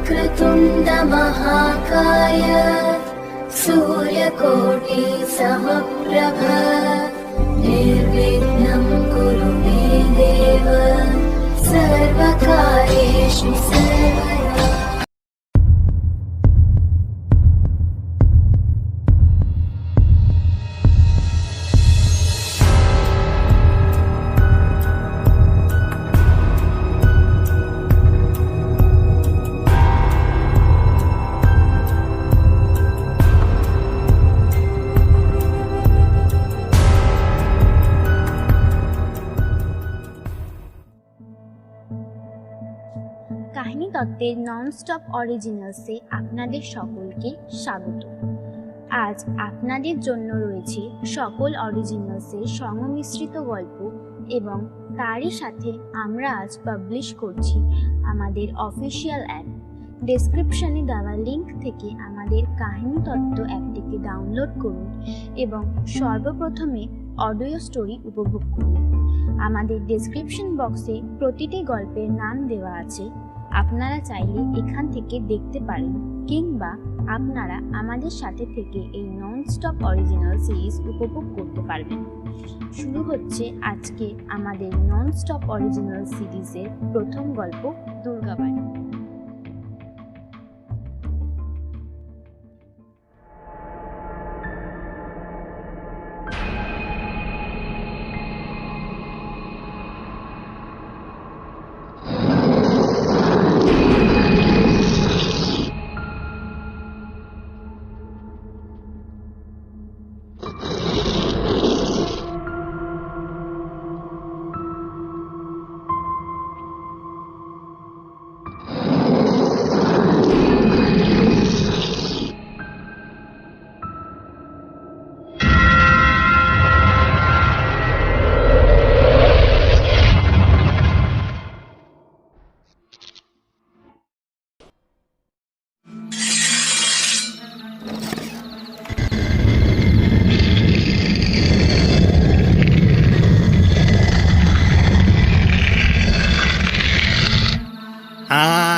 वक्रतुण्ड महाकाय सूर्यकोटि समप्रभ निर्विघ्नं कुरु मे देव सर्वकार्येषु सर्वदा। কাহিনী তত্ত্বের ননস্টপ অরিজিনালসে আপনাদের সকলকে স্বাগত। আজ আপনাদের জন্য রয়েছে সকল অরিজিনালসের সংমিশ্রিত গল্প এবং তারই সাথে আমরা আজ পাবলিশ করছি আমাদের অফিসিয়াল অ্যাপ। ডেসক্রিপশনে দেওয়া লিঙ্ক থেকে আমাদের কাহিনী তত্ত্ব অ্যাপটিকে ডাউনলোড করুন এবং সর্বপ্রথমে অডিও স্টোরি উপভোগ করুন। আমাদের ডেসক্রিপশন বক্সে প্রতিটি গল্পের নাম দেওয়া আছে, আপনারা চাইলে এখান থেকে দেখতে পারেন কিংবা আপনারা আমাদের সাথে থেকে এই ননস্টপ অরিজিনাল সিরিজ উপভোগ করতে পারবেন। শুরু হচ্ছে আজকে আমাদের ননস্টপ অরিজিনাল সিরিজের প্রথম গল্প, দুর্গাবাড়ি।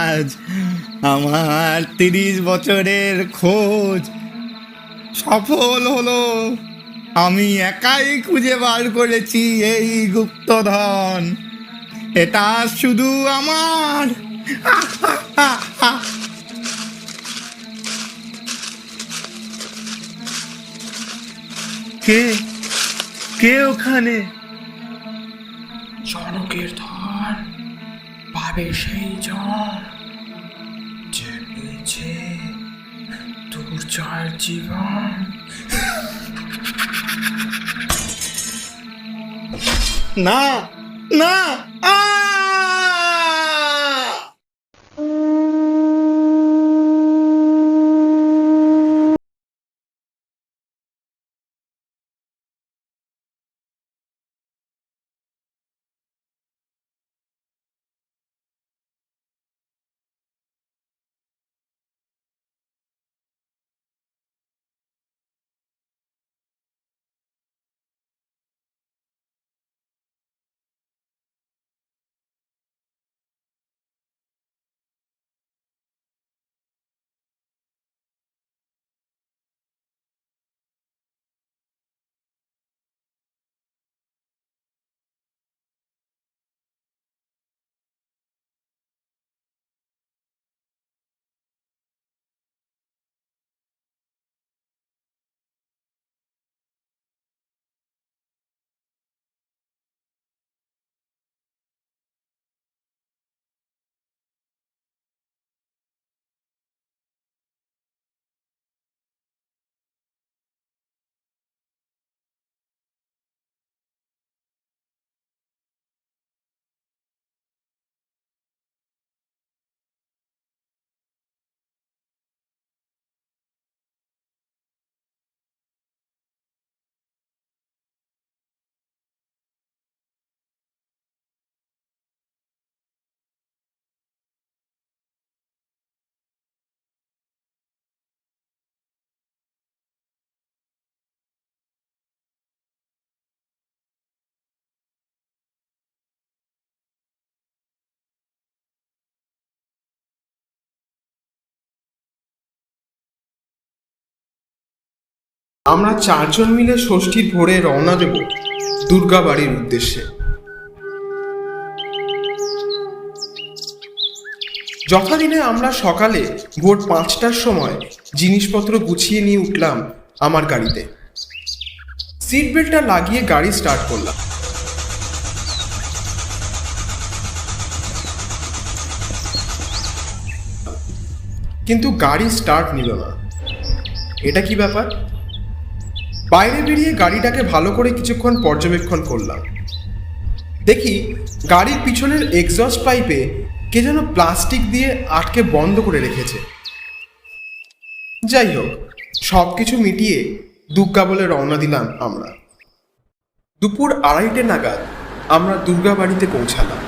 আজ আমার 30 বছরের খোঁজ সফল হলো। আমি একাই খুঁজে বার করেছি এই গুপ্তধন। এটা শুধু আমার। কে কে ওখানে? জনকের ধন পাবে সেই জন যে পেয়েছে দুর্জয়ের জীবন। না না, আমরা 4 জন মিলে ষষ্ঠীর ভোরে রওনা দেব দুর্গা বাড়ির উদ্দেশ্যে। যথাদিনে আমরা সকালে ভোর 5টার সময় জিনিসপত্র গুছিয়ে নিয়ে উঠলাম আমার গাড়িতে। সিট বেল্টটা লাগিয়ে গাড়ি স্টার্ট করলাম। কিন্তু গাড়ি স্টার্ট নিল না। এটা কি ব্যাপার? বাইরে বেরিয়ে গাড়িটাকে ভালো করে কিছুক্ষণ পর্যবেক্ষণ করলাম। দেখি গাড়ির পিছনের এক্সস্ট পাইপে কে যেন প্লাস্টিক দিয়ে আটকে বন্ধ করে রেখেছে। যাই হোক, সব কিছু মিটিয়ে দুর্গা বলে রওনা দিলাম আমরা। দুপুর 2:30 নাগাদ আমরা দুর্গা বাড়িতে পৌঁছালাম।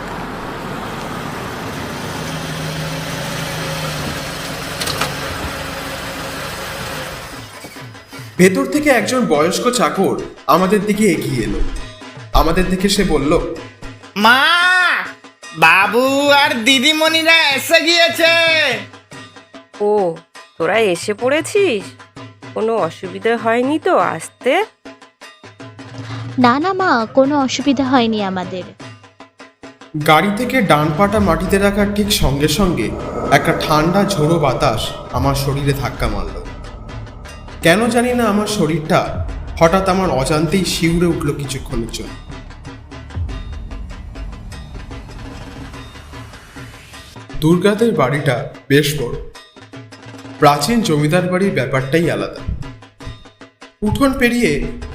ভেতর থেকে একজন বয়স্ক চাকর আমাদের দিকে এগিয়ে এলো। আমাদের দেখে সে বলল, মা, বাবু আর দিদিমণিরা এসে গিয়েছে। ও, তোরা এসে পড়েছিস? কোনো অসুবিধা হয়নি তো আসতে? না না মা, কোনো অসুবিধা হয়নি আমাদের। গাড়ি থেকে ডান পাটা মাটিতে রাখার ঠিক সঙ্গে সঙ্গে একটা ঠান্ডা ঝোড়ো বাতাস আমার শরীরে ধাক্কা মারল। কেন জানি না আমার শরীরটা হঠাৎ আমার অজান্তেই শিউরে উঠল কিছুক্ষণের জন্য। দুর্গাদের বাড়িটা বেশ বড়। প্রাচীন জমিদার বাড়ির ব্যাপারটাই আলাদা। উঠোন পেরিয়ে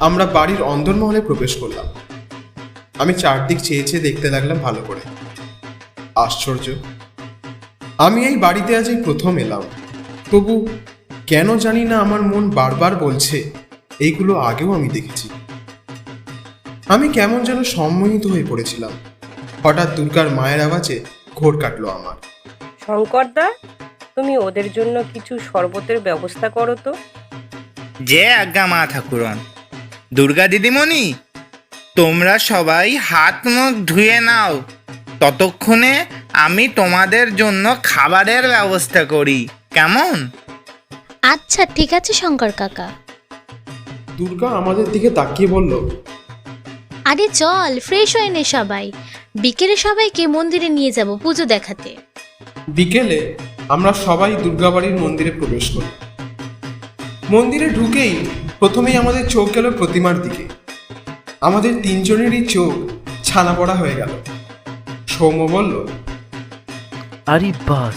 আমরা বাড়ির অন্দরমহলে প্রবেশ করলাম। আমি চারদিক চেয়ে চেয়ে দেখতে লাগলাম ভালো করে। আশ্চর্য, আমি এই বাড়িতে আজ এই প্রথম এলাম। তবু কেন জানি না আমার মন বারবার বলছে এইগুলো আগেও আমি দেখেছি। আমি কেমন যেন সম্মোহিত হয়ে পড়েছিলাম। হঠাৎ দুর্গার মায়ের আওয়াজে ঘোর কাটলো আমার। শঙ্করদা, তুমি ওদের জন্য কিছু শরবতের ব্যবস্থা করো তো। যে আজ্ঞা মা ঠাকুরন। দুর্গা দিদিমণি, তোমরা সবাই হাত মুখ ধুয়ে নাও, ততক্ষণে আমি তোমাদের জন্য খাবারের ব্যবস্থা করি, কেমন? আচ্ছা ঠিক আছে শঙ্কর কাকা। দুর্গা আমাদের দিকে তাকিয়ে বলল, আরে চল, ফ্রেশ হয়ে নে সবাই। বিকেলে সবাইকে মন্দিরে নিয়ে যাব পুজো দেখাতে। বিকেলে আমরা সবাই দুর্গাবাড়ির মন্দিরে প্রবেশ করি। মন্দিরে ঢুকেই প্রথমেই আমাদের চোখ গেল প্রতিমার দিকে। আমাদের 3 জনেরই চোখ ছানা পড়া হয়ে গেল। সৌম্য বলল, আরে বাস,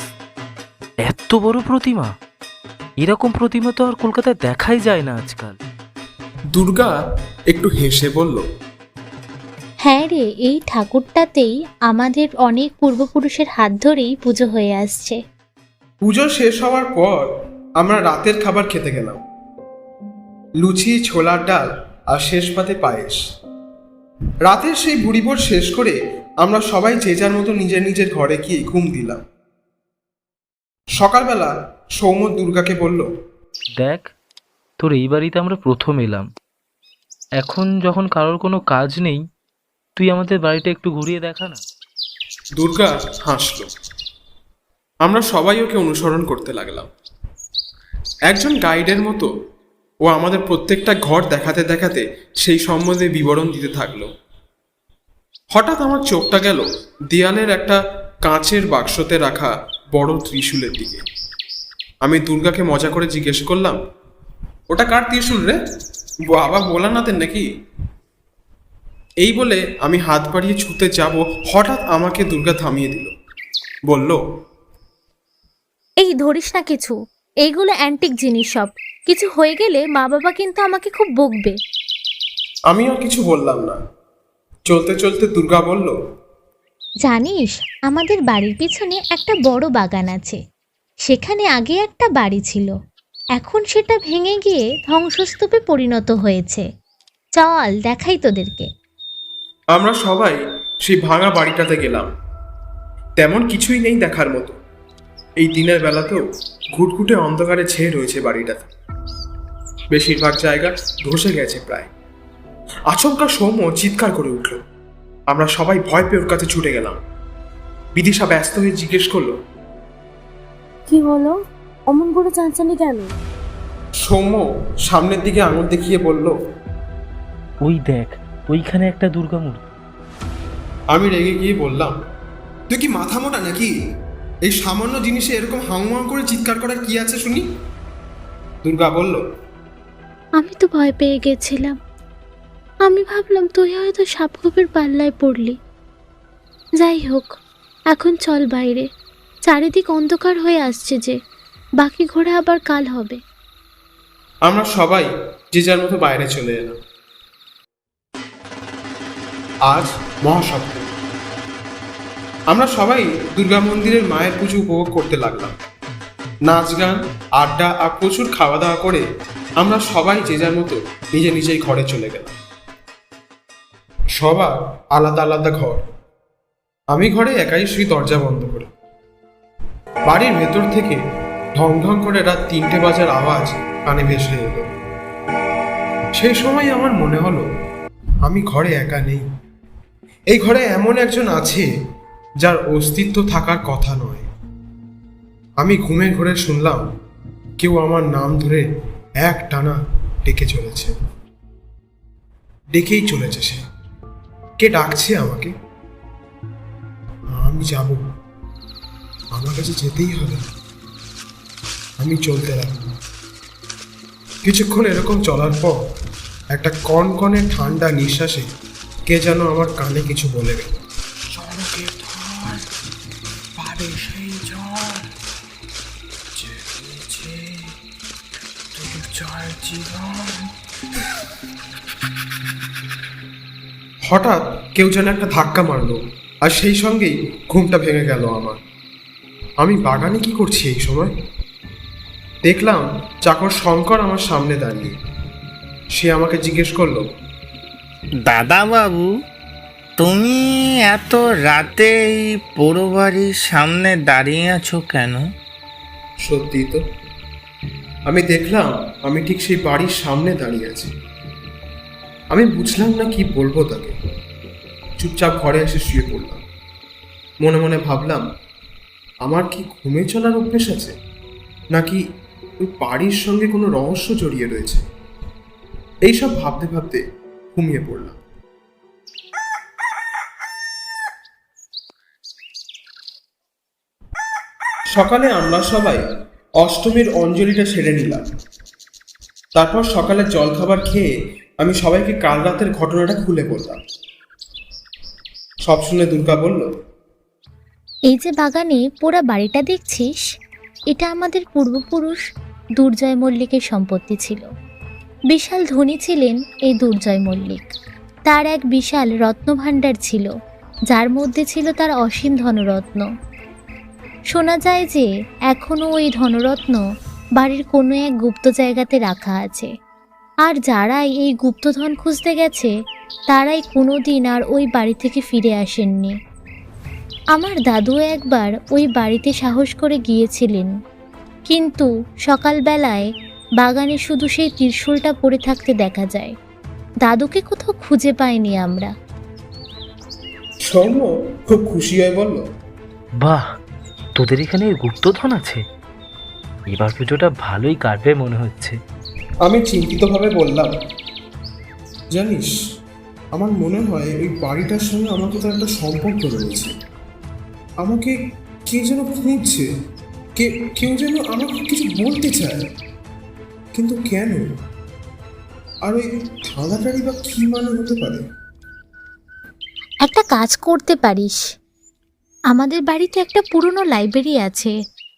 এত বড় প্রতিমা! এরকম প্রতিমা তো আর কলকাতায় দেখাই যায় না আজকাল। দুর্গা একটু হেসে বলল, হ্যাঁ রে, এই ঠাকুরটাতেই আমাদের অনেক পূর্বপুরুষের হাত ধরেই পুজো হয়ে আসছে। পুজো শেষ হওয়ার পর আমরা রাতের খাবার খেতে গেলাম। লুচি, ছোলার ডাল আর শেষ পাতে পায়েস। রাতের সেই বুড়িভোর শেষ করে আমরা সবাই যে যার মতো নিজের নিজের ঘরে গিয়ে ঘুম দিলাম। সকালবেলা সৌম্য দুর্গাকে বলল, দেখ, তোর এই বাড়িতে আমরা প্রথম এলাম। এখন যখন কারোর কোনো কাজ নেই, তুই আমাদের বাড়িটা একটু ঘুরিয়ে দেখা না। দুর্গা হাসল। আমরা সবাই ওকে অনুসরণ করতে লাগলাম। একজন গাইডের মতো ও আমাদের প্রত্যেকটা ঘর দেখাতে দেখাতে সেই সম্বন্ধে বিবরণ দিতে থাকলো। হঠাৎ আমার চোখটা গেল দেয়ালের একটা কাঁচের বাক্সতে রাখা বড় ত্রিশূলের দিকে। আমি দুর্গাকে মজা করে জিজ্ঞেস করলাম, ওটা কার ত্রিশূল রে? বাবা ভোলানাথের নাকি? এই বলে আমি হাত বাড়িয়ে ছুতে যাব, হঠাৎ আমাকে দুর্গা থামিয়ে দিল। বলল, এই ধরিস না কিছু, এইগুলো অ্যান্টিক জিনিস সব। কিছু হয়ে গেলে মা বাবা কিন্তু আমাকে খুব বকবে। আমি আর কিছু বললাম না। চলতে চলতে দুর্গা বলল, জানিস, আমাদের বাড়ির পিছনে একটা বড় বাগান আছে। সেখানে আগে একটা বাড়ি ছিল, এখন সেটা ভেঙে গিয়ে ধ্বংসস্তূপে পরিণত হয়েছে। চল দেখাই তোদেরকে। আমরা সবাই সেই ভাঙা বাড়িটাতে গেলাম। তেমন কিছুই নেই দেখার মতো। এই দিনের বেলাতেও ঘুটঘুটে অন্ধকারে ছেয়ে রয়েছে বাড়িটাতে। বেশিরভাগ জায়গা ধসে গেছে প্রায়। আচমকা সৌম্য চিৎকার করে উঠল। আমরা সবাই ভয় পেয়ে ওর কাছে ছুটে গেলাম। বিদিশা ব্যস্ত হয়ে জিজ্ঞেস করলো, কি হলো? অমন করে চাঁচানি কেন? সৌম্য সামনের দিকে আঙুল দেখিয়ে বলল, ওই দেখ, ওইখানে একটা দুর্গা মূর্তি। আমি রেগে গিয়ে বললাম, তুই কি মাথা মোটা নাকি? এই সামান্য জিনিসে এরকম হাউমাউ করে চিৎকার করার কি আছে শুনি? দুর্গা বলল, আমি তো ভয় পেয়ে গেছিলাম। আমি ভাবলাম তুই হয়তো সাপখোপের পাল্লায় পড়লি। যাই হোক, এখন চল বাইরে, চারিদিক অন্ধকার হয়ে আসছে যে, বাকি ঘোরা আবার কাল হবে। আমরা সবাই যে যার মতো বাইরে চলে এলাম। আজ মহাসপ্তমী। আমরা সবাই দুর্গা মন্দিরের মায়ের পুজো উপভোগ করতে লাগলাম। নাচ গান, আড্ডা আর প্রচুর খাওয়া দাওয়া করে আমরা সবাই যে যার মতো নিজে নিজেই ঘরে চলে গেলাম। সবার আলাদা আলাদা ঘর। আমি ঘরে একাই শুই দরজা বন্ধ করে। বাড়ির ভেতর থেকে ঢং ঢং করে রাত 3টে বাজার আওয়াজ কানে ভেসে এলো। সেই সময় আমার মনে হলো আমি ঘরে একা নেই। এই ঘরে এমন একজন আছে যার অস্তিত্ব থাকার কথা নয়। আমি ঘুমে ঘুরে শুনলাম কেউ আমার নাম ধরে এক টানা ডেকে চলেছে। ডেকেই চলেছে সে। কে ডাকছে আমাকে? আমি যাব, আমার কাছে যেতেই হবে। আমি চলতে লাগলাম। কিছুক্ষণ এরকম চলার পর একটা কনকনে ঠান্ডা নিঃশ্বাসে কে যেন আমার কানে কিছু বলে গেল। চমকের ধর পাবে সেই জন যে পেয়েছে দুর্জয় জীবন। হঠাৎ কেউ যেন একটা ধাক্কা মারলো, আর সেই সঙ্গেই ঘুমটা ভেঙে গেল আমার। আমি বাগানে কি করছি এই সময়? দেখলাম চাকর শঙ্কর আমার সামনে দাঁড়িয়ে। সে আমাকে জিজ্ঞেস করলো, দাদা বাবু, তুমি এত রাতে এই পোড়ো বাড়ির সামনে দাঁড়িয়ে আছো কেন? সত্যি তো, আমি দেখলাম আমি ঠিক সেই বাড়ির সামনে দাঁড়িয়ে আছি। আমি বুঝলাম না কি বলবো তাকে। চুপচাপ ঘরে এসে শুয়ে পড়লাম। মনে মনে ভাবলাম, আমার কি ঘুমে চলার অভ্যেস আছে, নাকি ওই বাড়ির সঙ্গে কোনো রহস্য জড়িয়ে রয়েছে? এইসব ভাবতে ভাবতে ঘুমিয়ে পড়লাম। সকালে আমরা সবাই অষ্টমীর অঞ্জলিটা সেরে নিলাম। তারপর সকালে জলখাবার খেয়ে আমি সবাইকে কাল রাতের ঘটনাটা খুলে বললাম। সব শুনে দুর্গা বলল, এই যে বাগানে পোড়া বাড়িটা দেখছিস, এটা আমাদের পূর্বপুরুষ দুর্জয় মল্লিকের সম্পত্তি ছিল। বিশাল ধনী ছিলেন এই দুর্জয় মল্লিক। তার এক বিশাল রত্নভাণ্ডার ছিল, যার মধ্যে ছিল তার অসীম ধনরত্ন। শোনা যায় যে এখনও ওই ধনরত্ন বাড়ির কোনো এক গুপ্ত জায়গাতে রাখা আছে, আর যারাই এই গুপ্তধন খুঁজতে গেছে তারাই কোনো দিন আর ওই বাড়ি থেকে ফিরে আসেননি। আমার দাদু একবার ওই বাড়িতে সাহস করে গিয়েছিলেন, কিন্তু সকালবেলায় বাগানে শুধু সেই ত্রিশূলটা পড়ে থাকতে দেখা যায়। দাদুকে কোথাও খুঁজে পাইনি আমরা। সৌম্য খুব খুশি হয়ে বলল, বাহ, তোদের এখানে গুপ্তধন আছে। এবার পুজোটা ভালোই কাটবে মনে হচ্ছে। আমি চিন্তিতভাবে বললাম, জানিস, আমার মনে হয় ওই বাড়িটার সঙ্গে আমার তো একটা সম্পর্ক রয়েছে। আমাকে কে যেন খুঁজছে, কেউ যেন আমাকে কিছু বলতে চায়, কিন্তু কেন? আর ওই ধাঁধাটারই বা কি মানে হতে পারে? একটা কাজ করতে পারিস, আমাদের বাড়িতে একটা পুরনো লাইব্রেরি আছে,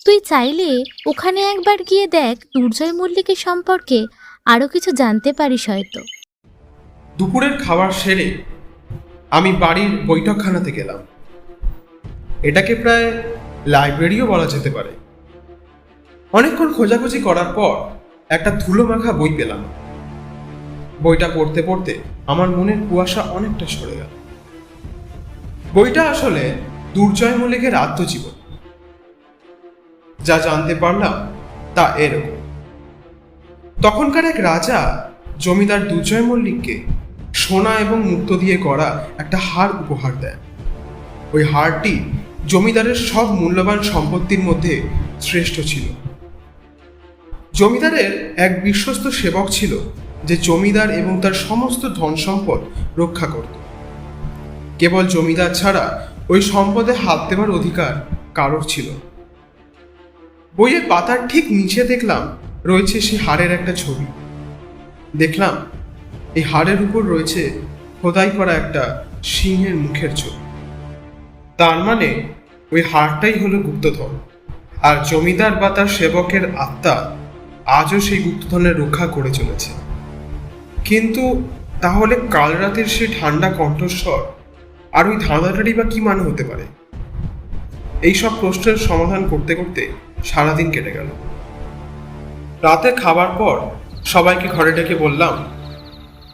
তুই চাইলে ওখানে একবার গিয়ে দেখ, দুর্জয় মল্লিকের সম্পর্কে আরও কিছু জানতে পারিস হয়তো। দুপুরের খাবার সেরে আমি বাড়ির বৈঠকখানাতে গেলাম। এটাকে প্রায় লাইব্রেরিও বলা যেতে পারে। অনেকক্ষণ খোঁজাখুঁজি করার পর একটা ধুলো মাখা বই পেলাম। বইটা পড়তে পড়তে আমার মনের কুয়াশা অনেকটা সরে গেল। বইটা আসলে দুর্জয় মল্লিকের আত্মজীবন। যা জানতে পারলাম তা এরকম। তখনকার এক রাজা জমিদার দুর্জয় মল্লিককে সোনা এবং মুক্তো দিয়ে করা একটা হার উপহার দেয়। ওই হারটি জমিদারের সব মূল্যবান সম্পত্তির মধ্যে শ্রেষ্ঠ ছিল। জমিদারের এক বিশ্বস্ত সেবক ছিল, যে জমিদার এবং তার সমস্ত ধন সম্পদ রক্ষা করত। কেবল জমিদার ছাড়া ওই সম্পদে হাত দেওয়ার অধিকার কারোর ছিল। বইয়ের পাতার ঠিক নিচে দেখলাম রয়েছে সেই হাড়ের একটা ছবি। দেখলাম এই হাড়ের উপর রয়েছে খোদাই করা একটা সিংহের মুখের ছবি। তার মানে ওই হাড়টাই হলো গুপ্তধন, আর জমিদার বা তার সেবকের আত্মা আজও সেই গুপ্তধনের রক্ষা করে চলেছে। কিন্তু তাহলে কাল রাতের সেই ঠান্ডা কণ্ঠস্বর আর ওই ধাঁধাটারই বা কি মানে হতে পারে? এইসব প্রশ্নের সমাধান করতে করতে সারাদিন কেটে গেল। রাতে খাবার পর সবাইকে ঘরে ডেকে বললাম,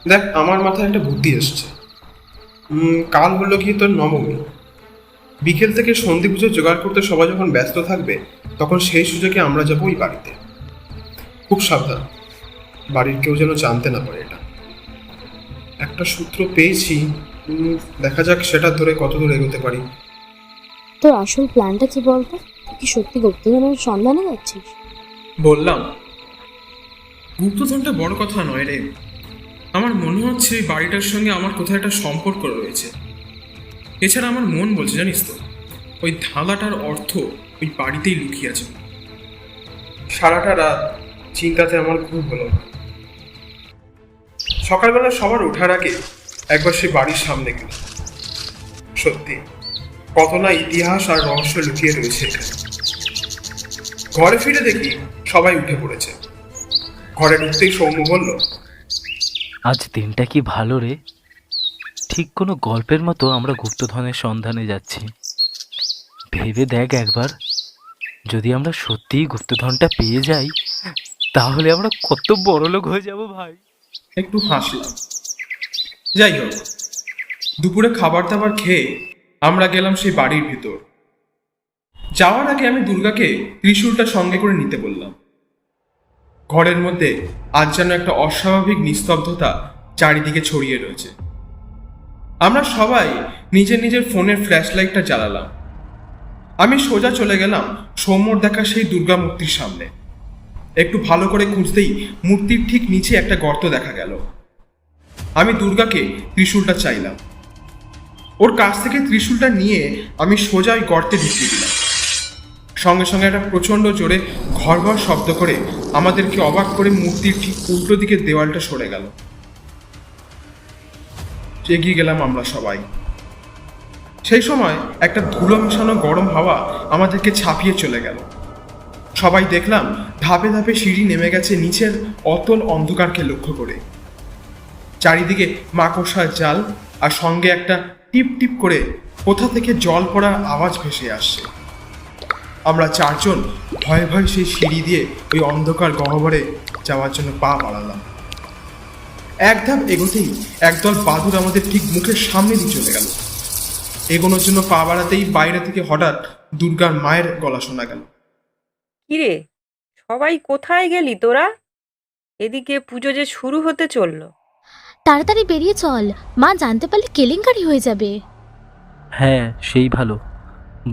দেখ, আমার মাথায় একটা বুদ্ধি এসছে। কাল হলো কি তোর নবমী। বিকেল থেকে সন্ধি পুজো জোগাড় করতে সবাই যখন ব্যস্ত থাকবে, তখন সেই সুযোগে আমরা যাবো ওই বাড়িতে। খুব সাবধান, বাড়ির কেউ যেন জানতে না পারে এটা। একটা সূত্র পেয়েছি, দেখা যাক সেটা ধরে কত দূর এগোতে পারি। তোর আসল প্ল্যানটা কি বলতো? তুই কি সত্যি গুপ্তধনের সন্ধানে যাচ্ছিস? বললাম, গুপ্তধনটা বড় কথা নয় রে। আমার মনে হচ্ছে এই বাড়িটার সঙ্গে আমার কোথাও একটা সম্পর্ক রয়েছে। এছাড়া আমার মন বলছে, জানিস তো, ওই ধাঁধাটার অর্থ ওই বাড়িতেই লুকিয়ে আছে। সারাটা রাত চিন্তাতে আমার ঘুম হলো না। সকালবেলা সবার ওঠার আগে একবার সে বাড়ির সামনে গেল। সত্যি কত না ইতিহাস আর রহস্য লুকিয়ে রয়েছে এখানে। ঘরে ফিরে দেখি সবাই উঠে পড়েছে। ঘরে ঢুকতেই সৌম্য বলল, আজ দিনটা কি ভালো রে, ঠিক কোনো গল্পের মতো আমরা গুপ্তধনের সন্ধানে যাচ্ছি। ভেবে দেখ একবার, যদি আমরা সত্যিই গুপ্তধনটা পেয়ে যাই, তাহলে আমরা কত বড়লোক হয়ে যাব ভাই। একটু হাসলাম। যাই হোক, দুপুরে খাবার দাবার খেয়ে আমরা গেলাম সেই বাড়ির ভিতর। যাওয়ার আগে আমি দুর্গাকে ত্রিশূলটা সঙ্গে করে নিতে বললাম। ঘরের মধ্যে আজ যেন একটা অস্বাভাবিক নিস্তব্ধতা চারিদিকে ছড়িয়ে রয়েছে। আমরা সবাই নিজের নিজের ফোনের ফ্ল্যাশ লাইটটা জ্বালালাম। আমি সোজা চলে গেলাম সৌম্যর দেখা সেই দুর্গা মূর্তির সামনে। একটু ভালো করে খুঁজতেই মূর্তির ঠিক নিচে একটা গর্ত দেখা গেল। আমি দুর্গাকে ত্রিশূলটা চাইলাম। ওর কাছ থেকে ত্রিশূলটা নিয়ে আমি সোজা ওই গর্তে ঢুকিয়ে দিলাম। সঙ্গে সঙ্গে একটা প্রচণ্ড জোরে ঘরঘর শব্দ করে আমাদেরকে অবাক করে মূর্তির ঠিক উল্টো দিকে দেওয়ালটা সরে গেল। এগিয়ে গেলাম আমরা সবাই। সেই সময় একটা ধুলো মেশানো গরম হাওয়া আমাদেরকে ছাপিয়ে চলে গেল। সবাই দেখলাম ধাপে ধাপে সিঁড়ি নেমে গেছে নিচের অতল অন্ধকারকে লক্ষ্য করে। চারিদিকে মাকড়সার জাল, আর সঙ্গে একটা টিপ টিপ করে কোথা থেকে জল পড়ার আওয়াজ ভেসে আসছে। আমরা চারজন ভয়ে ভয়ে সেই সিঁড়ি দিয়ে ওই অন্ধকার গহ্বরে যাওয়ার জন্য পা বাড়ালাম। এক ধাপ এগোতেই একদল বাদুড় আমাদের ঠিক মুখের সামনে দিয়ে চলে গেল। এগোনোর জন্য পা বাড়াতেই বাইরে থেকে হঠাৎ দুর্গার মায়ের গলা শোনা গেল। কিরে, সবাই কোথায় গেলি তোরা? এদিকে পুজো যে শুরু হতে চললো। তাড়াতাড়ি বেরিয়ে চল, মা জানতে পারলে কেলেঙ্কারি হয়ে যাবে। হ্যাঁ, সেই ভালো,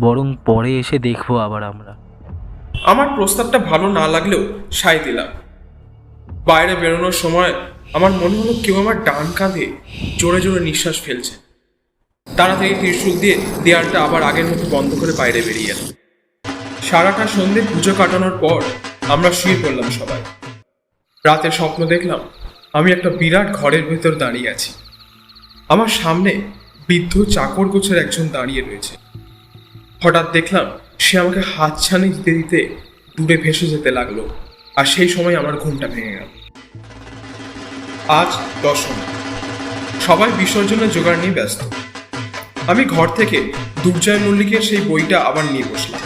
বরং পরে এসে দেখবো আবার আমরা। আমার প্রস্তাবটা ভালো না লাগলেও সায় দিলাম। বাইরে বেরোনোর সময় আমার মনে হলো কেউ আমার ডান কাঁধে জোরে জোরে নিঃশ্বাস ফেলছে। তাড়াতাড়ি ত্রিশূল দিয়ে দেয়ালটা আবার আগের মতো বন্ধ করে বাইরে বেরিয়ে এলাম। সারাটা সন্ধে পুজো কাটানোর পর আমরা শুয়ে পড়লাম সবাই। রাতে স্বপ্ন দেখলাম আমি একটা বিরাট ঘরের ভেতর দাঁড়িয়ে আছি। আমার সামনে বৃদ্ধ চাকর গোছের একজন দাঁড়িয়ে রয়েছে। হঠাৎ দেখলাম সে আমাকে হাতছানি দিতে দিতে দূরে ভেসে যেতে লাগলো, আর সেই সময় আমার ঘুমটা ভেঙে গেল। আজ দশমী, সবাই বিসর্জনের জোগাড় নিয়ে ব্যস্ত। আমি ঘর থেকে দুর্জয় মল্লিকের সেই বইটা আবার নিয়ে বসলাম।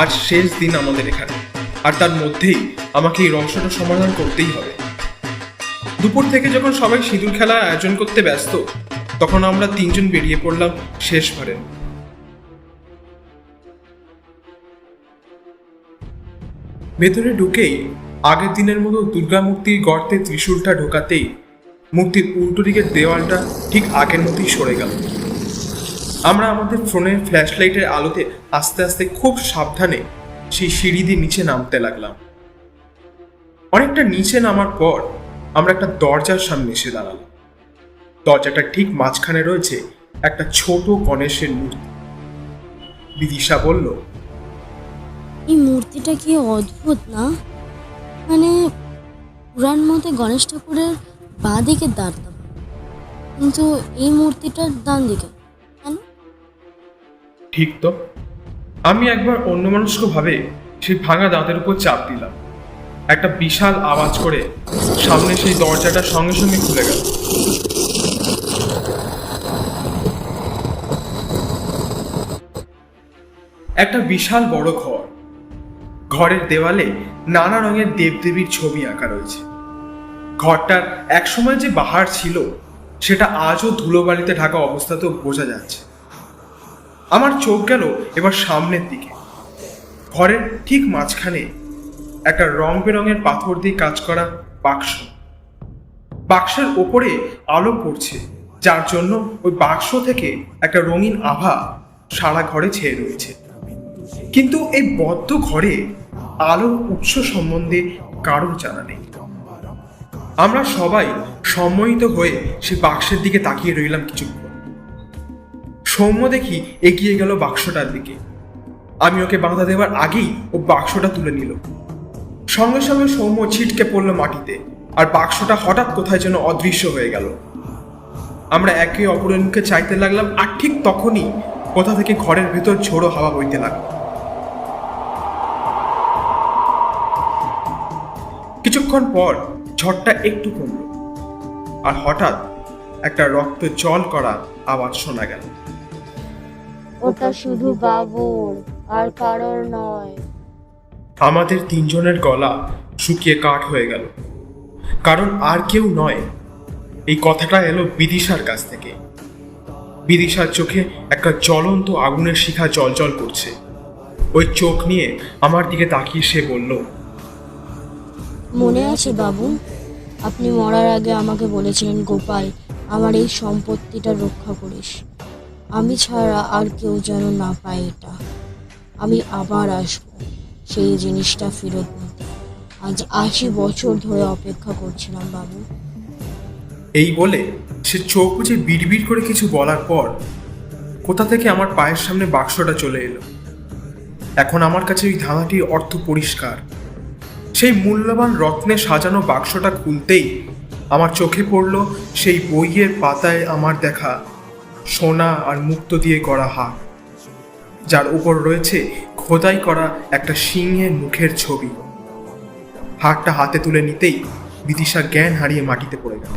আজ শেষ দিন আমাদের এখানে, আর তার মধ্যেই আমাকে এই রহস্যটা সমাধান করতেই হবে। দুপুর থেকে যখন সবাই সিঁদুর খেলার আয়োজন করতে ব্যস্ত, তখন আমরা তিনজন বেরিয়ে পড়লাম শেষবারে। ভেতরে ঢুকেই আগের দিনের মতো দুর্গা মূর্তির গর্তে ত্রিশূলটা ঢোকাতেই মূর্তির উল্টো দিকের দেওয়ালটা ঠিক আগের মতোই সরে গেল। আমরা আমাদের ফোনের ফ্ল্যাশ লাইটের আলোতে আস্তে আস্তে খুব সাবধানে সেই সিঁড়ি দিয়ে নিচে নামতে লাগলাম। অনেকটা নিচে নামার পর আমরা একটা দরজার সামনে এসে দাঁড়ালাম। দরজাটা ঠিক মাঝখানে রয়েছে একটা ছোট গণেশের মূর্তি। বিদিশা বলল, এই মূর্তিটা কি অদ্ভুত না? মানে পুরাণ মতে গণেশ ঠাকুরের বাঁ দিকে দাঁড়াতাম, কিন্তু এই মূর্তিটার ডান দিকে কেন? ঠিক তো। আমি একবার অন্যমনস্কভাবে সেই ভাঙা দাঁতের উপর চাপ দিলাম। একটা বিশাল আওয়াজ করে সামনে সেই দরজাটা সঙ্গে সঙ্গে খুলে গেল। একটা বিশাল বড় ঘর। ঘরের দেওয়ালে নানা রঙের দেবদেবীর ছবি আঁকা রয়েছে। ঘরটার একসময় যে বাহার ছিল সেটা আজও ধুলোবালিতে ঢাকা অবস্থাতেও বোঝা যাচ্ছে। আমার চোখ গেল এবার সামনের দিকে। ঘরের ঠিক মাঝখানে একটা রং বেরঙের পাথর দিয়ে কাজ করা বাক্স। বাক্সের ওপরে আলো পড়ছে, যার জন্য ওই বাক্স থেকে একটা রঙিন আভা সারা ঘরে ছেয়ে রয়েছে। কিন্তু এই বদ্ধ ঘরে আলোর উৎস সম্বন্ধে কারোর জানা নেই। আমরা সবাই সম্মোহিত হয়ে সে বাক্সের দিকে তাকিয়ে রইলাম কিছুক্ষণ। সৌম্য দেখি এগিয়ে গেল বাক্সটার দিকে। আমি ওকে বাধা দেওয়ার আগেই ও বাক্সটা তুলে নিল। সঙ্গে সঙ্গে সৌম্য ছিটকে পড়ল মাটিতে, আর বাক্সটা হঠাৎ কোথায় যেন অদৃশ্য হয়ে গেল। আমরা একে অপরের মুখে চাইতে লাগলাম, আর ঠিক তখনই কোথা থেকে ঘরের ভেতর ঝোড়ো হাওয়া বইতে লাগলো। কিছুক্ষণ পর ঝড়টা একটু কমল, আর হঠাৎ একটা রক্ত জল করা আওয়াজ শোনা গেল। ওটা শুধু বাবুর, আর কারোর নয়। আমাদের তিনজনের গলা শুকিয়ে কাঠ হয়ে গেল, কারণ আর কেউ নয়। এই কথাটা এলো বিদিশার কাছ থেকে। বিদিশার চোখে একটা জ্বলন্ত আগুনের শিখা জ্বলজ্বল করছে। ওই চোখ নিয়ে আমার দিকে তাকিয়ে সে বলল, মনে আছে বাবু, আপনি মরার আগে আমাকে বলেছিলেন, গোপাল, আমার এই সম্পত্তিটা রক্ষা করিস। আমি ছাড়া আর কেউ যেন না পায় এটা। আমি আবার আসবো সেই জিনিসটা ফেরত নিতে। আজ 80 বছর ধরে অপেক্ষা করছিলাম বাবু। এই বলে সে চোখ বুজে বিড়বিড় করে কিছু বলার পর কোথা থেকে আমার পায়ের সামনে বাক্সটা চলে এলো। এখন আমার কাছে ওই ধাঁধাটির অর্থ পরিষ্কার। সেই মূল্যবান রত্নে সাজানো বাক্সটা খুলতেই আমার চোখে পড়ল সেই বইয়ের পাতায় আমার দেখা সোনা আর মুক্ত দিয়ে গড়া হাত, যার উপর রয়েছে খোদাই করা একটা সিংহের মুখের ছবি। হাতটা হাতে তুলে নিতেই বিদিশা জ্ঞান হারিয়ে মাটিতে পড়ে গেল।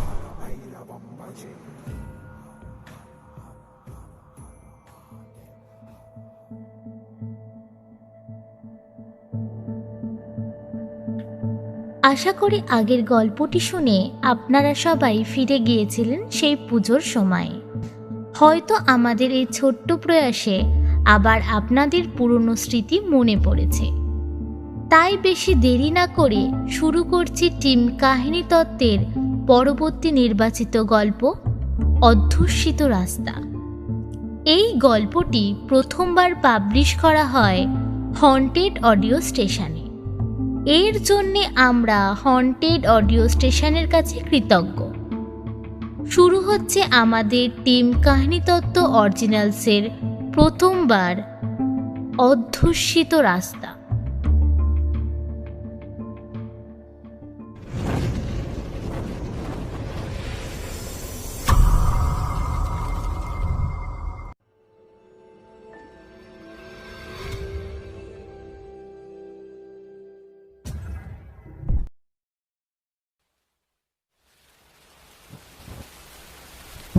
আশা করি আগের গল্পটি শুনে আপনারা সবাই ফিরে গিয়েছিলেন সেই পুজোর সময়ে। হয়তো আমাদের এই ছোট্ট প্রয়াসে আবার আপনাদের পুরনো স্মৃতি মনে পড়েছে। তাই বেশি দেরি না করে শুরু করছি টিম কাহিনী তত্ত্বের পরবর্তী নির্বাচিত গল্প, অধ্যুষিত রাস্তা। এই গল্পটি প্রথমবার পাবলিশ করা হয় হন্টেড অডিও স্টেশনে। এর জন্যে আমরা হন্টেড অডিও স্টেশনের কাছে কৃতজ্ঞ। শুরু হচ্ছে আমাদের টিম কাহিনী তত্ত্ব অরিজিনালসের প্রথমবার অধ্যুষিত রাস্তা।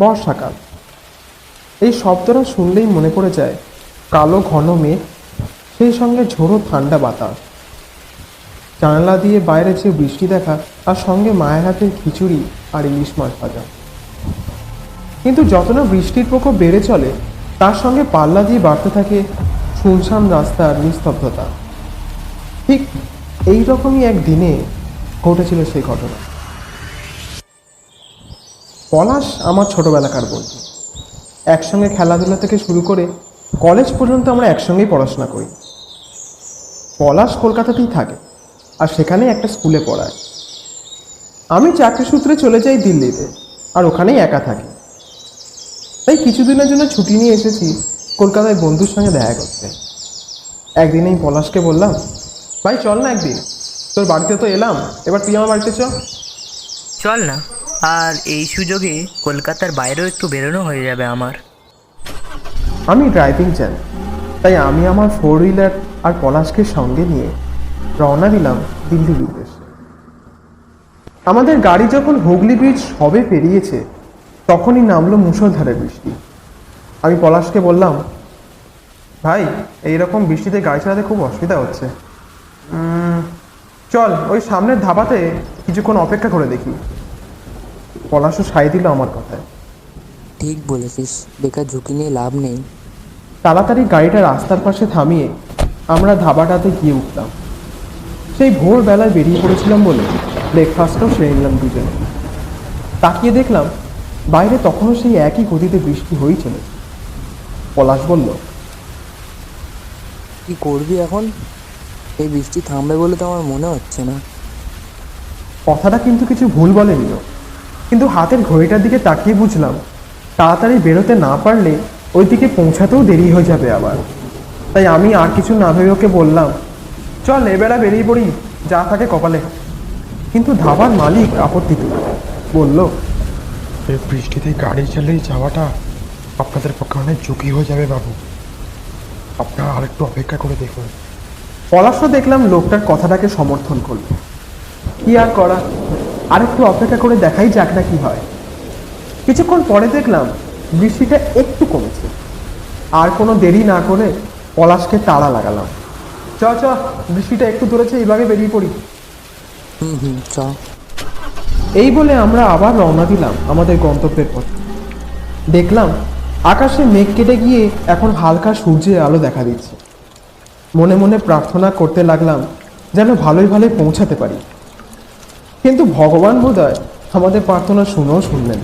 বর্ষাকাল। এই শব্দটা শুনলেই মনে পড়ে যায় কালো ঘন মেঘ, সেই সঙ্গে ঝোড়ো ঠান্ডা বাতাস, জানালা দিয়ে বাইরে যে বৃষ্টি দেখা, আর সঙ্গে মায়ের হাতের খিচুড়ি আর ইলিশ মাছ ভাজা। কিন্তু যত না বৃষ্টির প্রকোপ বেড়ে চলে, তার সঙ্গে পাল্লা দিয়ে বাড়তে থাকে শুনশান রাস্তার নিস্তব্ধতা। ঠিক এই রকমই এক দিনে ঘটেছিল সেই ঘটনা। পলাশ আমার ছোটবেলাকার বন্ধু। একসঙ্গে খেলাধুলা থেকে শুরু করে কলেজ পর্যন্ত আমরা একসঙ্গেই পড়াশোনা করি। পলাশ কলকাতাতেই থাকে, আর সেখানে একটা স্কুলে পড়ায়। আমি চাকরি সূত্রে চলে যাই দিল্লিতে, আর ওখানেই একা থাকি। তাই কিছুদিনের জন্য ছুটি নিয়ে এসেছি কলকাতায় বন্ধুর সঙ্গে দেখা করতে। একদিন এই পলাশকে বললাম, ভাই চল না একদিন, তোর বাড়িতে তো এলাম, এবার তুই আমার বাড়িতে চল। চল না, আর এই সুযোগে কলকাতার বাইরেও একটু বেরোনো হয়ে যাবে আমার। আমি ড্রাইভিং জানি, তাই আমি আমার 4 হুইলার আর পলাশকে সঙ্গে নিয়ে রওনা দিলাম দিল্লির উদ্দেশ্যে। আমাদের গাড়ি যখন হুগলি ব্রিজ সবে পেরিয়েছে তখনই নামলো মুষলধারে বৃষ্টি। আমি পলাশকে বললাম, ভাই এইরকম বৃষ্টিতে গাড়ি চালাতে খুব অসুবিধা হচ্ছে, চল ওই সামনের ধাবাতে কিছুক্ষণ অপেক্ষা করে দেখি। পলাশও সায় দিল আমার কথায়। ঠিক বলেছিস, বেকার ঝুঁকি নিয়ে লাভ নেই। তাড়াতাড়ি গাড়িটা রাস্তার পাশে থামিয়ে আমরা ধাবাটাতে গিয়ে উঠলাম। সেই ভোরবেলায় বেরিয়ে পড়েছিলাম বলে ব্রেকফাস্টও সেরে নিলাম দুজনে। তাকিয়ে দেখলাম বাইরে তখনও সেই একই গতিতে বৃষ্টি হয়েই চলেছে। পলাশ বলল, কি করবি এখন? এই বৃষ্টি থামবে বলে তো আমার মনে হচ্ছে না। কথাটা কিন্তু কিছু ভুল বলেনিও, কিন্তু হাতের ঘড়িটার দিকে তাকিয়ে বুঝলাম তাড়াতাড়ি বেরোতে না পারলে ওই দিকে পৌঁছাতেও দেরি হয়ে যাবে আবার। তাই আমি আর কিছু না ভেবে ওকে বললাম, চল এবেলা বেরিয়ে পড়ি, যা থাকে কপালে। কিন্তু ধাবার মালিক আপত্তি তুলল, বলল, এই বৃষ্টিতে গাড়ি চালিয়ে যাওয়াটা আপনাদের পক্ষে অনেক ঝুঁকি হয়ে যাবে বাবু, আপনারা আরেকটু অপেক্ষা করে দেখুন। পলাশও দেখলাম লোকটার কথাটাকে সমর্থন করলো। কি আর করা, আরেকটু অপেক্ষা করে দেখাই যাক না কি হয়। কিছুক্ষণ পরে দেখলাম বৃষ্টিটা একটু কমেছে। আর কোনো দেরি না করে পলাশকে তাড়া লাগালাম, চ চ বৃষ্টিটা একটু ধরেছে, এইভাবে বেরিয়ে পড়ি। চ। এই বলে আমরা আবার রওনা দিলাম আমাদের গন্তব্যের পথে। দেখলাম আকাশে মেঘ কেটে গিয়ে এখন হালকা সূর্যের আলো দেখা দিচ্ছে। মনে মনে প্রার্থনা করতে লাগলাম যেন ভালোই ভালোই পৌঁছাতে পারি। কিন্তু ভগবান বোধহয় আমাদের প্রার্থনা শুনেও শুনলেন।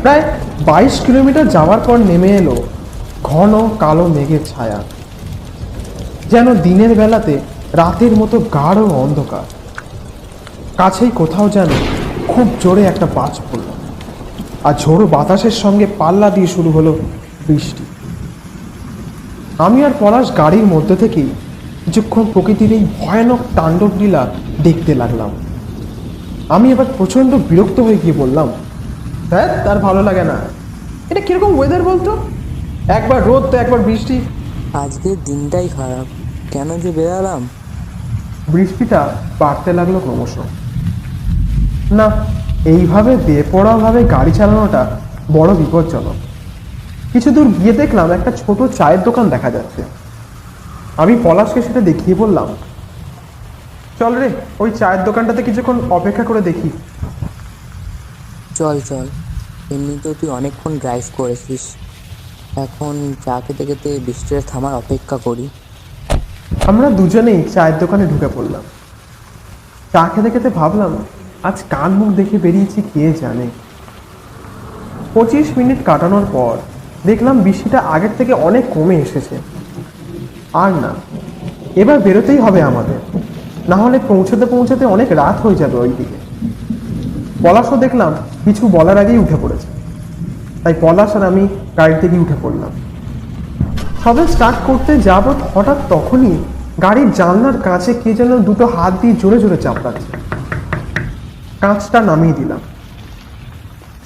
প্রায় 22 কিলোমিটার যাওয়ার পর নেমে এলো ঘন কালো মেঘের ছায়া, যেন দিনের বেলাতে রাতের মতো গাঢ় অন্ধকার। কাছেই কোথাও যেন খুব জোরে একটা বাজ পড়ল, আর ঝোড়ো বাতাসের সঙ্গে পাল্লা দিয়ে শুরু হলো বৃষ্টি। আমি আর পলাশ গাড়ির মধ্যে থেকেই কিছুক্ষণ প্রকৃতির এই ভয়ানক তাণ্ডব লীলা দেখতে লাগলাম। আমি এবার প্রচণ্ড বিরক্ত হয়ে গিয়ে বললাম, হ্যাঁ তার ভালো লাগে না, এটা কিরকম ওয়েদার বলতো, একবার রোদ তো একবার বৃষ্টি। আজকের দিনটাই খারাপ, কেন যে বেরালাম। বৃষ্টিটা বাড়তে লাগলো ক্রমশ। না, এইভাবে বেপরোয়াভাবে গাড়ি চালানোটা বড় বিপজ্জনক। কিছু দূর গিয়ে দেখলাম একটা ছোট চায়ের দোকান দেখা যাচ্ছে। আমি পলাশকে সেটা দেখিয়ে বললাম, চল রে ওই চায়ের দোকানটাতে কিছুক্ষণ অপেক্ষা করে দেখি। চল চল, এমনিতেও তুই অনেকক্ষণ ড্রাইভ করেছিস, এখন চা খেতে খেতে বৃষ্টিটা থামার অপেক্ষা করি। আমরা দুজনেই চায়ের দোকানে ঢুকে পড়লাম। চা খেতে খেতে ভাবলাম আজ কান মুখ দেখে বেরিয়েছি কে জানে। 25 মিনিট কাটানোর পর দেখলাম বৃষ্টিটা আগের থেকে অনেক কমে এসেছে। আর না, এবার বেরোতেই হবে আমাদের, না হলে পৌঁছাতে পৌঁছাতে অনেক রাত হয়ে যাবে ওই দিকে। পলাশও দেখলাম কিছু বলার আগেই উঠে পড়েছে, তাই পলাশ আর আমি গাড়িতে গিয়ে উঠে পড়লাম। সবে স্টার্ট করতে যাব, হঠাৎ তখনই গাড়ির জানলার কাছে কে যেন দুটো হাত দিয়ে জোরে জোরে চাপড়াচ্ছে। কাঁচটা নামিয়ে দিলাম।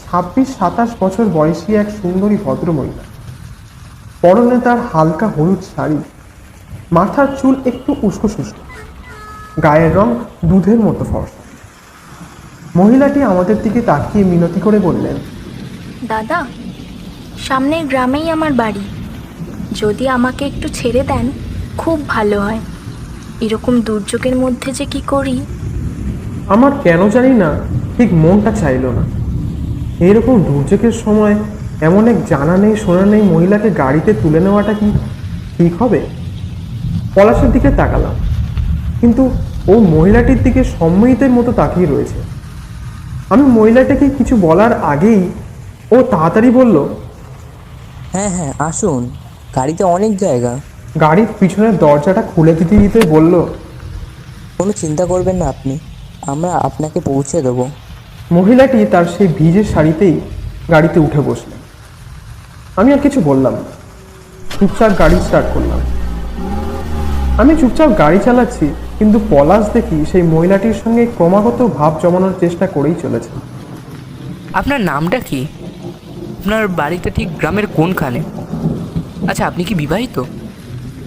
26-27 বছর বয়সী এক সুন্দরী ভদ্রমহিলা, পরনে তার হালকা হলুদ শাড়ি, মাথার চুল একটু উস্কো শুষ্ক, গায়ের রং দুধের মতো ফর্সা। মহিলাটি আমাদের দিকে তাকিয়ে মিনতি করে বললেন, দাদা, সামনের গ্রামেই আমার বাড়ি, যদি আমাকে একটু ছেড়ে দেন খুব ভালো হয়। এরকম দুর্যোগের মধ্যে যে কি করি। আমার কেন জানি না ঠিক মনটা চাইল না। এইরকম দুর্যোগের সময় এমন এক জানা নেই শোনা নেই মহিলাকে গাড়িতে তুলে নেওয়াটা কি ঠিক হবে? পলাশের দিকে তাকালাম, কিন্তু ও মহিলাটির দিকে সম্মোহিতের মতো তাকিয়ে রয়েছে। আমি মহিলাটাকে কিছু বলার আগেই ও তাড়াতাড়ি বলল, হ্যাঁ হ্যাঁ আসুন, গাড়িতে অনেক জায়গা। গাড়ির পিছনের দরজাটা খুলে দিতে দিতে বলল, কোনো চিন্তা করবেন না আপনি, আমরা আপনাকে পৌঁছে দেবো। মহিলাটি তার সেই ভিজে শাড়িতেই গাড়িতে উঠে বসলেন। আমি আর কিছু বললাম না, চুপচাপ গাড়ি স্টার্ট করলাম। আমি চুপচাপ গাড়ি চালাচ্ছি, কিন্তু পলাশ দেখি সেই মহিলাটির সঙ্গে ক্রমাগত ভাব জমানোর চেষ্টা করেই চলেছে। আপনার নামটা কি? আপনার বাড়িটা ঠিক গ্রামের কোনখানে? আচ্ছা, আপনি কি বিবাহিত?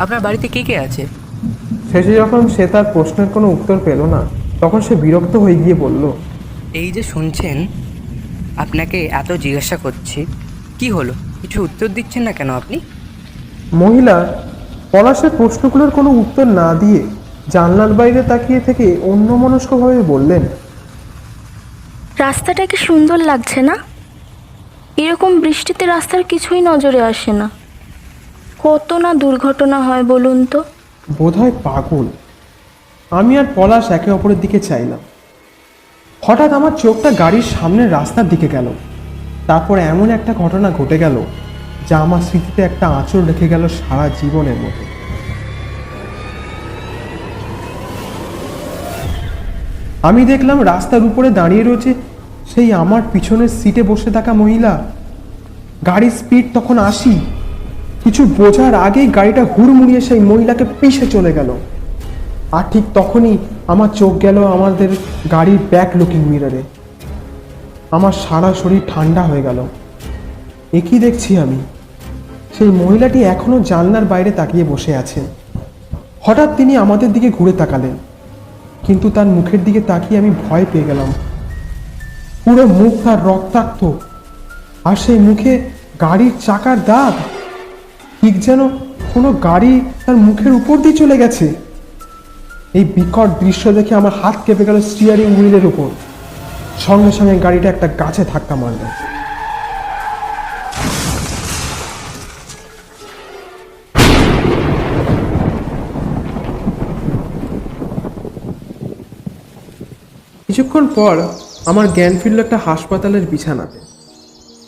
আপনার বাড়িতে কে কে আছে? শেষে যখন সে তার প্রশ্নের কোনো উত্তর পেল না, তখন সে বিরক্ত হয়ে গিয়ে বলল, এই যে শুনছেন, আপনাকে এত জিজ্ঞাসা করছি, কি হলো? কিছু উত্তর দিচ্ছেন না কেন আপনি? মহিলা পলাশের প্রশ্নগুলোর কোনো উত্তর না দিয়ে জানলার বাইরে তাকিয়ে থেকে অন্যমনস্কভাবে বললেন, রাস্তাটা কি সুন্দর লাগছে না? এরকম বৃষ্টিতে রাস্তার কিছুই নজরে আসে না। কত না দুর্ঘটনা হয় বলুন তো। বোধহয় পাগল। আমি আর পলাশ একে অপরের দিকে চাইলাম। হঠাৎ আমার চোখটা গাড়ির সামনের রাস্তার দিকে গেল। তারপর এমন একটা ঘটনা ঘটে গেল যা আমার স্মৃতিতে একটা আঁচড় রেখে গেল সারা জীবনের মতো। আমি দেখলাম রাস্তার উপরে দাঁড়িয়ে রয়েছে সেই আমার পিছনের সিটে বসে থাকা মহিলা। গাড়ির স্পিড তখন 80। কিছু বোঝার আগেই গাড়িটা হুড়মুড়িয়ে সেই মহিলাকে পিষে চলে গেল। আর ঠিক তখনই আমার চোখ গেল আমাদের গাড়ির ব্যাক লুকিং মিররে। আমার সারা শরীর ঠান্ডা হয়ে গেল। একই দেখছি আমি, সেই মহিলাটি এখনো জানলার বাইরে তাকিয়ে বসে আছেন। হঠাৎ তিনি আমাদের দিকে ঘুরে তাকালেন, কিন্তু তার মুখের দিকে তাকিয়ে আমি ভয় পেয়ে গেলাম। পুরো মুখ তার রক্তাক্ত, আর সেই মুখে গাড়ির চাকার দাগ, ঠিক যেন কোনো গাড়ি তার মুখের উপর দিয়ে চলে গেছে। এই বিকট দৃশ্য দেখে আমার হাত কেঁপে গেল স্টিয়ারিং হুইলের উপর। সঙ্গে সঙ্গে গাড়িটা একটা গাছে ধাক্কা মারল। কিছুক্ষণ পর আমার জ্ঞান ফিরল একটা হাসপাতালের বিছানাতে।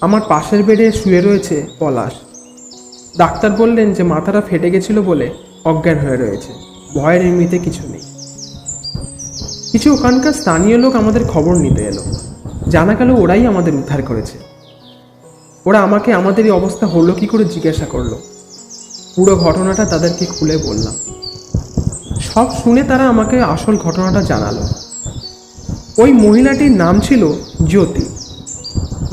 আমার পাশের বেডে শুয়ে রয়েছে পলাশ। ডাক্তার বললেন যে মাথাটা ফেটে গেছিল বলে অজ্ঞান হয়ে রয়েছে, ভয়ের এমনিতে কিছু নেই। কিছু ওখানকার স্থানীয় লোক আমাদের খবর নিতে এলো। জানা গেল ওরাই আমাদের উদ্ধার করেছে। ওরা আমাকে আমাদের এই অবস্থা হলো কি করে জিজ্ঞাসা করলো। পুরো ঘটনাটা তাদেরকে খুলে বললাম। সব শুনে তারা আমাকে আসল ঘটনাটা জানালো। ওই মহিলাটির নাম ছিল জ্যোতি।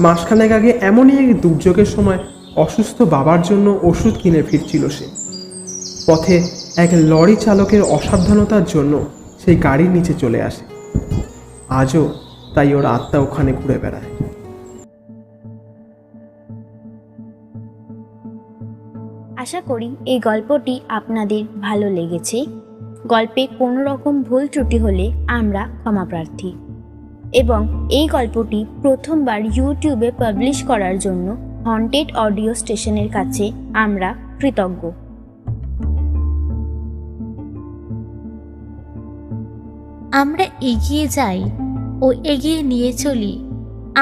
মাসখানেক আগে এমনই এক দুর্যোগের সময় অসুস্থ বাবার জন্য ওষুধ কিনে ফিরছিল সে। পথে এক লরি চালকের অসাবধানতার জন্য সেই গাড়ির নিচে চলে আসে। আজও তাই ওর আত্মা ওখানে ঘুরে বেড়ায়। আশা করি এই গল্পটি আপনাদের ভালো লেগেছে। গল্পে কোনো রকম ভুল ত্রুটি হলে আমরা ক্ষমাপ্রার্থী, এবং এই গল্পটি প্রথমবার ইউটিউবে পাবলিশ করার জন্য হন্টেড অডিও স্টেশনের কাছে আমরা কৃতজ্ঞ। আমরা এগিয়ে যাই ও এগিয়ে নিয়ে চলি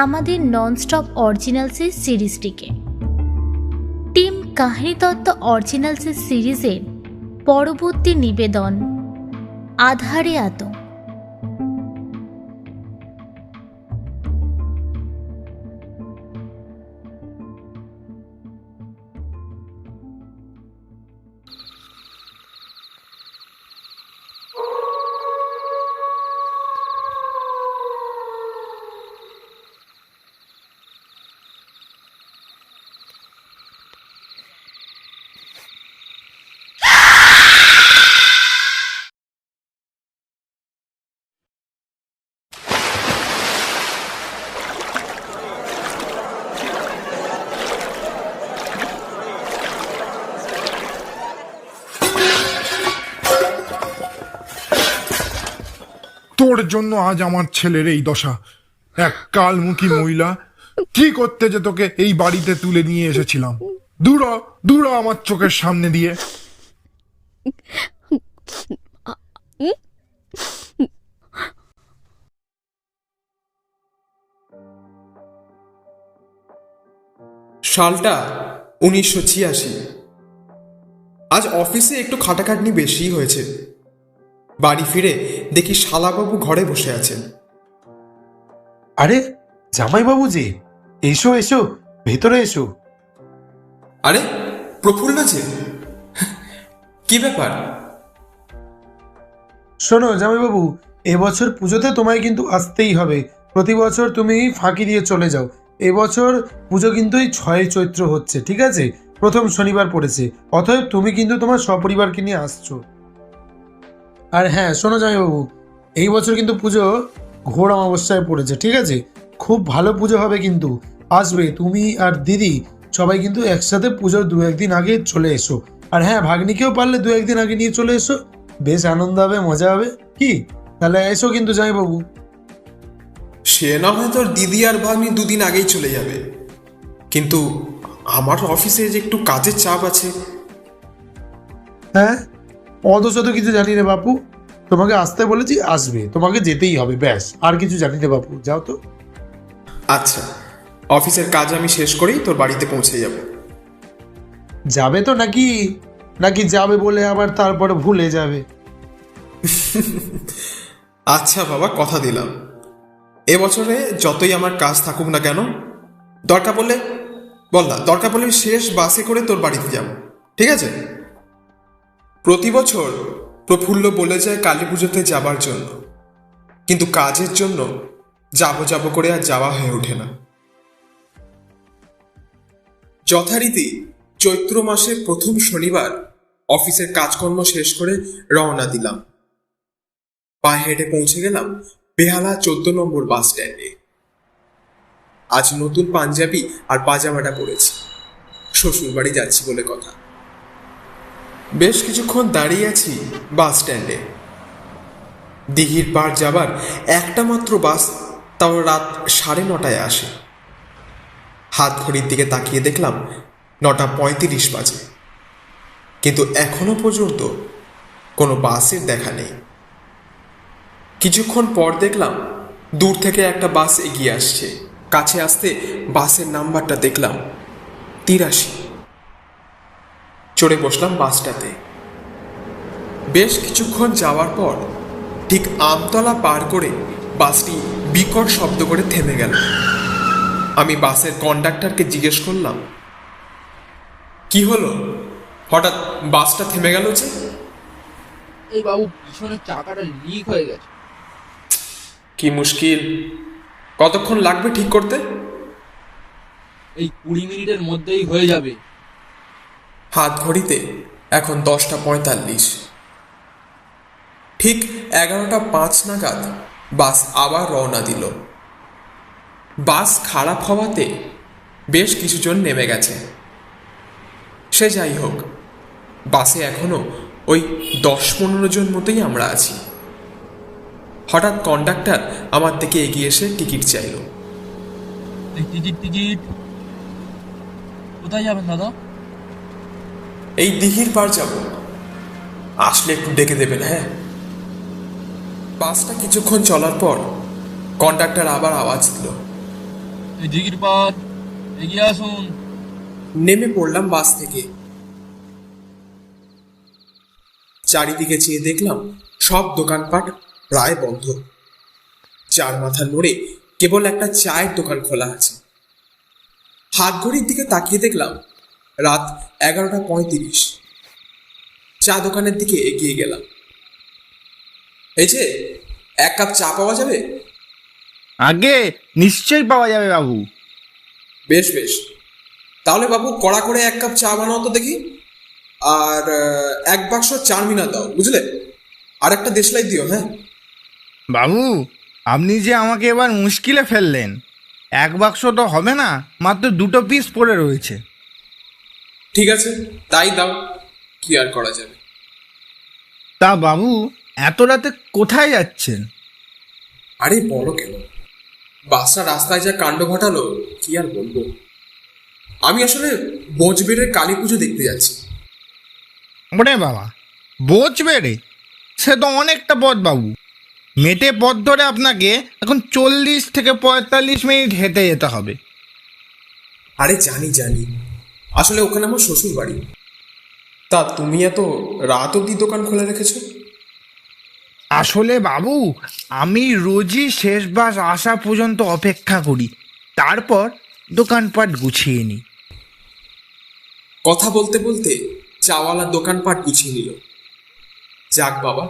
আমাদের ননস্টপ অরিজিনালসের সিরিজটিকে। টিম কাহিনীতত্ত্ব অরিজিনালসের সিরিজের পরবর্তী নিবেদন আধারে আতঙ্ক। তোর জন্য আজ আমার ছেলের এই দশা। এক কালমুখী মহিলা কি করতে যে তোকে এই বাড়িতে তুলে নিয়ে এসেছিলাম। দূর হ, দূর হ আমার চোখের সামনে দিয়ে। সালটা 1986। আজ অফিসে একটু খাটাখাটনি বেশি হয়েছে। বাড়ি ফিরে দেখি শালাবাবু ঘরে বসে আছেন। আরে জামাইবাবু যে, এসো এসো, ভেতরে এসো। আরে প্রফুল্ল যে, কি ব্যাপার? শোনো জামাইবাবু, এবছর পুজোতে তোমায় কিন্তু আসতেই হবে। প্রতি বছর তুমি ফাঁকি দিয়ে চলে যাও, এবছর পুজো কিন্তু এই 6 চৈত্র হচ্ছে, ঠিক আছে? প্রথম শনিবার পড়েছে, অতএব তুমি কিন্তু তোমার সপরিবারকে নিয়ে আসছো। আর হ্যাঁ শোনো জামাইবাবু, এই বছর কিন্তু পুজো ঘোর অমাবস্যায় পড়েছে, ঠিক আছে? খুব ভালো পুজো হবে কিন্তু। আসবে তুমি আর দিদি, সবাই কিন্তু একসাথে পুজোর 2-1 দিন আগে চলে এসো। আর হ্যাঁ, ভাগ্নিকেও পারলে 2-1 দিন আগে নিয়ে চলে এসো, বেশ আনন্দ হবে, মজা হবে। কি তাহলে এসো কিন্তু জামাইবাবু। সে না হয় তোর দিদি আর ভাগ্নি 2 দিন আগেই চলে যাবে, কিন্তু আমার অফিসে যে একটু কাজের চাপ আছে। হ্যাঁ, অত শত কিছু জানি রে বাপু, তোমাকে আসতে বলেছি, আসবে, তোমাকে যেতেই হবে, ব্যাস, আর কিছু জানি রে বাপু, যাও তো। আচ্ছা, অফিসের কাজ আমি শেষ করেই তোর বাড়িতে পৌঁছে যাব। যাবে তো নাকি? নাকি যাবে বলে আবার তারপরে ভুলে যাবে? আচ্ছা বাবা, কথা দিলাম, এবছরে যতই আমার কাজ থাকুক না কেন, দরকার পড়লে শেষ বাসে করে তোর বাড়িতে যাব, ঠিক আছে? প্রতি বছর প্রফুল্ল বলে যায় কালী পুজোতে যাবার জন্য, কিন্তু কাজের জন্য যাব করে আর যাওয়া হয়ে ওঠে না। যথারীতি চৈত্র মাসের প্রথম শনিবার অফিসের কাজকর্ম শেষ করে রওনা দিলাম। পায়ে হেঁটে পৌঁছে গেলাম বেহালা 14 নম্বর বাস স্ট্যান্ডে। আজ নতুন পাঞ্জাবি আর পাজামাটা পরেছি, শ্বশুর বাড়ি যাচ্ছি বলে কথা। বেশ কিছুক্ষণ দাঁড়িয়ে আছি বাস স্ট্যান্ডে। দিঘির পার যাবার একটা মাত্র বাস, তাও রাত 9:30 আসে। হাত ঘড়ির দিকে তাকিয়ে দেখলাম 9:35 বাজে, কিন্তু এখনো পর্যন্ত কোনো বাসের দেখা নেই। কিছুক্ষণ পর দেখলাম দূর থেকে একটা বাস এগিয়ে আসছে। কাছে আসতে বাসের নাম্বারটা দেখলাম 83। চড়ে বসলাম বাসটাতে। বেশ কিছুক্ষণ যাওয়ার পর ঠিক আমতলা পার করে বাসটি বিকট শব্দ করে থেমে গেল। আমি বাসের কন্ডাক্টরকে জিজ্ঞেস করলাম, কি হলো, হঠাৎ বাসটা থেমে গেল যে? এই বাবু, পিছনের চাকাটা লিক হয়ে গেছে। কি মুশকিল, কতক্ষণ লাগবে ঠিক করতে? এই 20 মিনিটের মধ্যেই হয়ে যাবে। হাত ঘড়িতে এখন 10:45। ঠিক 11:05 নাগাদ বাস আবার রওনা দিল। বাস খারাপ হওয়াতে বেশ কিছুজন নেমে গেছে। সে যাই হোক, বাসে এখনো ওই 10-15 জন মতোই আমরা আছি। হঠাৎ কন্ডাক্টর আমার দিকে এগিয়ে এসে টিকিট চাইল। টিকিট কোথায় যাবেন দাদা? এই দিঘির পার যাব, আসলে একটু ডেকে দেবেন। হ্যাঁ। বাসটা কিছুক্ষণ চলার পর কন্ডাক্টর আবার আওয়াজ দিল, এই দিঘির পার, এগিয়ে আসুন। নেমে পড়লাম বাস থেকে। চারিদিকে চেয়ে দেখলাম সব দোকানপাট প্রায় বন্ধ। চার মাথার মোড়ে কেবল একটা চায়ের দোকান খোলা আছে। হাত ঘড়ির দিকে তাকিয়ে দেখলাম রাত 11:35। চা দোকানের দিকে এগিয়ে গেলাম। এই যে, 1 কাপ চা পাওয়া যাবে? আগে নিশ্চয়ই পাওয়া যাবে বাবু। বেশ বেশ, তাহলে বাবু কড়া করে 1 কাপ চা বানাও তো দেখি, আর 1 বাক্স চারমিনা দাও, বুঝলে? আর একটা দেশলাই দিও। হ্যাঁ বাবু, আপনি যে আমাকে এবার মুশকিলে ফেললেন। 1 বাক্স তো হবে না, মাত্র 2 পিস পড়ে রয়েছে। ঠিক আছে, তাই দাও, কি আর করা যাবে। তা বাবু, এত রাতে কোথায় যাচ্ছেন? আরে বলো কেন, বাসটা রাস্তায় যা কাণ্ড ঘটালো, কি আর বলবো। আমি আসলে বোঝবেড়ের কালী পুজো দেখতে যাচ্ছি। ওরে বাবা, বোঝবেড়ে? সে তো অনেকটা পথ বাবু। মেটে পথ ধরে আপনাকে এখন 40 থেকে 45 মিনিট হেঁটে যেতে হবে। আরে জানি জানি, আসলে ওখানে আমার শ্বশুর বাড়ি। তা তুমি এত রাত অব্দি দোকান খোলা রেখেছো? আসলে বাবু, আমি রোজই শেষ বাস আসা পর্যন্ত অপেক্ষা করি, তারপর দোকানপাট গুছিয়ে নিই। কথা বলতে বলতে চাওয়ালা দোকানপাট গুছিয়ে নিল। যাক বাবা,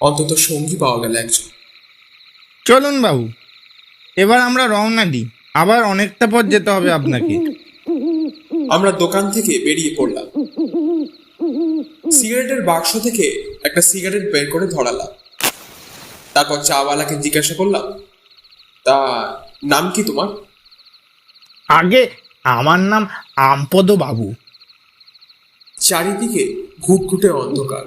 অন্তত সঙ্গী পাওয়া গেল একজন। চলুন বাবু, এবার আমরা রওনা দিই, আবার অনেকটা পথ যেতে হবে আপনাকে। আমরা দোকান থেকে বেরিয়ে পড়লাম। সিগারেটের বাক্স থেকে একটা সিগারেট বের করে ধরালাম। তারপর চাওয়ালাকে জিজ্ঞাসা করলাম, তা নাম কি তোমার? আগে আমার নাম আমপদ বাবু। চারিদিকে ঘুটঘুটে অন্ধকার।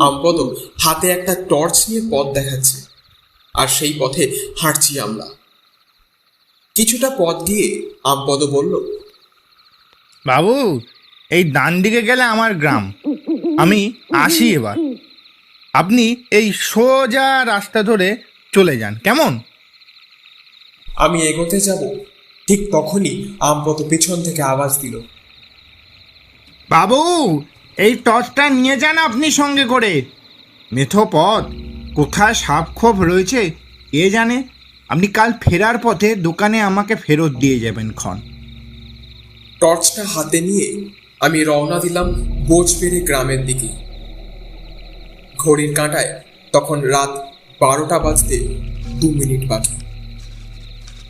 আমপদ হাতে একটা টর্চ নিয়ে পথ দেখাচ্ছে, আর সেই পথে হাঁটছি আমরা। কিছুটা পথ গিয়ে আমপদ বলল, বাবু, এই ডান দিকে গেলে আমার গ্রাম, আমি আসি এবার। আপনি এই সোজা রাস্তা ধরে চলে যান, কেমন? আমি এগোতে যাব, ঠিক তখনই আমপদ পেছন থেকে আওয়াজ দিল, বাবু, এই টর্চটা নিয়ে যান আপনি সঙ্গে করে। মেঠো পথ, কোথায় সাপ খোপ রয়েছে কে জানে। আপনি কাল ফেরার পথে দোকানে আমাকে ফেরত দিয়ে যাবেন ক্ষণ। টর্চটা হাতে নিয়ে আমি রওনা দিলাম বোঝবেড়ে গ্রামের দিকে। ঘড়ির কাঁটায় তখন রাত 12টা বাজতে 2 মিনিট বাকি।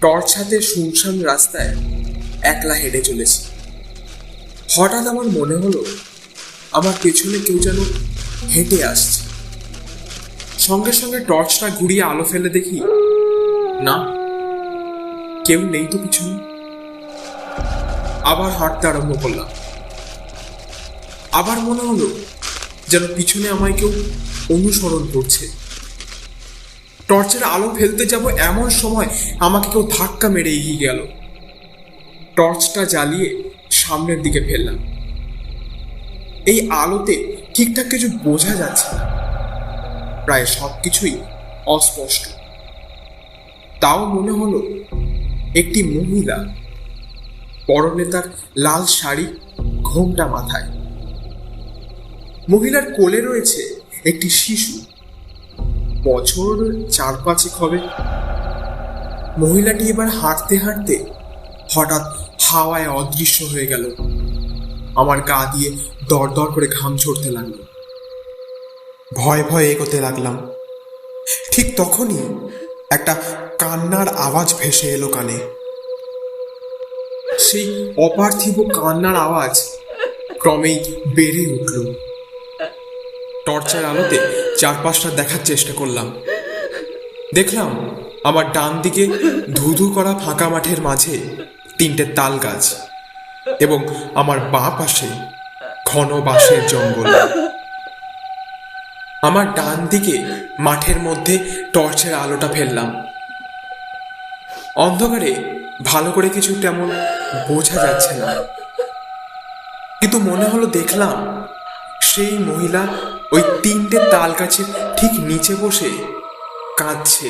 টর্চ হাতে শুনশান রাস্তায় একলা হেঁটে চলেছি। হঠাৎ আমার মনে হলো আমার পেছনে কেউ যেন হেঁটে আসছে। সঙ্গে সঙ্গে টর্চটা ঘুরিয়ে আলো ফেলে দেখি, না, কেউ নেই তো পিছনে। আবার হাঁটতে আরম্ভ করলাম। আবার মনে হলো যেন পিছনে আমায় কেউ অনুসরণ করছে। টর্চের আলো ফেলতে যাব এমন সময় আমাকে কেউ ধাক্কা মেরে এগিয়ে গেল। টর্চটা জ্বালিয়ে সামনের দিকে ফেললাম। এই আলোতে ঠিকঠাক কিছু বোঝা যাচ্ছে না, প্রায় সবকিছুই অস্পষ্ট। তাও মনে হলো একটি মহিলা, পরনে তার লাল শাড়ি, ঘোমটা মাথায়। মহিলার কোলে রয়েছে একটি শিশু, বছর 4-5 হবে। মহিলাটি এবার হাঁটতে হাঁটতে হঠাৎ হাওয়ায় অদৃশ্য হয়ে গেল। আমার গা দিয়ে দরদর করে ঘাম ঝরতে লাগলো। ভয়ে ভয়ে এগোতে লাগলাম। ঠিক তখনই একটা কান্নার আওয়াজ ভেসে এলো কানে। সেই অপার্থিব কান্নার আওয়াজ ক্রমেই বেড়ে উঠল। টর্চের আলোতে চারপাশটা দেখার চেষ্টা করলাম। দেখলাম আমার ডান দিকে ধুধু করা ফাঁকা মাঠের মাঝে 3টে তাল গাছ, এবং আমার বাঁ পাশে ঘন বাঁশের জঙ্গল। আমার ডান দিকে মাঠের মধ্যে টর্চের আলোটা ফেললাম। অন্ধকারে ভালো করে কিছু তেমন বোঝা যাচ্ছে না, কিন্তু মনে হলো দেখলাম সেই মহিলা ওই 3টে তাল গাছের ঠিক নিচে বসে কাঁদছে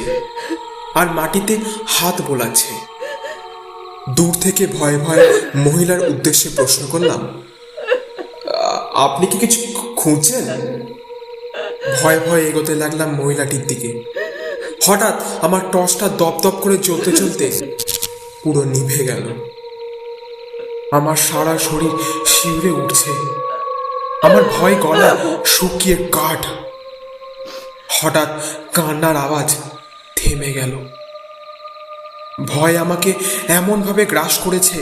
আর মাটিতে হাত বোলাচ্ছে। দূর থেকে ভয়ে ভয়ে মহিলার উদ্দেশ্যে প্রশ্ন করলাম, আপনি কি কিছু খুঁজছেন? ভয়ে ভয়ে এগোতে লাগলাম মহিলাটির দিকে। হঠাৎ আমার টর্চটা দপদপ করে জ্বলতে জ্বলতে পুরো নিভে গেল। আমার সারা শরীর শিউরে উঠছে, আমার ভয় গলা শুকিয়ে কাঠ। হঠাৎ কান্নার আওয়াজ থেমে গেল। ভয় আমাকে এমনভাবে গ্রাস করেছে,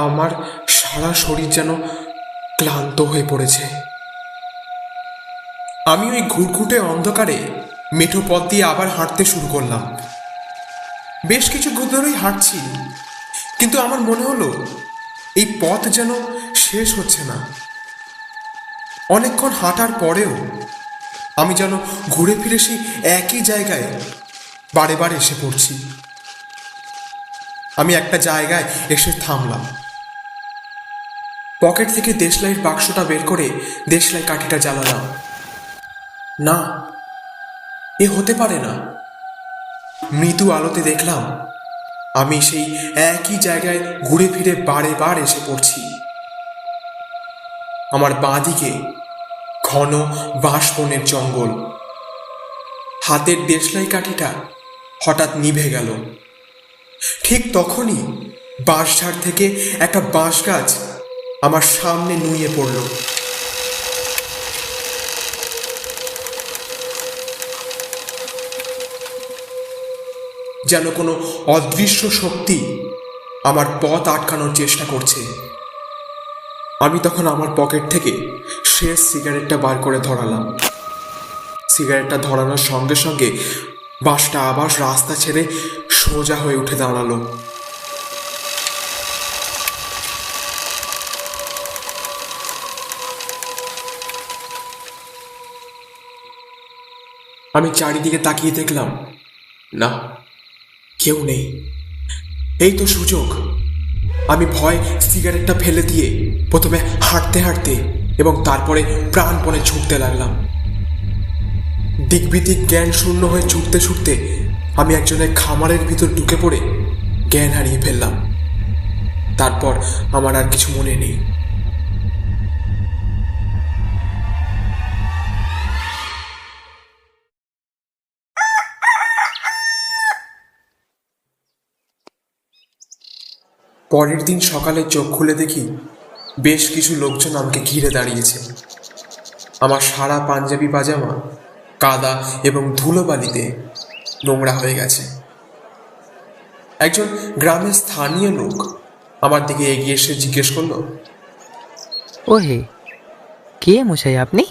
আমার সারা শরীর যেন ক্লান্ত হয়ে পড়েছে। আমি ওই ঘুটঘুটে অন্ধকারে মেঠো পথ দিয়ে আবার হাঁটতে শুরু করলাম। বেশ কিছু ধরেই হাঁটছি, কিন্তু আমার মনে হলো এই পথ যেন শেষ হচ্ছে না। অনেকক্ষণ হাঁটার পরেও আমি যেন ঘুরে ফিরে সেই একই জায়গায় বারে বারে এসে পড়ছি। আমি একটা জায়গায় এসে থামলাম। পকেট থেকে দেশলাইয়ের বাক্সটা বের করে দেশলাই কাঠিটা জ্বালালাম। না, এ হতে পারে না। মৃদু আলোতে দেখলাম আমি সেই একই জায়গায় ঘুরে ফিরে বারে বার এসে পড়ছি। আমার বাঁ দিকে ঘন বাঁশবনের জঙ্গল। হাতের দেশলাই কাঠিটা হঠাৎ নিভে গেল। ঠিক তখনই বাঁশঝাড় থেকে একটা বাঁশ গাছ আমার সামনে নুয়ে পড়ল। যেন কোনো অদৃশ্য শক্তি আমার পথ আটকানোর চেষ্টা করছে। আমি তখন আমার পকেট থেকে শেষ সিগারেটটা বার করে ধরালাম। সিগারেটটা ধরানোর সঙ্গে সঙ্গে বাসটা আবার রাস্তা ছেড়ে সোজা হয়ে উঠে দাঁড়ালো। আমি চারিদিকে তাকিয়ে দেখলাম, না, কেউ নেই। এই তো সুযোগ। আমি ভয় সিগারেটটা ফেলে দিয়ে প্রথমে হাঁটতে হাঁটতে এবং তারপরে প্রাণপণে ছুটতে লাগলাম। দিকবিদিক জ্ঞান শূন্য হয়ে ছুটতে ছুটতে আমি একজনের খামারের ভিতর ঢুকে পড়ে জ্ঞান হারিয়ে ফেললাম। তারপর আমার আর কিছু মনে নেই। পরের দিন সকালে চোখ খুলে দেখি বেশ কিছু লোকজন আমাকে ঘিরে দাঁড়িয়েছে। আমার সারা পাঞ্জাবি পাজামা কাদা এবং ধুলোবালিতে নোংরা হয়ে গেছে। একজন গ্রামের স্থানীয় লোক আমার দিকে এগিয়ে এসে জিজ্ঞেস করলো, ও হে, কে মশাই আপনি?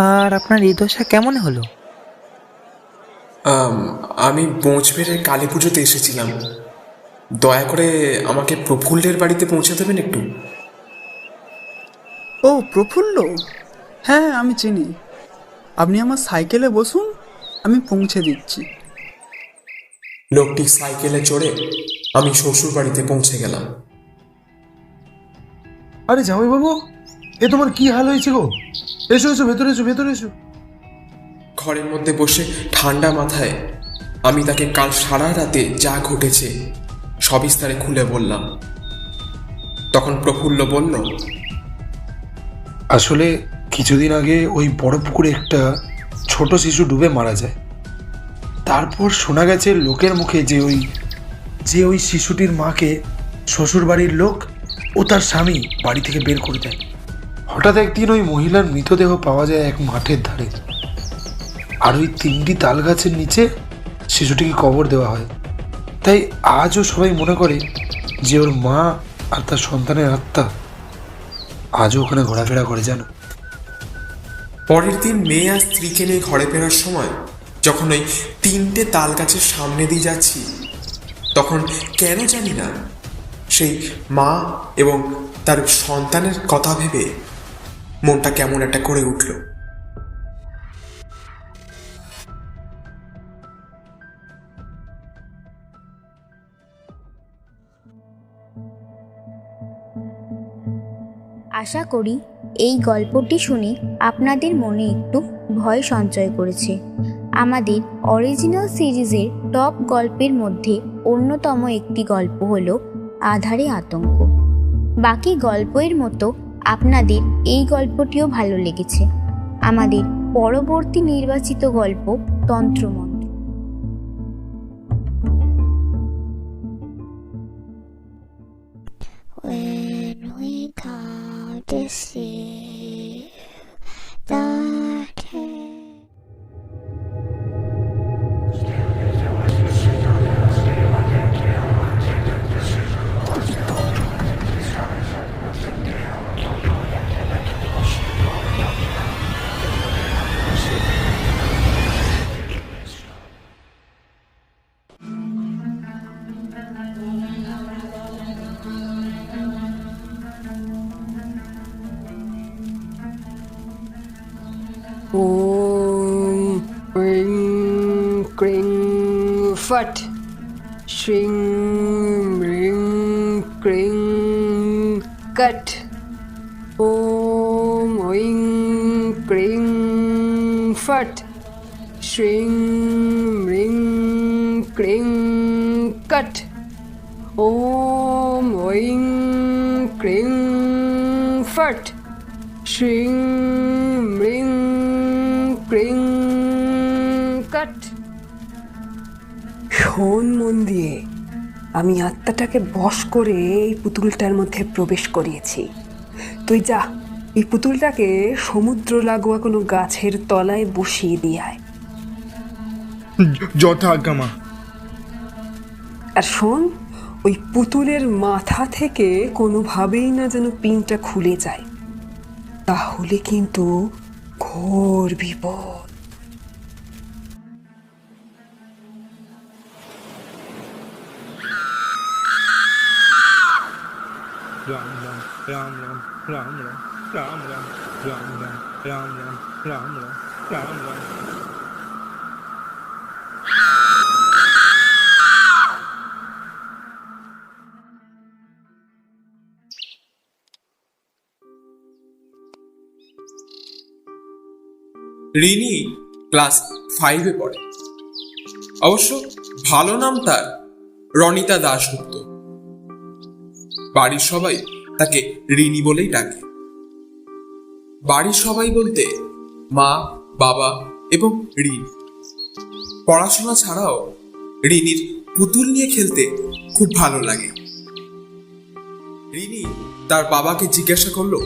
আর আপনার এই দশা কেমন হলো? আমি বোঁচবেড়ে কালী পুজোতে এসেছিলাম। দয়া করে আমাকে প্রফুল্লের বাড়িতে পৌঁছে দেবেন একটু। ও প্রফুল্ল, হ্যাঁ আমি চিনি। আপনি আমার সাইকেলে বসুন, আমি পৌঁছে দিচ্ছি। লোকটি সাইকেলে চড়ে আমি শ্বশুর বাড়িতে পৌঁছে গেলাম। আরে জামাইবাবু, এ তোমার কি হাল হয়েছে গো? এসো এসো, ভেতরে এসো, ভেতরে এসো। ঘরের মধ্যে বসে ঠান্ডা মাথায় আমি তাকে কাল সারা রাতে যা ঘটেছে সবিস্তারে খুলে বললাম। তখন প্রফুল্ল বলল, আসলে কিছুদিন আগে ওই বড় পুকুরে একটা ছোট শিশু ডুবে মারা যায়। তারপর শোনা গেছে লোকের মুখে যে ওই শিশুটির মাকে শ্বশুর বাড়ির লোক ও তার স্বামী বাড়ি থেকে বের করে দেয়। হঠাৎ একদিন ওই মহিলার মৃতদেহ পাওয়া যায় এক মাঠের ধারে, আর ওই 3টি তাল গাছের নিচে শিশুটিকে কবর দেওয়া হয়। তাই আজও সবাই মনে করে যে ওর মা আর তার সন্তানের আত্মা আজও ওখানে ঘোরাফেরা করে, জানো। পরের দিন মেয়ে আর স্ত্রীকে নিয়ে ঘরে ফেরার সময় যখন ওই 3টে তাল গাছের সামনে দিয়ে যাচ্ছি, তখন কেন জানি না সেই মা এবং তার সন্তানের কথা ভেবে মনটা কেমন একটা করে উঠল। আশা করি এই গল্পটি শুনে আপনাদের মনে একটু ভয় সঞ্চয় করেছে। আমাদের অরিজিনাল সিরিজের টপ গল্পের মধ্যে অন্যতম একটি গল্প হলো আধারে আতঙ্ক। বাকি গল্পের মতো আপনাদের এই গল্পটিও ভালো লেগেছে। আমাদের পরবর্তী নির্বাচিত গল্প তন্ত্রমন্ত্র। When we come to see the ওম রিং ক্রিং ফট শ্রিং রিং ক্রিং কট। ওম রিং ক্রিং ফট শ্রিং রিং ক্রিং কট। ওম রিং ক্রিং ফট শ্রিং রিং প্রিং কাট। শোন মন দিয়ে, আমি আত্মাটাকে বশ করে এই পুতুলটার মধ্যে প্রবেশ করিয়েছি। তুই যা, এই পুতুলটাকে সমুদ্র লাগোয়া কোনো গাছের তলায় বসিয়ে দিয়ে আয়। যথা আজ্ঞা মা। আর শোন, ওই পুতুলের মাথা থেকে কোনোভাবেই না যেন পিনটা খুলে যায়, তাহলে কিন্তু ঘোর বিপদ। রাম রাম রাম রাম রাম রাম রাম রাম রাম রাম রাম রাম রাম রাম রাম। রিনি ক্লাস 5-এ পড়ে। অবশ্য ভালো নাম তার রনিতা দাশগুপ্ত। বাড়ির সবাই তাকে রিনি বলেই ডাকে। বাড়ির সবাই বলতে মা, বাবা এবং রিনি। পড়াশোনা ছাড়াও রিনির পুতুল নিয়ে খেলতে খুব ভালো লাগে। রিনি তার বাবাকে জিজ্ঞাসা করলো,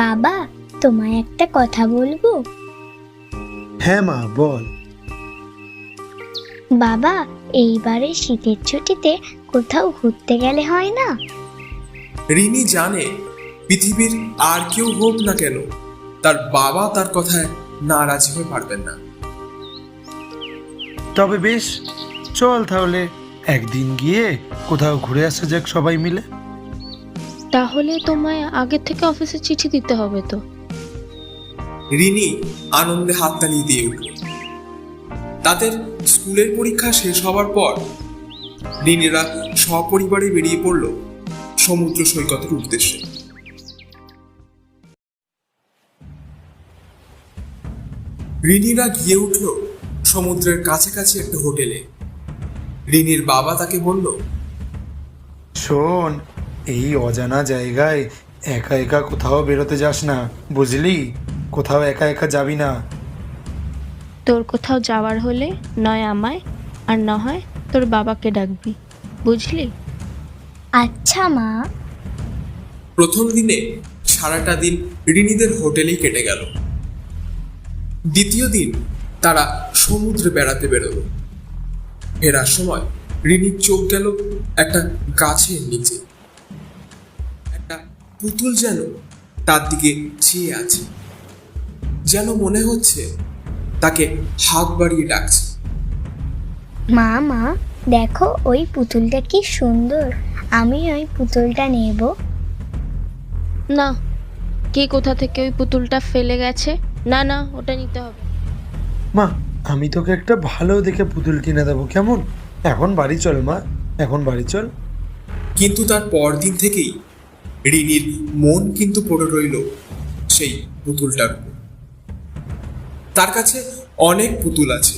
বাবা, তোমায় একটা কথা বলবো? হ্যাঁ মা, বল। বাবা, এইবারে শীতের ছুটিতে কোথাও ঘুরতে গেলে হয় না? রিনি জানে পৃথিবীর আর কেউ হোক না কেন তার বাবা তার কথায় নারাজ হয়ে পারবেন না। তবে বেশ, চল তাহলে একদিন গিয়ে কোথাও ঘুরে আসা যাক সবাই মিলে। তাহলে তোমায় আগে থেকে অফিসে চিঠি দিতে হবে তো। রিনি আনন্দে হাততালি দিয়ে উঠল। তাদের স্কুলের পরীক্ষা শেষ হওয়ার পর রিনিরা সপরিবারে বেরিয়ে পড়ল সমুদ্র সৈকতের উদ্দেশ্যে। রিনিরা গিয়ে উঠল সমুদ্রের কাছাকাছি একটা হোটেলে। রিনির বাবা তাকে বলল, শোন, এই অজানা জায়গায় একা একা কোথাও বেরোতে যাস না, বুঝলি? কোথাও একা একা যাবি না। তোর কোথাও যাওয়ার হলে নয় আমায় আর না হয় তোর বাবাকে ডাকবি, বুঝলি? আচ্ছা মা। প্রথম দিনে সারাটা দিন রিনিদের হোটেলেই কেটে গেল। দ্বিতীয় দিন তারা সমুদ্রে বেড়াতে বেরোল। ফেরার সময় রিনির চোখ গেল একটা গাছের নিচে। একটা পুতুল যেন তার দিকে চেয়ে আছে, যেন মনে হচ্ছে তাকে হাত বাড়িয়ে ডাকছে। মা, মা দেখো, ওই পুতুলটা কি সুন্দর, আমি ওই পুতুলটা নেব। না, কে কোথা থেকে ওই পুতুলটা ফেলে গেছে? না না, ওটা নিতে হবে। মা, আমি তোকে একটা ভালো দেখে পুতুল কিনে দেবো, কেমন? এখন বাড়ি চল মা, এখন বাড়ি চল। কিন্তু তার পরদিন থেকেই রিনির মন কিন্তু পড়ে রইল সেই পুতুলটার উপর। তার কাছে অনেক পুতুল আছে,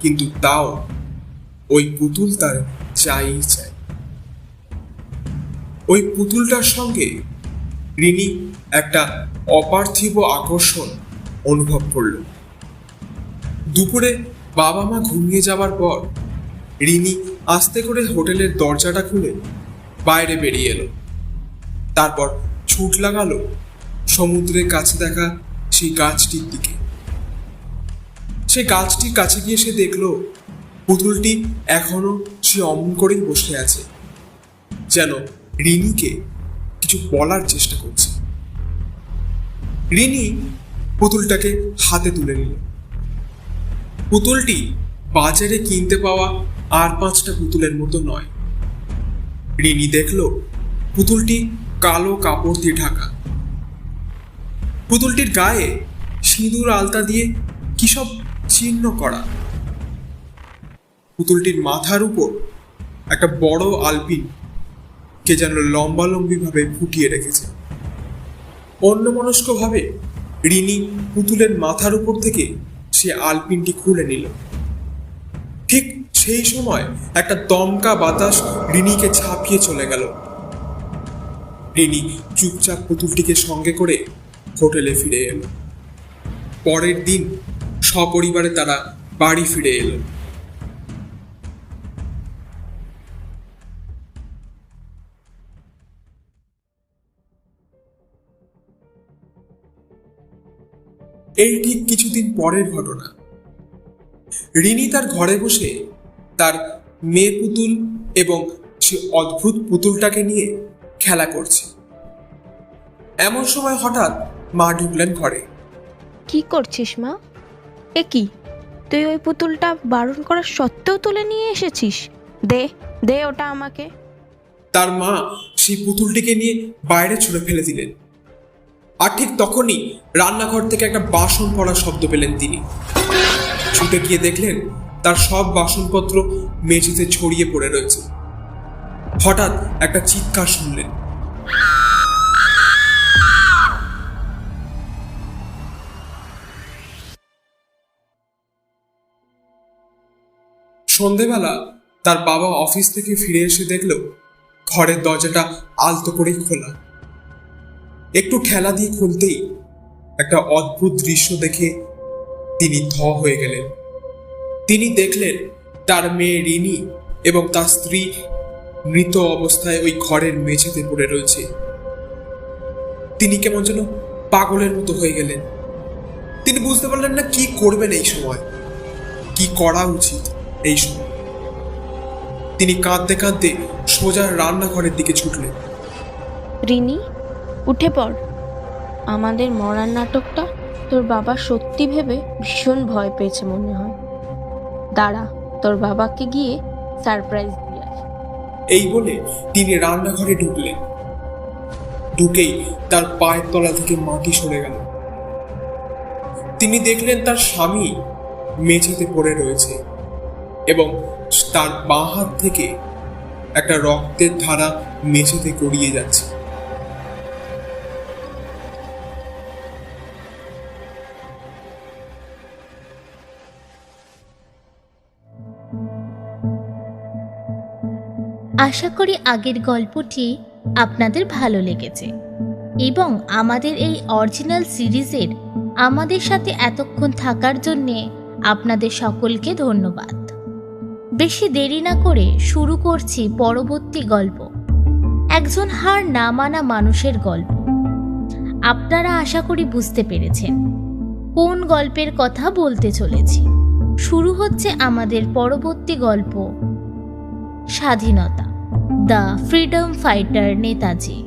কিন্তু তাও ওই পুতুল তার চাই চাই। ওই পুতুলটার সঙ্গে রিনি একটা অপার্থিব আকর্ষণ অনুভব করল। দুপুরে বাবা মা ঘুমিয়ে যাবার পর রিনি আস্তে করে হোটেলের দরজাটা খুলে বাইরে বেরিয়ে এলো। তারপর ছুট লাগালো সমুদ্রের কাছে দেখা সেই গাছটির দিকে। সেই গাছটির কাছে গিয়ে সে দেখলো পুতুলটি এখনো সে অমন করেই বসে আছে, যেন রিনিকে কিছু বলার চেষ্টা করছে। রিনি পুতুলটাকে হাতে তুলে নিল। পুতুলটি বাজারে কিনতে পাওয়া আর 5টা পুতুলের মতো নয়। রিনি দেখলো পুতুলটি কালো কাপড় দিয়ে ঢাকা। পুতুলটির গায়ে সিঁদুর আলতা দিয়ে কি সব চিহ্ন করা। পুতুলটির মাথার উপর একটা বড় আলপিন কে যেন লম্বালম্বি ভাবে ফুটিয়ে রেখেছে। অন্যমনস্কভাবে রিনি পুতুলের মাথার উপর থেকে সে আলপিনটি খুলে নিল। ঠিক সেই সময় একটা দমকা বাতাস রিনিকে ছাপিয়ে চলে গেল। রিনি চুপচাপ পুতুলটিকে সঙ্গে করে হোটেলে ফিরে এলো। পরের দিন সপরিবারে তারা বাড়ি ফিরে এলো। এই ঠিক কিছুদিন পরের ঘটনা। রিনি তার ঘরে বসে তার মেয়ে পুতুল এবং সে অদ্ভুত পুতুলটাকে নিয়ে খেলা করছে। এমন সময় হঠাৎ মা ঢুকলেন ঘরে। কি করছিস মা? এ কি, তুই ওই পুতুলটা বারণ করার সত্ত্বেও তুলে নিয়ে এসেছিস? দে দে ওটা আমাকে। তার মা সেই পুতুলটিকে নিয়ে বাইরে ছুঁড়ে ফেলে দিলেন। আর ঠিক তখনই রান্নাঘর থেকে একটা বাসন পড়ার শব্দ পেলেন তিনি। ছুটে গিয়ে দেখলেন তার সব বাসনপত্র মেঝেতে ছড়িয়ে পড়ে রয়েছে। হঠাৎ একটা চিৎকার শুনলেন। সন্ধেবেলা তার বাবা অফিস থেকে ফিরে এসে দেখল ঘরের দরজাটা আলতো করেই খোলা। একটু ঠেলা দিয়ে খুলতেই একটা অদ্ভুত দৃশ্য দেখে তিনি থ হয়ে গেলেন। তিনি দেখলেন তার মেয়ে রিনি এবং তার স্ত্রী মৃত অবস্থায় ওই ঘরের মেঝেতে পড়ে রয়েছে। তিনি কেমন যেন পাগলের মতো হয়ে গেলেন। তিনি বুঝতে পারলেন না কি করবেন এই সময়, কি করা উচিত এই সময়। তিনি কাঁদতে কাঁদতে সোজা রান্নাঘরের দিকে ছুটলেন। রিনি, উঠে পড়। আমাদের মরার নাটকটা তোর বাবা সত্যি ভেবে ভীষণ ভয় পেয়েছে মনে হয়। দাঁড়া, তোর বাবাকে গিয়ে সারপ্রাইজ দিয়ে আসি। এই বলে তিনি রান্নাঘরে ঢুকলেন। ঢুকেই তার পায়ের তলা থেকে মাটি সরে গেল। তিনি দেখলেন তার স্বামী মেঝেতে পড়ে রয়েছে এবং তার বাঁ হাত থেকে একটা রক্তের ধারা মেঝেতে গড়িয়ে যাচ্ছে। আশা করি আগের গল্পটি আপনাদের ভালো লেগেছে এবং আমাদের এই অরিজিনাল সিরিজের আমাদের সাথে এতক্ষণ থাকার জন্যে আপনাদের সকলকে ধন্যবাদ। বেশি দেরি না করে শুরু করছি পরবর্তী গল্প, একজন হার না মানা মানুষের গল্প। আপনারা আশা করি বুঝতে পেরেছেন কোন গল্পের কথা বলতে চলেছি। শুরু হচ্ছে আমাদের পরবর্তী গল্প, স্বাধীনতা, দ্য ফ্রিডম ফাইটার নেতাজি।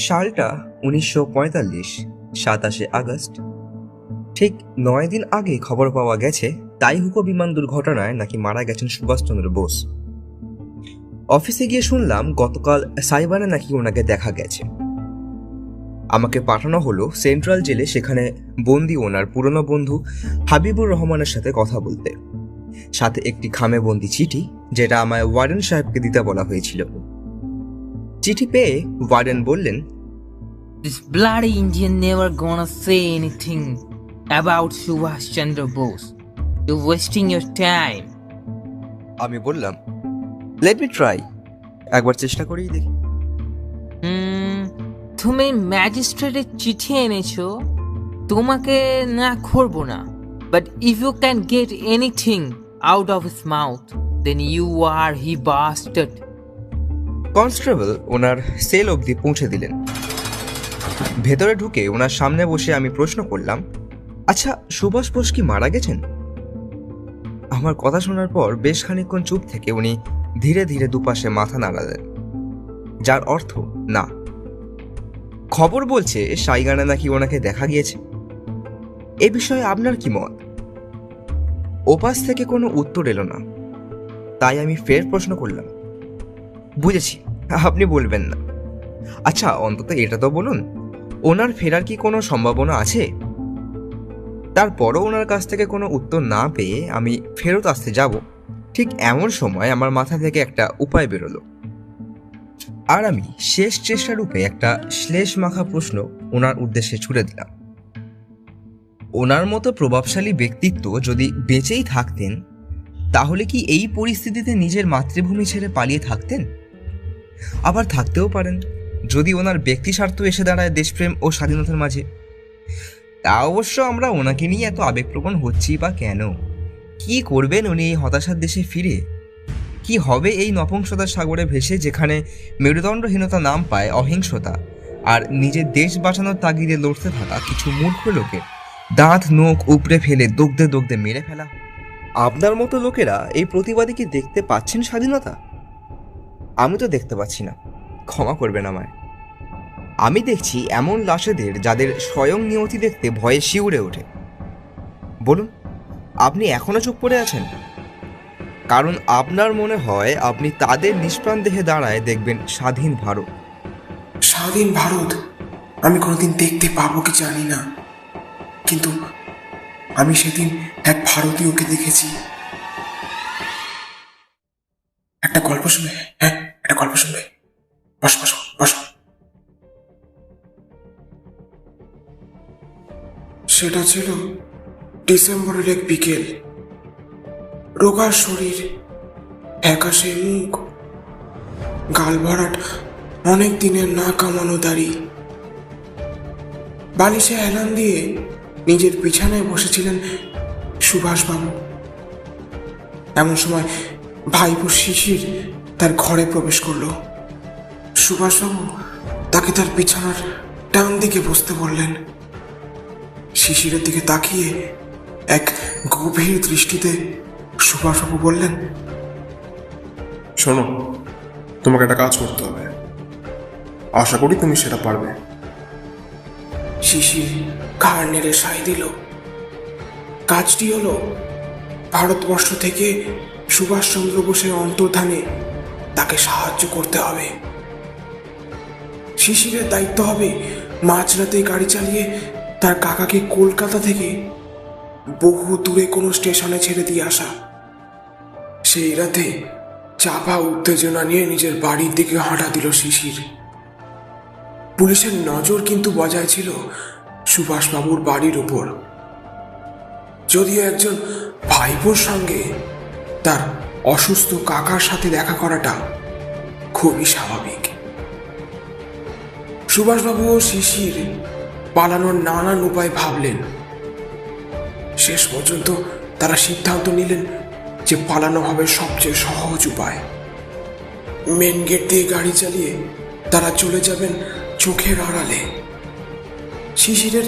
সালটা 1945, 27শে আগস্ট। ঠিক 9 দিন আগে খবর পাওয়া গেছে তাইহুকো বিমান দুর্ঘটনায় নাকি মারা গেছেন সুভাষচন্দ্র বোস। অফিসে গিয়ে শুনলাম গতকাল সাইবারে নাকি ওনাকে দেখা গেছে। আমাকে পাঠানো হলো সেন্ট্রাল জেলে, সেখানে বন্দি ওনার পুরনো বন্ধু হাবিবুর রহমানের সাথে কথা বলতে, সাথে একটি খামে বন্দি চিঠি যেটা আমায় ওয়ার্ডেন সাহেবকে দিতে বলা হয়েছিল। চিঠি পেয়ে ওয়ার্ডেন বললেন, This bloody Indian never gonna say anything about Subhash Chandra Bose. You're wasting your time. আমি বললাম, লেট মি ট্রাই, একবার চেষ্টা করেই দেখি। তুমি ম্যাজিস্ট্রেটের চিঠি এনেছো, তোমাকে না করবো না, but if you can get anything out of his mouth then you are he bastard. Constable ওনার সেল অবধি পৌঁছে দিলেন। ভেতরে ঢুকে ওনার সামনে বসে আমি প্রশ্ন করলাম, আচ্ছা সুভাষ বোস কি মারা গেছেন? আমার কথা শোনার পর বেশ খানিকক্ষণ চুপ থেকে উনি ধীরে ধীরে দুপাশে মাথা নাড়ালেন, যার অর্থ না। খবর বলছে সাইগানে নাকি ওনাকে দেখা গিয়েছে। এ বিষয়ে আপনার কি মত? ওপাশ থেকে কোনো উত্তর এলো না, তাই আমি ফের প্রশ্ন করলাম, বুঝেছি আপনি বলবেন না, আচ্ছা অন্তত এটা তো বলুন, ওনার ফেরার কি কোনো সম্ভাবনা আছে? তারপরও ওনার কাছ থেকে কোনো উত্তর না পেয়ে আমি ফেরত আসতে যাব, ঠিক এমন সময় আমার মাথা থেকে একটা উপায় বেরোলো, আর আমি শেষ চেষ্টা রূপে একটা শ্লেষ মাখা প্রশ্ন ওনার উদ্দেশ্যে ছুড়ে দিলাম। ওনার মতো প্রভাবশালী ব্যক্তিত্ব যদি বেঁচেই থাকতেন, তাহলে কি এই পরিস্থিতিতে নিজের মাতৃভূমি ছেড়ে পালিয়ে থাকতেন? আবার থাকতেও পারেন, যদি ওনার ব্যক্তি স্বার্থ এসে দাঁড়ায় দেশপ্রেম ও স্বাধীনতার মাঝে। তা অবশ্য আমরা ওনাকে নিয়ে এত আবেগপ্রবণ হচ্ছি বা কেন? কি করবেন উনি এই হতাশার দেশে ফিরে? কি হবে এই নপুংসতার সাগরে ভেসে, যেখানে মেরুদণ্ডহীনতা নাম পায় অহিংসতা, আর নিজের দেশ বাঁচানোর তাগিদে লড়তে থাকা কিছু মূর্খ লোকের দাঁত নখ উপড়ে ফেলে দগ্ধে দগ্ধে মেরে ফেলা? আপনার মতো লোকেরা এই প্রতিবাদী কি দেখতে পাচ্ছেন স্বাধীনতা? আমি তো দেখতে পাচ্ছি না, ক্ষমা করবেন আমায়। আমি দেখছি এমন লাশেদের যাদের স্বয়ং নিয়তি দেখতে ভয়ে শিউরে ওঠে। বলুন, আপনি এখনো চুপ করে আছেন? কারণ আপনার মনে হয় আপনি তাদের নিষ্প্রাণ দেহে দাঁড়ায় দেখবেন স্বাধীন ভারত। স্বাধীন ভারত আমি কোনোদিন দেখতে পাবো কি জানি না, কিন্তু আমি সেদিন এক ভারতীয়কে দেখেছি। একটা গল্প শুনবে? হ্যাঁ, একটা গল্প শুনবে? বসো বসো বসো। সেটা ছিল ডিসেম্বরের এক বিকেল। রোগা শরীর, ফ্যাকাশে মুখ, গাল ভরাট অনেক দিনের না কামানো দাড়ি। বালিশে হেলান দিয়ে নিজের বিছানায় বসেছিলেন সুভাষবাবু। এমন সময় ভাইপো শিশির তার ঘরে প্রবেশ করলো। সুভাষবাবু তাকে তার বিছানার ডান দিকে বসতে বললেন। শিশিরের দিকে তাকিয়ে এক গভীর দৃষ্টিতে সুভাষবাবু বললেন, শোনো, তোমাকে একটা কাজ করতে হবে, আশা করি তুমি সেটা পারবে। শিশির ঘাড় নেড়ে সায় দিল। কাজটি হলো ভারতবর্ষ থেকে সুভাষচন্দ্র বোসের অন্তর্ধানে তাকে সাহায্য করতে হবে। শিশিরের দায়িত্ব হবে মাঝরাতে গাড়ি চালিয়ে তার কাকাকে কলকাতা থেকে বহু দূরে কোনো স্টেশনে ছেড়ে দিয়ে আসা। সেই রাতে চাপা উত্তেজনা নিয়ে নিজের বাড়ির দিকে হাঁটা দিল শিশির। পুলিশের নজর কিন্তু বজায় ছিল সুভাষবাবুর বাড়ির উপর। যদিও একজন ভাইপোর সঙ্গে তার অসুস্থ কাকার সাথে দেখা করাটা খুবই স্বাভাবিক। সুভাষবাবু ও শিশির পালানোর নানান উপায় ভাবলেন। শেষ পর্যন্ত তারা সিদ্ধান্ত নিলেন যে পালানো হবে সবচেয়ে সহজ উপায়। মেন গেট দিয়ে গাড়ি চালিয়ে তারা চলে যাবেন চোখের আড়ালে। শিশিরের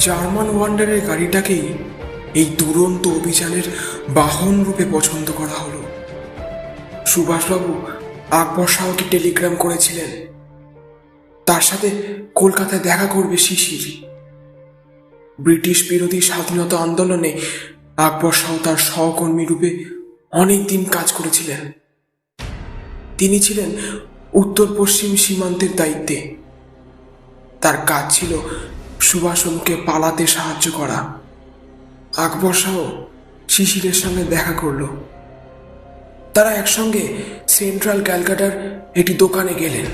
জার্মান ওয়ান্ডারের গাড়িটাকেই এই দুরন্ত অভিযানের বাহন রূপে পছন্দ করা হলো। সুভাষবাবু আকবর শাহকে টেলিগ্রাম করেছিলেন তার সাথে কলকাতায় দেখা করবে শিশির। ব্রিটিশ বিরোধী স্বাধীনতা আন্দোলনে আকবর শাহ তার সহকর্মী রূপে অনেক দিন কাজ করেছিলেন। তিনি ছিলেন উত্তর পশ্চিম সীমান্তের দায়িত্বে। তার কাজ ছিল সুভাষবাবুকে পালাতে সাহায্য করা। আকবর শাহ শিশিরের সঙ্গে দেখা করল। তারা একসঙ্গে সেন্ট্রাল ক্যালকাটার একটি দোকানে গেলেন।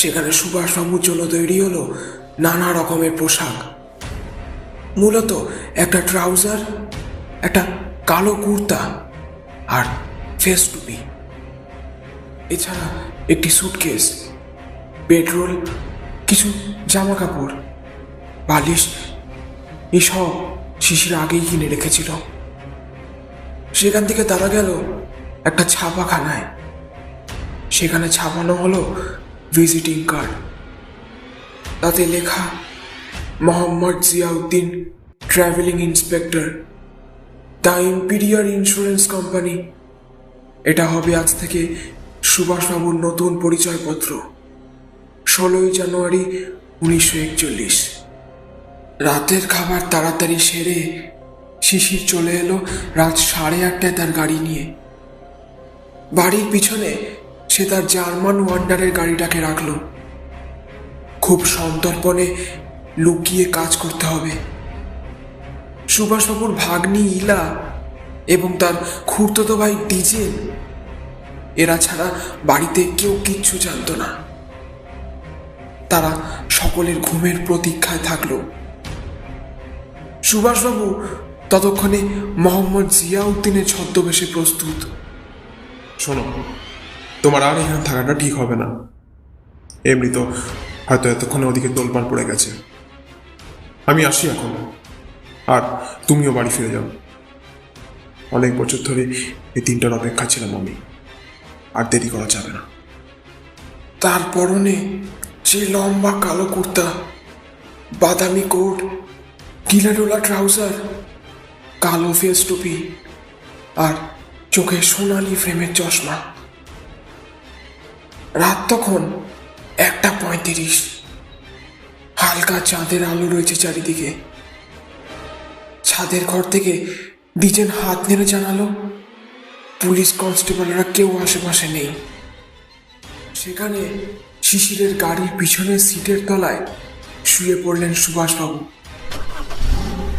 সেখানে সুভাষবাবুর জন্য তৈরি হলো নানা রকমের পোশাক। মূলত একটা ট্রাউজার, একটা কালো কুর্তা আর ফেস টুপি, এছাড়া একটি সুটকেস, পেট্রোল, কিছু জামা কাপড়, বালিশ, এসব শিশির আগেই কিনে রেখেছিল। সেখান থেকে তারা গেল একটা ছাপাখানায়। সেখানে ছাপানো হলো ভিজিটিং কার্ড। তাতে লেখা Mohammad Ziauddin, travelling inspector, the imperial insurance company. এটা হবে আজ থেকে সুভাষবাবুর নতুন পরিচয়পত্র। 16 জানুয়ারি 1941। রাতের খাবার তাড়াতাড়ি সেরে শিশির চলে এলো রাত 8:30টায় তার গাড়ি নিয়ে। বাড়ির পিছনে সে তার জার্মান ওয়ান্ডারের গাড়িটাকে রাখলো। খুব সন্তর্পণে লুকিয়ে কাজ করতে হবে। সুভাষবাবুর ভাগ্নি ইলা এবং তার খুড়তুতো ভাই ডিজেল, এরা ছাড়া বাড়িতে কেউ কিচ্ছু জানতো না। তারা সকলের ঘুমের প্রতীক্ষায় থাকলো। সুভাষবাবু ততক্ষণে মোহাম্মদ জিয়াউদ্দিনের ছদ্মবেশে প্রস্তুত। শোনো, তোমার আর এখানে থাকাটা ঠিক হবে না। এমনি তো হয়তো এতক্ষণে ওদিকে তোলপাড় পড়ে গেছে। আমি আসি এখন, আর তুমিও বাড়ি ফিরে যাও। অনেক বছর ধরে এই দিনটার অপেক্ষা ছিলাম আমি, আর দেরি করা যাবে না। তার পরনে যে লম্বা কালো কুর্তা, বাদামি কোট, গিলাডোলা ট্রাউজার, কালো ফেস টুপি আর চোখে সোনালি ফ্রেমের চশমা। রাত তখন 1:35। হালকা চাঁদের আলো রয়েছে চারিদিকে। ছাদের ঘর থেকে ডিজেল হাত নেড়ে জানালো পুলিশ কনস্টেবলরা কেউ আশেপাশে নেই। সেখানে শিশিরের গাড়ির পিছনের সিটের তলায় শুয়ে পড়লেন সুভাষবাবু।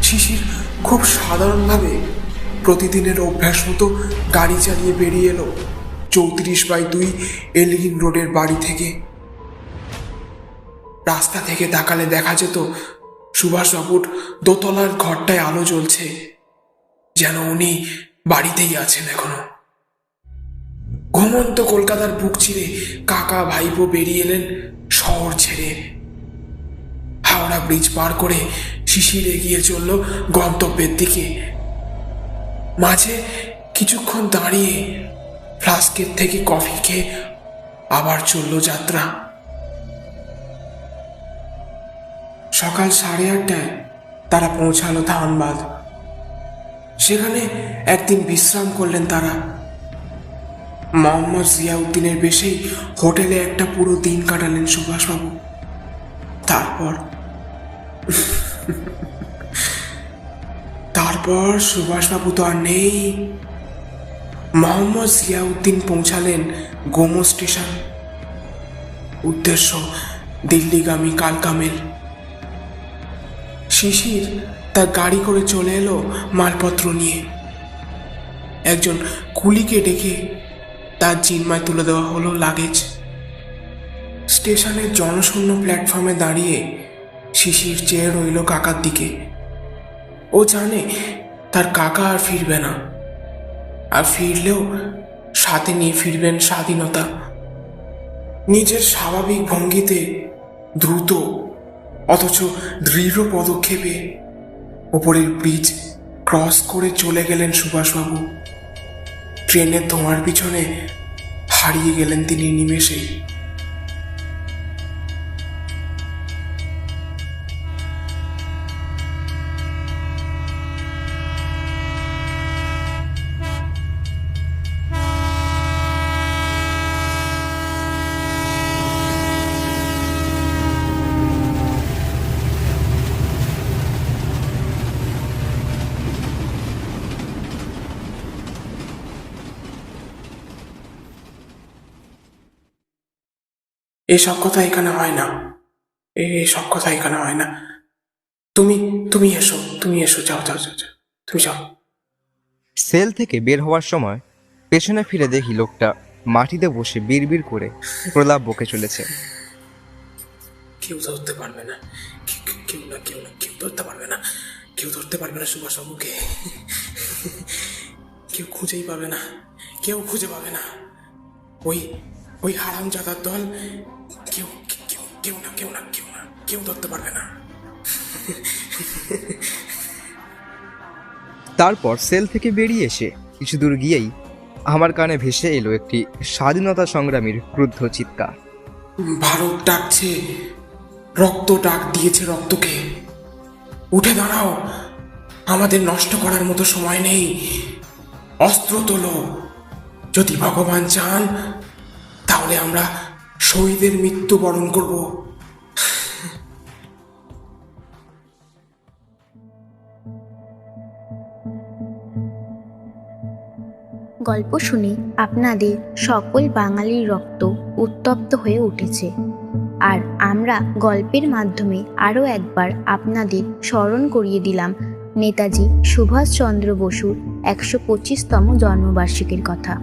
শিশির খুব সাধারণভাবে প্রতিদিনের অভ্যাস মতো গাড়ি চালিয়ে বেরিয়ে এলো 34/2 এলগিন রোডের বাড়ি থেকে। রাস্তা থেকে তাকালে দেখা যেত সুভাষবাবুর দোতলার ঘরটায় আলো জ্বলছে, যেন উনি বাড়িতেই আছেন এখনো। ঘুমন্ত কলকাতার বুক চিরে কাকা ভাইপো বেরিয়ে এলেন শহর ছেড়ে। হাওড়া ব্রিজ পার করে শিশির এগিয়ে চলল গন্তব্যের দিকে। মাঝে কিছুক্ষণ দাঁড়িয়ে ফ্লাস্কের থেকে কফি খেয়ে আবার চলল যাত্রা। সকাল 8:30টায় তারা পৌঁছালো ধানবাদ। সেখানে একদিন বিশ্রাম করলেন তারা। মোহাম্মদ জিয়াউদ্দিনের বেশেই হোটেলে একটা পুরো দিন কাটালেন সুভাষবাবু। তারপর সুভাষবাবু তো আর নেই। মোহাম্মদ জিয়াউদ্দিন পৌঁছালেন গোমো স্টেশন। উদ্দেশ্য দিল্লিগামী কালকামেল। শিশির তার গাড়ি করে চলে এলো মালপত্র নিয়ে। একজন কুলিকে ডেকে তার জিম্মায় তুলে দেওয়া হলো লাগেজ। স্টেশনের জনশূন্য প্ল্যাটফর্মে দাঁড়িয়ে শিশির চেয়ে রইল কাকার দিকে। ও জানে তার কাকা আর ফিরবে না, আর ফিরলেও সাথে নিয়ে ফিরবেন স্বাধীনতা। নিজের স্বাভাবিক ভঙ্গিতে দ্রুত অথচ দৃঢ় পদক্ষেপে ওপরের ব্রিজ ক্রস করে চলে গেলেন সুভাষবাবু। ট্রেনের ধোঁয়ার পিছনে হারিয়ে গেলেন তিনি নিমেষেই। এসব কথা এখানে হয় না, এসব কথা এখানে হয় না। তুমি এসো, যাও, তুমি যাও। সেল থেকে বের হওয়ার সময় পেছনে ফিরে দেখি লোকটা মাটিতে বসে বিড়বিড় করে প্রলাপ বকে চলেছে। কেউ ধরতে পারবে না, কেউ ধরতে পারবে না, কেউ ধরতে পারবে না সুভাষবাবুকে। কেউ খুঁজেই পাবে না, কেউ খুঁজে পাবে না। ওই হারামজাদার দল কেউ ধরতে পারবে না। তারপর সেল থেকে বেরিয়ে এসে কিছু দূর গিয়েই আমার কানে ভেসে এলো একটি স্বাধীনতা সংগ্রামীর ক্রুদ্ধ চিৎকার। ভারত ডাকছে, রক্ত ডাক দিয়েছে রক্তকে। উঠে দাঁড়াও, আমাদের নষ্ট করার মতো সময় নেই। অস্ত্র তোলো, যদি ভগবান চান তাহলে আমরা শহীদের মৃত্যুবরণ করব। গল্প শুনে আপনাদের সকল বাঙালির রক্ত উত্তপ্ত হয়ে উঠেছে, আর আমরা গল্পের মাধ্যমে আরও একবার আপনাদের স্মরণ করিয়ে দিলাম নেতাজি সুভাষচন্দ্র বসুর 125তম জন্মবার্ষিকীর কথা।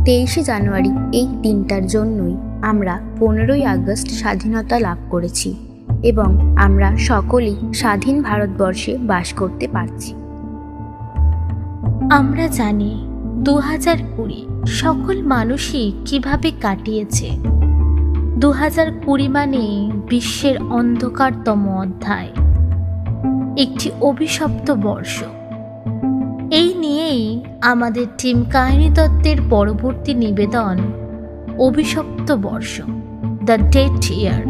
23শে জানুয়ারি এই দিনটার জন্যই আমরা 15ই আগস্ট স্বাধীনতা লাভ করেছি এবং আমরা সকলেই স্বাধীন ভারতবর্ষে বাস করতে পারছি। আমরা জানি 2020 সকল মানুষই কিভাবে কাটিয়েছে। 2020 মানে বিশ্বের অন্ধকারতম অধ্যায়, একটি অভিশপ্ত বর্ষ। এই নিয়েই আমাদের টিম কাহিনী তত্ত্বের পরবর্তী নিবেদন অভিশপ্ত বর্ষ, দ্য ডেড ইয়ার।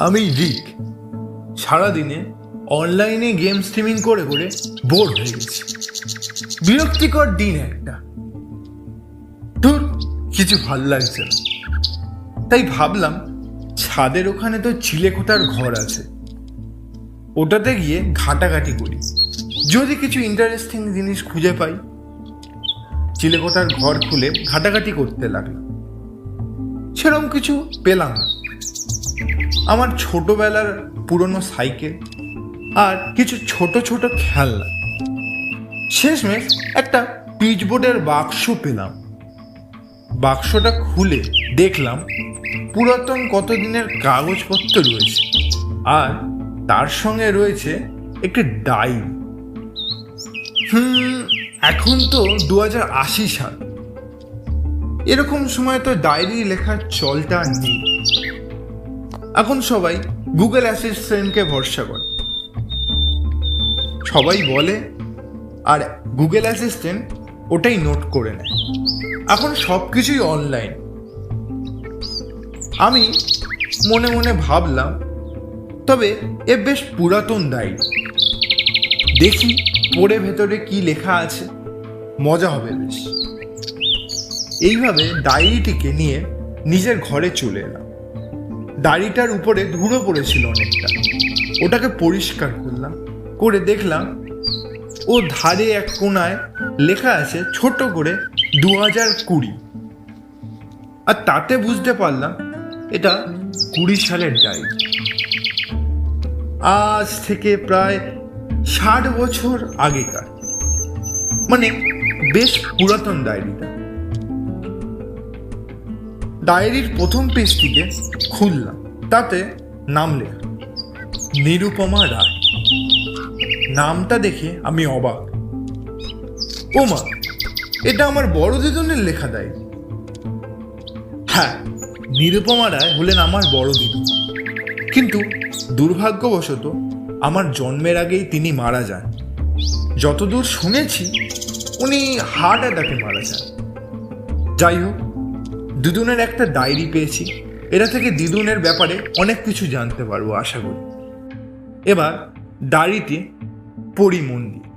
আমি রিক। সারাদিনে অনলাইনে গেম স্ট্রিমিং করে করে বোর হয়ে গেছি। বিরক্তিকর দিন একটা। ধুর, কিছু ভাল লাগছে না। তাই ভাবলাম ছাদের ওখানে তো চিলেকোঠার ঘর আছে, ওটাতে গিয়ে ঘাটাঘাটি করি, যদি কিছু ইন্টারেস্টিং জিনিস খুঁজে পাই। চিলেকোঠার ঘর খুলে ঘাটাঘাটি করতে লাগলাম। সেরকম কিছু পেলাম না। আমার ছোটবেলার পুরনো সাইকেল আর কিছু ছোট ছোট খেলনা। শেষমেশ একটা পিচবোর্ডের বাক্স পেলাম। বাক্সটা খুলে দেখলাম পুরাতন কতদিনের কাগজপত্র রয়েছে, আর তার সঙ্গে রয়েছে একটি ডায়েরি। এখন তো 2080 সাল। এরকম সময় তো ডায়েরি লেখার চলটা নেই। এখন সবাই গুগল অ্যাসিস্ট্যান্টকে ভরসা করে, সবাই বলে, আর গুগল অ্যাসিস্ট্যান্ট ওটাই নোট করে নেয়। এখন সব কিছুই অনলাইন। আমি মনে মনে ভাবলাম, তবে এ বেশ পুরাতন ডায়েরি, দেখি পড়ে ভেতরে কি লেখা আছে, মজা হবে বেশ। এইভাবে ডায়েরিটিকে নিয়ে নিজের ঘরে চলে এলাম। ডায়েরিটার উপরে ধুলো পড়েছিল অনেকটা, ওটাকে পরিষ্কার করলাম, করে দেখলাম ও ধারে এক কোণায় লেখা আছে ছোট করে 2020, আর তাতে বুঝতে পারলাম এটা 20 সালের ডায়েরি। আজ থেকে প্রায় 60 বছর আগেকার, মানে বেশ পুরাতন ডায়েরিটা। ডায়েরির প্রথম পেজটিকে খুললাম, তাতে নাম লেখা নিরুপমা রায়। নামটা দেখে আমি অবাক। ওমা, এটা আমার বড় দিদুনের লেখা ডায়েরি। হ্যাঁ, নিরুপমা রায় হলেন আমার বড় দিদুন, কিন্তু দুর্ভাগ্যবশত আমার জন্মের আগেই তিনি মারা যান। যতদূর শুনেছি উনি হার্ট অ্যাটাকে মারা যান। যাই হোক, দিদুনের একটা ডায়েরি পেয়েছি, এটা থেকে দিদুনের ব্যাপারে অনেক কিছু জানতে পারবো আশা করি। এবার ডায়েরিটি পড়ি মন দিয়ে।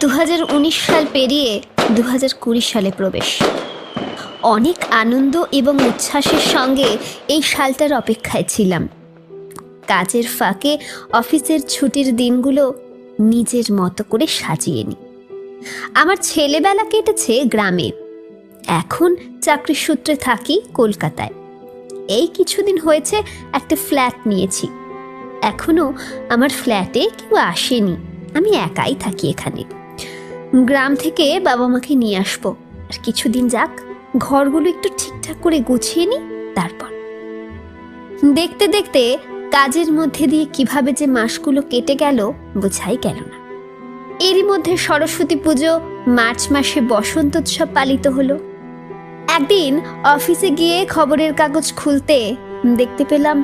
2019 সাল পেরিয়ে 2020 সালে প্রবেশ। অনেক আনন্দ এবং উচ্ছ্বাসের সঙ্গে এই সালটার অপেক্ষায় ছিলাম। কাজের ফাঁকে অফিসের ছুটির দিনগুলো নিজের মতো করে সাজিয়ে নিই। আমার ছেলেবেলা কেটেছে গ্রামে, এখন চাকরির সূত্রে থাকি কলকাতায়। এই কিছুদিন হয়েছে একটা ফ্ল্যাট নিয়েছি। এখনো আমার ফ্ল্যাটে কেউ আসেনি, আমি একাই থাকি এখানে। গ্রাম থেকে বাবা মাকে নিয়ে আসবো, আর কিছুদিন যাক, ঘরগুলো একটু ঠিকঠাক করে গুছিয়ে নিই। তারপর দেখতে দেখতে কাজের মধ্যে দিয়ে কিভাবে যে মাসগুলো কেটে গেল বোঝাই গেল না। এরই মধ্যে সরস্বতী পুজো, মার্চ মাসে বসন্তোৎসব পালিত হলো। একদিন অফিসে গিয়ে খবরের কাগজ খুলতে দেখতে পেলাম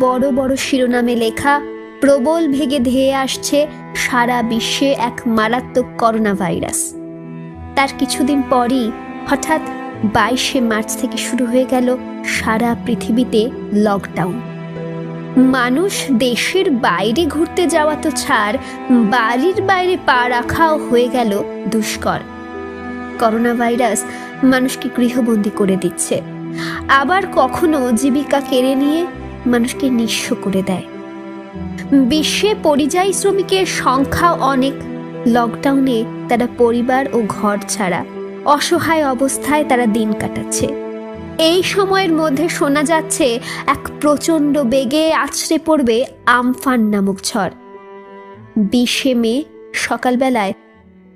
বড় বড় শিরোনামে লেখা, প্রবল ভেগে ধেয়ে আসছে সারা বিশ্বে এক মারাত্মক করোনা ভাইরাস। তার কিছুদিন পরই হঠাৎ 22শে মার্চ থেকে শুরু হয়ে গেল সারা পৃথিবীতে লকডাউন। মানুষ দেশের বাইরে ঘুরতে যাওয়া তো ছাড়, বাড়ির বাইরে পা রাখাও হয়ে গেল দুষ্কর। করোনা ভাইরাস মানুষকে গৃহবন্দী করে দিচ্ছে, আবার কখনো জীবিকা কেড়ে নিয়ে মানুষকে নিঃস্ব করে দেয়। বিশ্বে পরিযায়ী শ্রমিকের সংখ্যা অনেক। লকডাউনে তারা পরিবার ও ঘর ছাড়া অসহায় অবস্থায় তারা দিন কাটাচ্ছে। এই সময়ের মধ্যে শোনা যাচ্ছে এক প্রচণ্ড বেগে আছড়ে পড়বে আমফান নামক ঝড়। 20শে মে সকালবেলায়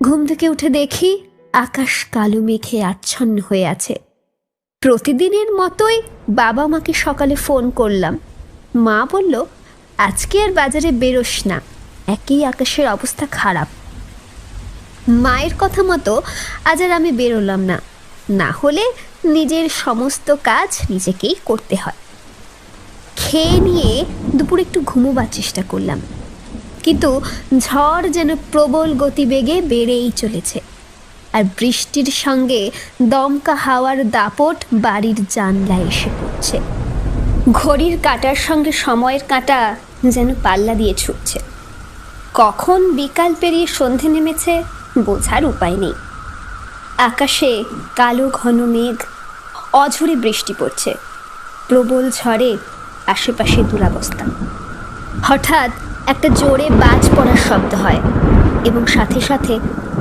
ঘুম থেকে উঠে দেখি আকাশ কালো মেঘে আচ্ছন্ন হয়ে আছে। প্রতিদিনের মতোই বাবা মাকে সকালে ফোন করলাম। মা বলল, আজকে আর বাজারে বেরোস না, একই আকাশের অবস্থা খারাপ। মায়ের কথা মতো আজ আর আমি বেরোলাম না, না হলে নিজের সমস্ত কাজ নিজেকেই করতে হয়। খেয়ে নিয়ে দুপুরে একটু ঘুমোবার চেষ্টা করলাম, কিন্তু ঝড় যেন প্রবল গতিবেগে বেড়েই চলেছে, আর বৃষ্টির সঙ্গে দমকা হাওয়ার দাপট বাড়ির জানলায় এসে পড়ছে। ঘড়ির কাঁটার সঙ্গে সময়ের কাঁটা যেন পাল্লা দিয়ে ছুটছে। কখন বিকাল পেরিয়ে সন্ধে নেমেছে বোঝার উপায় নেই। আকাশে কালো ঘন মেঘ, অঝরে বৃষ্টি পড়ছে। প্রবল ঝড়ে আশেপাশে দুরবস্থা। হঠাৎ একটা জোরে বাজ পড়ার শব্দ হয় এবং সাথে সাথে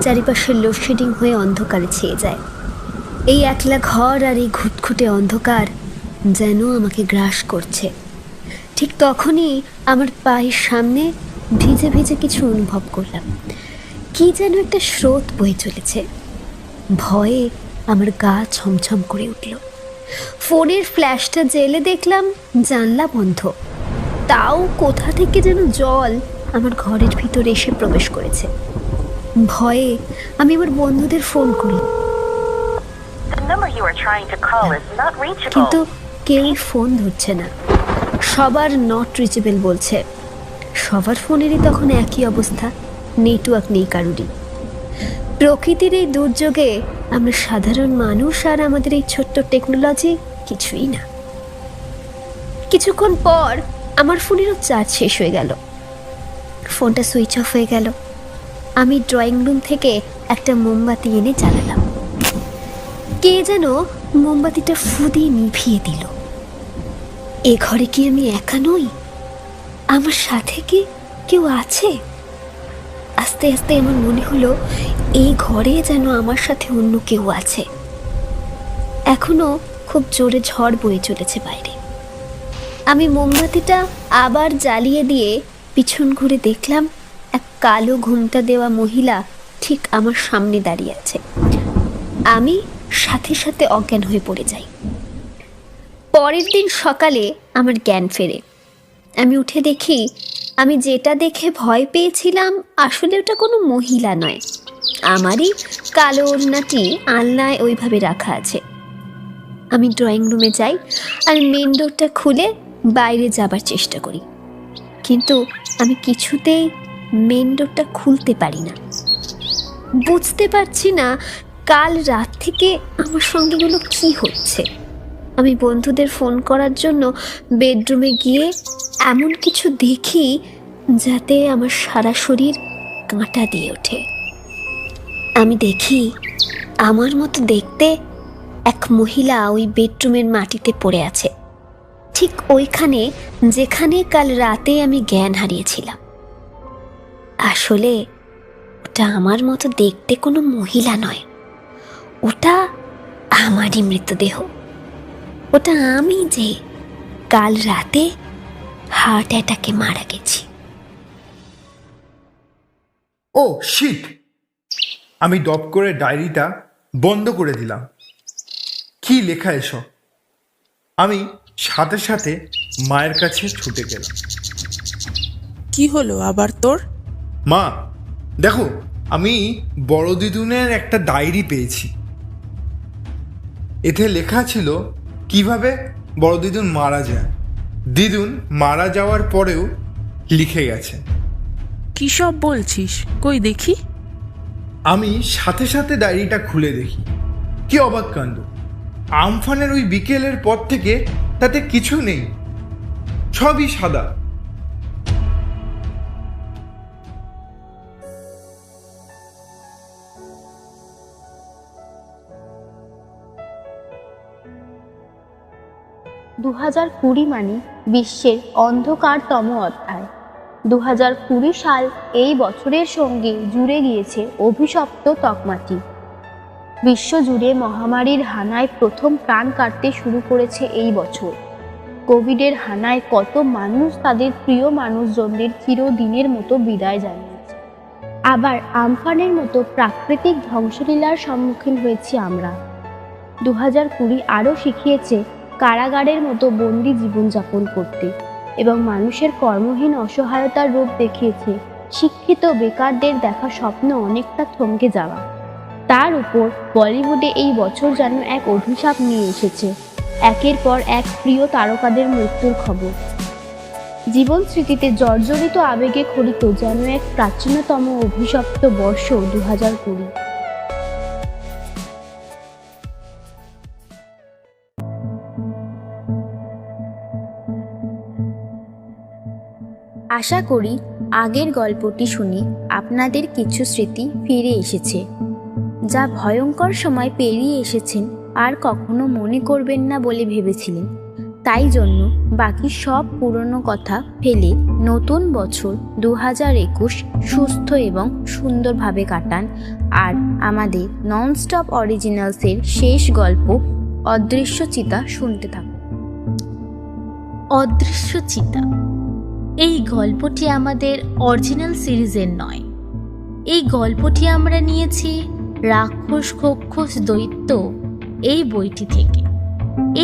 চারিপাশে লোডশেডিং হয়ে অন্ধকারে ছেয়ে যায়। এই একলা ঘর আর এই ঘুটঘুটে অন্ধকার যেন আমাকে গ্রাস করছে। ঠিক তখনই আমার পায়ের সামনে ভিজে ভিজে কিছু অনুভব করলাম। কি যেন একটা স্রোত বয়ে চলেছে। ভয়ে আমার গা ছমছম করে উঠল। ফোনের ফ্ল্যাশটা জেলে দেখলাম জানলা বন্ধ, তাও কোথা থেকে যেন জল আমার ঘরের ভিতরে এসে প্রবেশ করেছে। ভয়ে আমি আমার বন্ধুদের ফোন করি, কিন্তু কেউই ফোন ধরছে না। সবার নট রিচেবল বলছে। সবার ফোনেরই তখন একই অবস্থা, নেটওয়ার্ক নেই কারুরই। প্রকৃতির এই দুর্যোগে আমরা সাধারণ মানুষ আর আমাদের এই ছোট্ট টেকনোলজি কিছুই না। কিছুক্ষণ পর আমার ফোনেরও চার্জ শেষ হয়ে গেল, ফোনটা সুইচ অফ হয়ে গেল। আমি ড্রয়িং রুম থেকে একটা মোমবাতি এনে জ্বালালাম। কে যেন মোমবাতিটা ফু দিয়ে নিভিয়ে দিল। এ ঘরে কি আমি একা নই? আমার সাথে কি কেউ আছে? আস্তে আস্তে আমার মনে হলো এই ঘরে যেন আমার সাথে অন্য কেউ আছে। এখনো খুব জোরে ঝড় বয়ে চলেছে বাইরে। আমি মোমবাতিটা আবার জ্বালিয়ে দিয়ে পিছন ঘুরে দেখলাম এক কালো ঘুমটা দেওয়া মহিলা ঠিক আমার সামনে দাঁড়িয়ে আছে। আমি সাথে সাথে অজ্ঞান হয়ে পড়ে যাই। পরের দিন সকালে আমার জ্ঞান ফেরে। আমি উঠে দেখি আমি যেটা দেখে ভয় পেয়েছিলাম আসলে ওটা কোনো মহিলা নয়, আমারই কালো ওড়নাটি আলনায় ওইভাবে রাখা আছে। আমি ড্রয়িং রুমে যাই আর মেন ডোরটা খুলে বাইরে যাবার চেষ্টা করি, কিন্তু আমি কিছুতেই মেন ডোরটা খুলতে পারি না। বুঝতে পারছি না কাল রাত থেকে আমার সঙ্গে এগুলো কী হচ্ছে। আমি বন্ধুদের ফোন করার জন্য বেডরুমে গিয়ে এমন কিছু দেখি যাতে আমার সারা শরীর কাঁটা দিয়ে ওঠে। আমি দেখি আমার মতো দেখতে এক মহিলা ওই বেডরুমের মাটিতে পড়ে আছে, ঠিক ওইখানে যেখানে কাল রাতে আমি জ্ঞান হারিয়েছিলাম। আসলে ওটা আমার মতো দেখতে কোনো মহিলা নয়, ওটা আমারই মৃতদেহ। ওটা আমি যে কাল রাতে হার্ট অ্যাটাকে মারা গেছি। ও শিট! আমি দপ করে ডায়েরিটা বন্ধ করে দিলাম। কি লেখা এসব? আমি সাথে সাথে মায়ের কাছে ছুটে গেলাম। কি হলো আবার তোর? মা দেখো, আমি বড় দিদুনের একটা ডায়েরি পেয়েছি। এতে লেখা ছিল কিভাবে বড় দিদুন মারা যায়। দিদুন মারা যাওয়ার পরেও লিখে গেছে। কি সব বলছিস? কই দেখি। আমি সাথে সাথে ডায়েরিটা খুলে দেখি। কি অবাক কাণ্ড! আমফানের ওই বিকেলের পর থেকে তাতে কিছু নেই। সবই সাদা। দু হাজার কুড়ি মানে বিশ্বের অন্ধকারতম অধ্যায়। 2020 সাল এই বছরের সঙ্গে জুড়ে গিয়েছে অভিশপ্ত তকমাটি। বিশ্বজুড়ে মহামারীর হানায় প্রথম প্রাণ কাটতে শুরু করেছে এই বছর। কোভিডের হানায় কত মানুষ তাদের প্রিয় মানুষজনদের চিরদিনের মতো বিদায় জানিয়েছে। আবার আমফানের মতো প্রাকৃতিক ধ্বংসলীলার সম্মুখীন হয়েছি আমরা। 2020 আরও শিখিয়েছে কারাগারের মতো বন্দি জীবনযাপন করতে, এবং মানুষের কর্মহীন অসহায়তার রূপ দেখিয়েছে শিক্ষিত বেকারদের দেখা স্বপ্ন অনেকটা থমকে যাওয়া। তার উপর বলিউডে এই বছর যেন এক অভিশাপ নিয়ে এসেছে, একের পর এক প্রিয় তারকাদের মৃত্যুর খবর। জীবন স্মৃতিতে জর্জরিত আবেগে খড়িত যেন এক প্রাচীনতম অভিশপ্ত বর্ষ 2020। আশা করি আগের গল্পটি শুনে আপনাদের কিছু স্মৃতি ফিরে এসেছে। যা ভয়ঙ্কর সময় পেরিয়ে এসেছেন আর কখনো মনে করবেন না বলে ভেবেছিলেন, তাই জন্য বাকি সব পুরনো কথা ফেলে নতুন বছর 2021 সুস্থ এবং সুন্দরভাবে কাটান। আর আমাদের ননস্টপ অরিজিনালসের শেষ গল্প অদৃশ্য চিতা শুনতে থাকুন। অদৃশ্য চিতা এই গল্পটি আমাদের অরিজিনাল সিরিজের নয়। এই গল্পটি আমরা নিয়েছি রাক্ষস খক্ষস দৈত্য এই বইটি থেকে।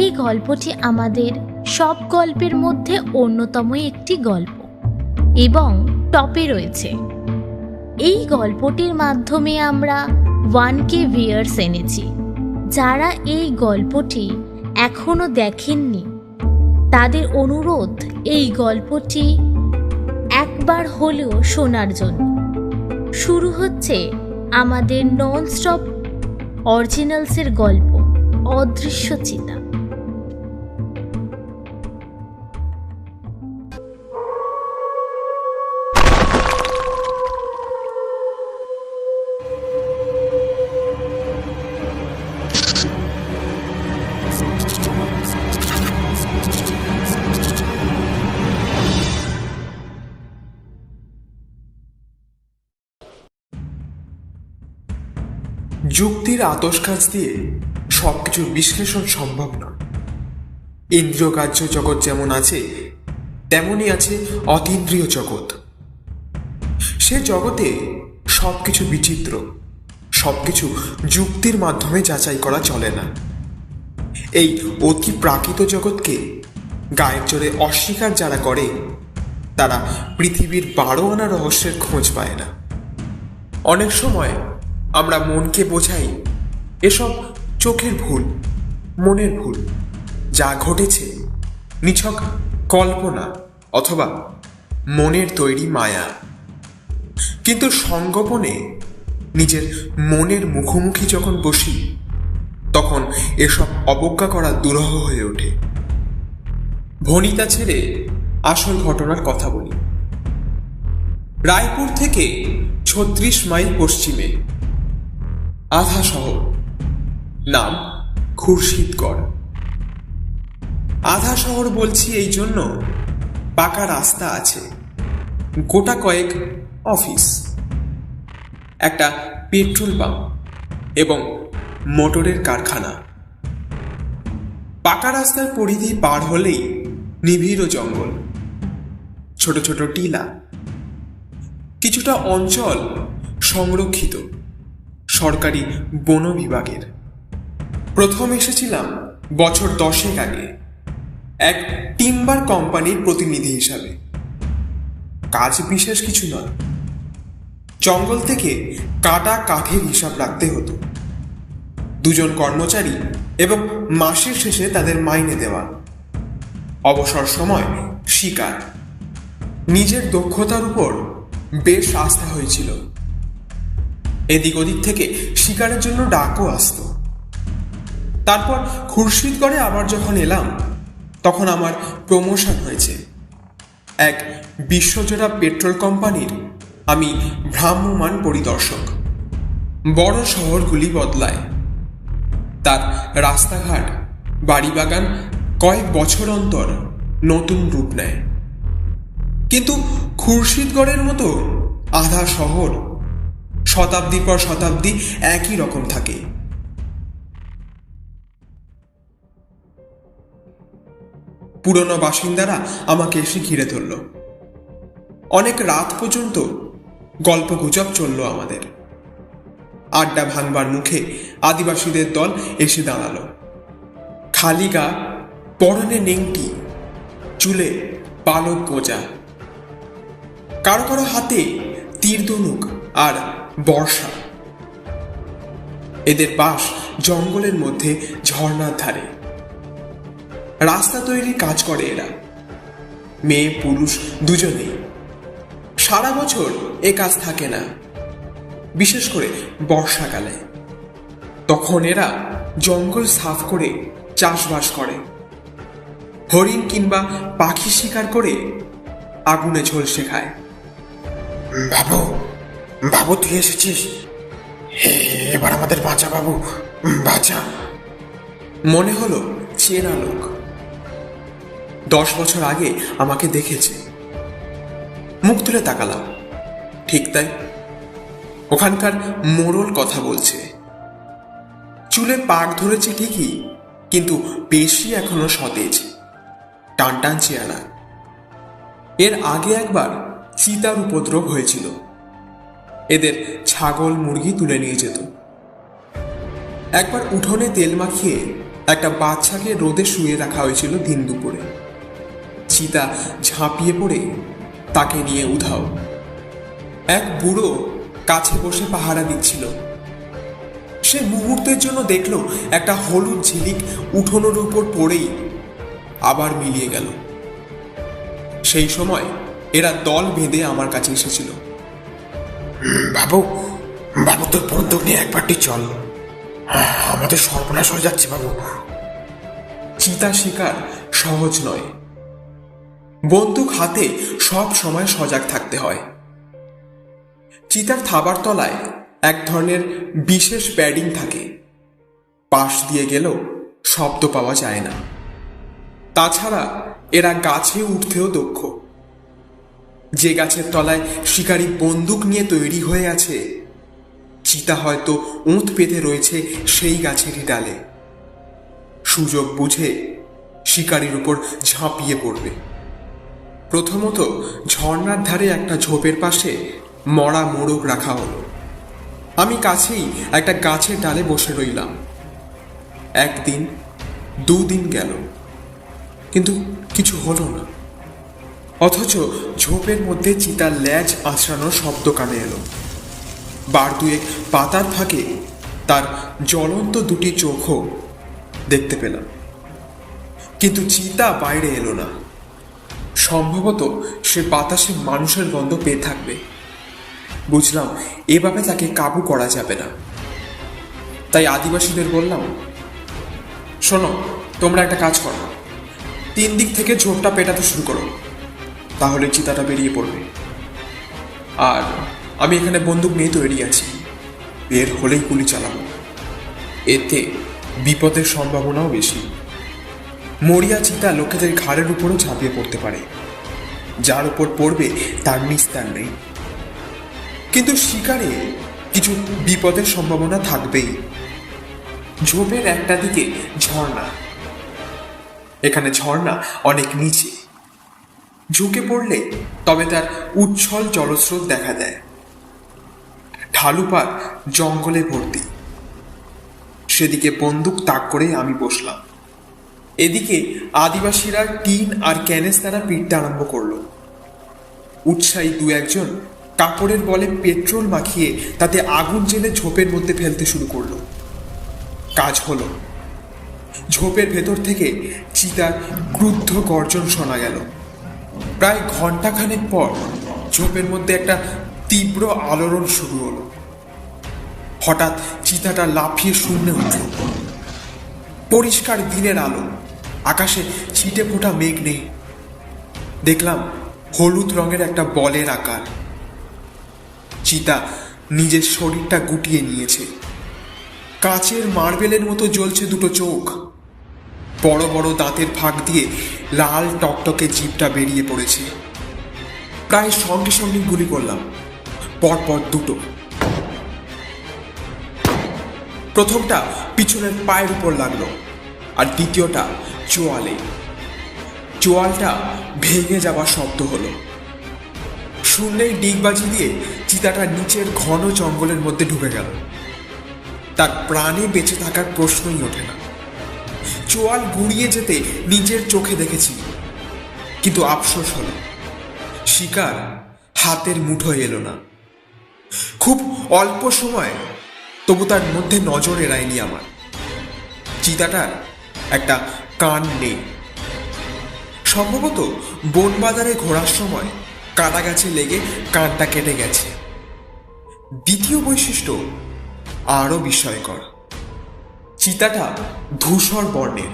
এই গল্পটি আমাদের সব গল্পের মধ্যে অন্যতম একটি গল্প এবং টপে রয়েছে। এই গল্পটির মাধ্যমে আমরা 1K ভিউয়ার্স এনেছি। যারা এই গল্পটি এখনো দেখেননি তাদের অনুরোধ এই গল্পটি একবার হলেও শোনার জন্য। শুরু হচ্ছে আমাদের ননস্টপ অরিজিনালসের গল্প অদৃশ্য চিতা। যুক্তির আতশকাচ দিয়ে সবকিছুর বিশ্লেষণ সম্ভব নয়। ইন্দ্রিয়গ্রাহ্য জগৎ যেমন আছে, তেমনই আছে অতীন্দ্রিয় জগৎ। সে জগতে সবকিছু বিচিত্র, সবকিছু যুক্তির মাধ্যমে যাচাই করা চলে না। এই অতি প্রাকৃত জগৎকে গায়ের জোরে অস্বীকার যারা করে তারা পৃথিবীর 12 আনা রহস্যের খোঁজ পায় না। অনেক সময় আমরা মনকে বোঝাই এসব চোখের ভুল, মনের ভুল, যা ঘটেছে নিছক কল্পনা অথবা মনের তৈরি মায়া। কিন্তু সঙ্গোপনে নিজের মনের মুখোমুখি যখন বসি তখন এসব অবজ্ঞা করা দুরূহ হয়ে ওঠে। ভনিতা ছেড়ে আসল ঘটনার কথা বলি। রায়পুর থেকে 36 মাইল পশ্চিমে আধা শহর, নাম খুরশিদগড়। আধা শহর বলছি এই জন্য পাকা রাস্তা আছে, গোটা কয়েক অফিস, একটা পেট্রোল পাম্প এবং মোটরের কারখানা। পাকা রাস্তার পরিধি পার হলেই নিবিড় জঙ্গল, ছোট ছোট টিলা, কিছুটা অঞ্চল সংরক্ষিত সরকারি বন বিভাগের। প্রথম এসেছিলাম বছর 10 আগে এক টিম্বার কোম্পানির প্রতিনিধি হিসাবে। কাজ বিশেষ কিছু নয়, জঙ্গল থেকে কাটা কাঠের হিসাব রাখতে হতো। 2 জন কর্মচারী এবং মাসের শেষে তাদের মাইনে দেওয়া। অবসর সময় শিকার। নিজের দক্ষতার উপর বেশ আস্থা হয়েছিল। এদিক ওদিক থেকে শিকারের জন্য ডাকও আসতো। তারপর খুরশিদগড়ে আবার যখন এলাম তখন আমার প্রমোশন হয়েছে। এক বিশ্বজোড়া পেট্রোল কোম্পানির আমি ভ্রাম্যমাণ পরিদর্শক। বড় শহরগুলি বদলায়, তার রাস্তাঘাট, বাড়িবাগান কয়েক বছর অন্তর নতুন রূপ নেয়, কিন্তু খুরশিদগড়ের মতো আধা শহর শতাব্দীর পর শতাব্দী একই রকম থাকে। পুরনো বাসিন্দারা আমাকে এসে ঘিরে ধরল। অনেক রাত পর্যন্ত গল্পগুজব চলল আমাদের। আড্ডা ভাঙবার মুখে আদিবাসীদের দল এসে দাঁড়ালো। খালি গা, পরনে নেংটি, চুলে পালক গোজা, কারো কারো হাতে তীর ধনুক আর বর্ষা। এদের বাস জঙ্গলের মধ্যে ঝর্ণার ধারে। রাস্তা তৈরির কাজ করে এরা, মেয়ে পুরুষ দুজনেই। সারা বছর এ কাজ থাকে না, বিশেষ করে বর্ষাকালে। তখন এরা জঙ্গল সাফ করে চাষবাস করে, হরিণ কিংবা পাখি শিকার করে আগুনে ঝলসে খায়। বাবু, বাবু তুই এসেছিস, এবার আমাদের বাঁচা বাবু, বাঁচা। মনে হলো চেনা লোক, 10 বছর আগে আমাকে দেখেছে। মুখ তুলে তাকালাম, ঠিক তাই, ওখানকার মোড়ল কথা বলছে। চুলে পাক ধরেছে ঠিকই, কিন্তু পেশি এখনো সতেজ, টান টান চেহারা। এর আগে একবার চিতার উপদ্রব হয়েছিল, এদের ছাগল মুরগি তুলে নিয়ে যেত। একবার উঠোনে তেল মাখিয়ে একটা বাচ্চাকে রোদে শুয়ে রাখা হয়েছিল দিন দুপুরে। চিতা ঝাঁপিয়ে পড়ে তাকে নিয়ে উধাও। এক বুড়ো কাছে বসে পাহারা দিচ্ছিল। সে মুহূর্তের জন্য দেখল একটা হলুদ ঝিলিক উঠোনের উপর পড়েই আবার মিলিয়ে গেল। সেই সময় এরা দল বেঁধে আমার কাছে এসেছিল। বাবু, বাবু তোর বন্দুক নিয়ে একবারটি চল, আমাদের সর্বনাশ হয়ে যাচ্ছে বাবু। চিতা শিকার সহজ নয়, বন্দুক হাতে সব সময় সজাগ থাকতে হয়। চিতার থাবার তলায় এক ধরনের বিশেষ প্যাডিং থাকে, পাশ দিয়ে গেলেও শব্দ পাওয়া যায় না। তাছাড়া এরা গাছে উঠতেও দক্ষ। যে গাছের তলায় শিকারী বন্দুক নিয়ে তৈরি হয়ে আছে, চিতা হয়তো ওঁত পেতে রয়েছে সেই গাছেরই ডালে। সুযোগ বুঝে শিকারীর উপর ঝাঁপিয়ে পড়বে। প্রথমত ঝর্ণার ধারে একটা ঝোপের পাশে মরা মোড়ক রাখা হলো। আমি কাছেই একটা গাছের ডালে বসে রইলাম। 1 দিন 2 দিন গেল, কিন্তু কিছু হলো না। অথচ ঝোপের মধ্যে চিতার ল্যাজ আঁচড়ানোর শব্দ কানে এলো। বার দুয়েক পাতার ফাঁকে তার জ্বলন্ত দুটি চোখও দেখতে পেলাম, কিন্তু চিতা বাইরে এলো না। সম্ভবত সে বাতাসে মানুষের গন্ধ পেয়ে থাকবে। বুঝলাম এভাবে তাকে কাবু করা যাবে না। তাই আদিবাসীদের বললাম, শোনো, তোমরা একটা কাজ করো, 3 দিক থেকে ঝোপটা পেটাতে শুরু করো, তাহলে চিতাটা বেরিয়ে পড়বে। আর আমি এখানে বন্দুক নিয়ে তৈরি আছি, বের হলেই গুলি চালাবো। এতে বিপদের সম্ভাবনাও বেশি। মরিয়া চিতা লোকেদের ঘাড়ের উপরও ঝাঁপিয়ে পড়তে পারে, যার উপর পড়বে তার নিস্তার নেই। কিন্তু শিকারে কিছু বিপদের সম্ভাবনা থাকবেই। ঝোপের একটা দিকে ঝর্ণা, এখানে ঝর্ণা অনেক নিচে, ঝুঁকে পড়লে তবে তার উচ্ছল জলস্রোত দেখা দেয়। ঢালুপার জঙ্গলে ভর্তি। সেদিকে বন্দুক তাক করে আমি বসলাম। এদিকে আদিবাসীরা টিন আর ক্যানেস্তারা পিটতে আরম্ভ করলো। উৎসাহী 2-1 কাপড়ের বলে পেট্রোল মাখিয়ে তাতে আগুন জেলে ঝোপের মধ্যে ফেলতে শুরু করলো। কাজ হলো। ঝোপের ভেতর থেকে চিতার ক্রুদ্ধ গর্জন শোনা গেল। প্রায় ঘন্টাখানেক পর ঝোপের মধ্যে একটা তীব্র আলোড়ন শুরু হলো। হঠাৎ চিতাটা লাফিয়ে শূন্যে উঠল। পরিষ্কার দিনের আলো, আকাশে ছিটে ফোটা মেঘ নেই। দেখলাম হলুদ রঙের একটা বলের আকার। চিতা নিজের শরীরটা গুটিয়ে নিয়েছে। কাচের মার্বেলের মতো জ্বলছে দুটো চোখ। বড় বড় দাঁতের ফাঁক দিয়ে লাল টকটকে জিভটা বেরিয়ে পড়েছে। প্রায় সঙ্গে সঙ্গে গুলি করলাম, পরপর দুটো। প্রথমটা পিছনের পায়ের উপর লাগলো, আর দ্বিতীয়টা চোয়ালে। চোয়ালটা ভেঙে যাওয়ার শব্দ হলো। শুনলেই ডিগবাজি দিয়ে চিতাটা নিচের ঘন জঙ্গলের মধ্যে ঢুকে গেল। তার প্রাণে বেঁচে থাকার প্রশ্নই ওঠে না। চোয়াল গুড়িয়ে যেতে নিজের চোখে দেখেছি, কিন্তু আফসোস হলো শিকার হাতের মুঠোয় এলো না। খুব অল্প সময়, তবু তার মধ্যে নজর এড়ায়নি আমার। চিতাটার একটা কান নেই। সম্ভবত বন বাজারে ঘোরার সময় কাটা গাছে লেগে কানটা কেটে গেছে। দ্বিতীয় বৈশিষ্ট্য আরো বিস্ময়কর। চিতাটা ধূসর বর্ণের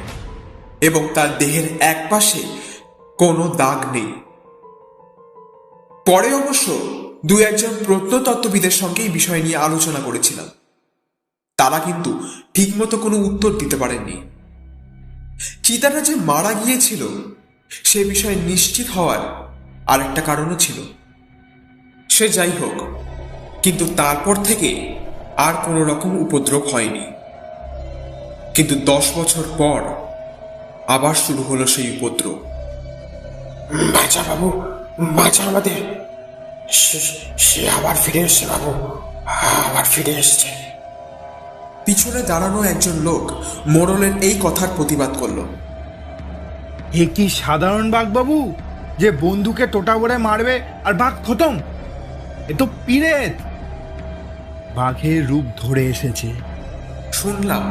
এবং তার দেহের একপাশে কোনো দাগ নেই। পরে অবশ্য দু একজন প্রত্নতত্ত্ববিদের সঙ্গে এই বিষয় নিয়ে আলোচনা করেছিলাম। তারা কিন্তু ঠিকমতো কোনো উত্তর দিতে পারেননি। চিতাটা যে মারা গিয়েছিল সে বিষয়ে নিশ্চিত হওয়ার আরেকটা কারণও ছিল। সে যাই হোক, কিন্তু তারপর থেকে আর কোনো রকম উপদ্রব হয়নি। কিন্তু 10 বছর পর আবার শুরু হলো সেই উপদ্রব। বাঁচা বাবু, বাঁচা আমাদের। সে আবার ফিরে এসছে বাবু, আবার ফিরে এসছে। পিছনে দাঁড়ানো একজন লোক মোড়লের এই কথার প্রতিবাদ করলো। এ কি সাধারণ বাঘ বাবু যে বন্দুকে টোটা ভরে মারবে আর বাঘ খতম? এ তো পিরেত। বাঘের রূপ ধরে এসেছে। শুনলাম,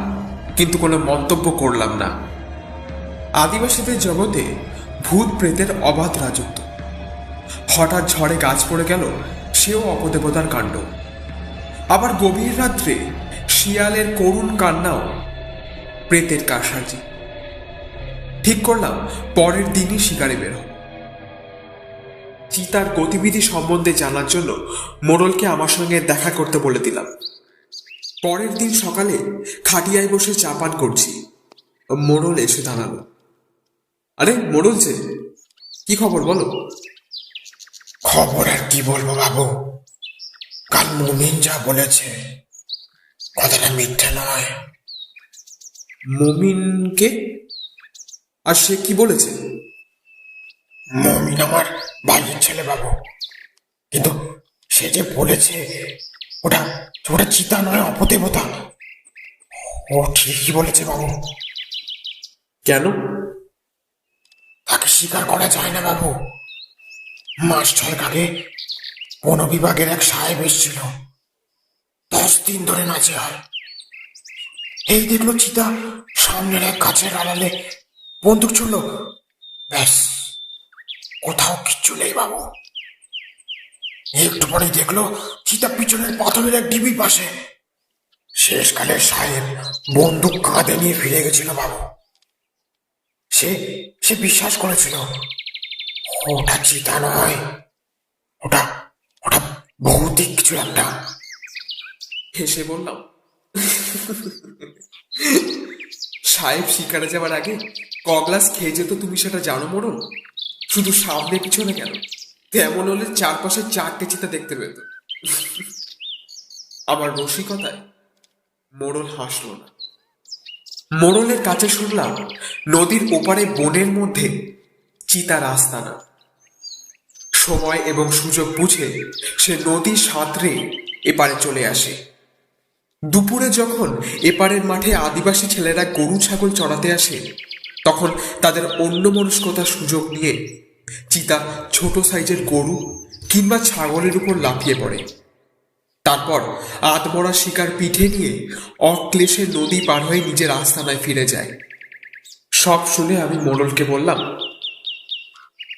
কিন্তু কোনো মন্তব্য করলাম না। আদিবাসীদের জগতে ভূত প্রেতের অবাধ রাজত্ব। হঠাৎ ঝড়ে গাছ পড়ে গেল, সেও অপদেবতার কাণ্ড। আবার গভীর রাত্রে শিয়ালের করুণ কান্নাও প্রেতের কারসাজি। ঠিক করলাম পরের দিনই শিকারে বের হব। চিতার গতিবিধি সম্বন্ধে জানার জন্য মোড়লকে আমার সঙ্গে দেখা করতে বলে দিলাম। পরের দিন সকালে খাটিয়ায় বসে চা পান করছি, মোড়ল এসে দাঁড়ালো। আরে মোড়ল যে, কি খবর বলো? খবর আর কি বলবো বাবু, কাল মুমিন যা বলেছে কথাটা মিথ্যে নয়। মুমিনকে? আর সে কি বলেছে? মুমিন আমার ভাইয়ের ছেলে বাবু, কিন্তু সে যে বলেছে ওটা ওটা চিতা নয়, অপদেবতা। ও ঠিকই বলেছে বাবু। কেন? তাকে স্বীকার করা যায় না বাবু। মাস 6 আগে বন বিভাগের এক সাহেব এসেছিল, 10 দিন ধরে নাচে হয়। এই দেখলো চিতা সামনের এক গাছের আড়ালে বন্দুক ছুড়ল, ব্যাস, কোথাও কিচ্ছু নেই বাবু। একটু পরে দেখলো চিতা পিছনের পাথরের এক ডিবির পাশে। শেষকালে সাহেব বন্দুক কাঁধে নিয়ে ফিরে গেছিল বাবু। সে বিশ্বাস করেছিল ওটা চিতা নয়, ওটা ওটা ভৌতিক কিছু একটা। হেসে বললাম, সাহেব শিকারে যাওয়ার আগে কগলাস খেয়ে যেত, তুমি সেটা জানো মোড়ল? শুধু সামনে পিছনে কেন, তেমন হলে চারপাশে 4টে চিতা দেখতে পেত। আমার রসিকতায় মোড়ল হাসল না। মোড়লের কাছে শুনলাম নদীর ওপারে বনের মধ্যে চিতার আস্তানা। সময় এবং সুযোগ বুঝে সে নদী সাঁতরে এপারে চলে আসে। দুপুরে যখন এপারের মাঠে আদিবাসী ছেলেরা গরু ছাগল চড়াতে আসে, তখন তাদের অন্যমনস্কতার সুযোগ নিয়ে চিতা ছোট সাইজের গরু কিংবা ছাগলের উপর লাফিয়ে পড়ে। তারপর আধমরা শিকার পিঠে নিয়ে অক্লেশে নদী পার হয়ে নিজের আস্তানায় ফিরে যায়। সব শুনে আমি মোড়লকে বললাম,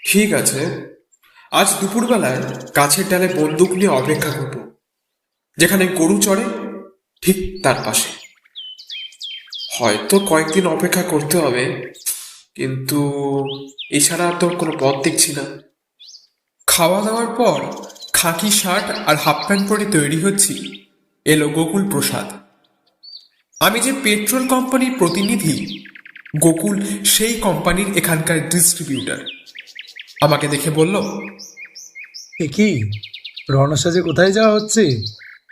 ঠিক আছে, আজ দুপুরবেলায় গাছের ডালে বন্দুক নিয়ে অপেক্ষা করব, যেখানে গরু চড়ে ঠিক তার পাশে। হয়তো কয়েকদিন অপেক্ষা করতে হবে, কিন্তু এছাড়া আর তোর কোনো পথ দেখছি না। খাওয়া দাওয়ার পর খাকি শার্ট আর হাফ প্যান্ট পরে তৈরি হচ্ছি, এলো গোকুল প্রসাদ। আমি যে পেট্রোল কোম্পানির প্রতিনিধি, গোকুল সেই কোম্পানির এখানকার ডিস্ট্রিবিউটর। আমাকে দেখে বলল, এ কি রওনা সাজে কোথায় যাওয়া হচ্ছে?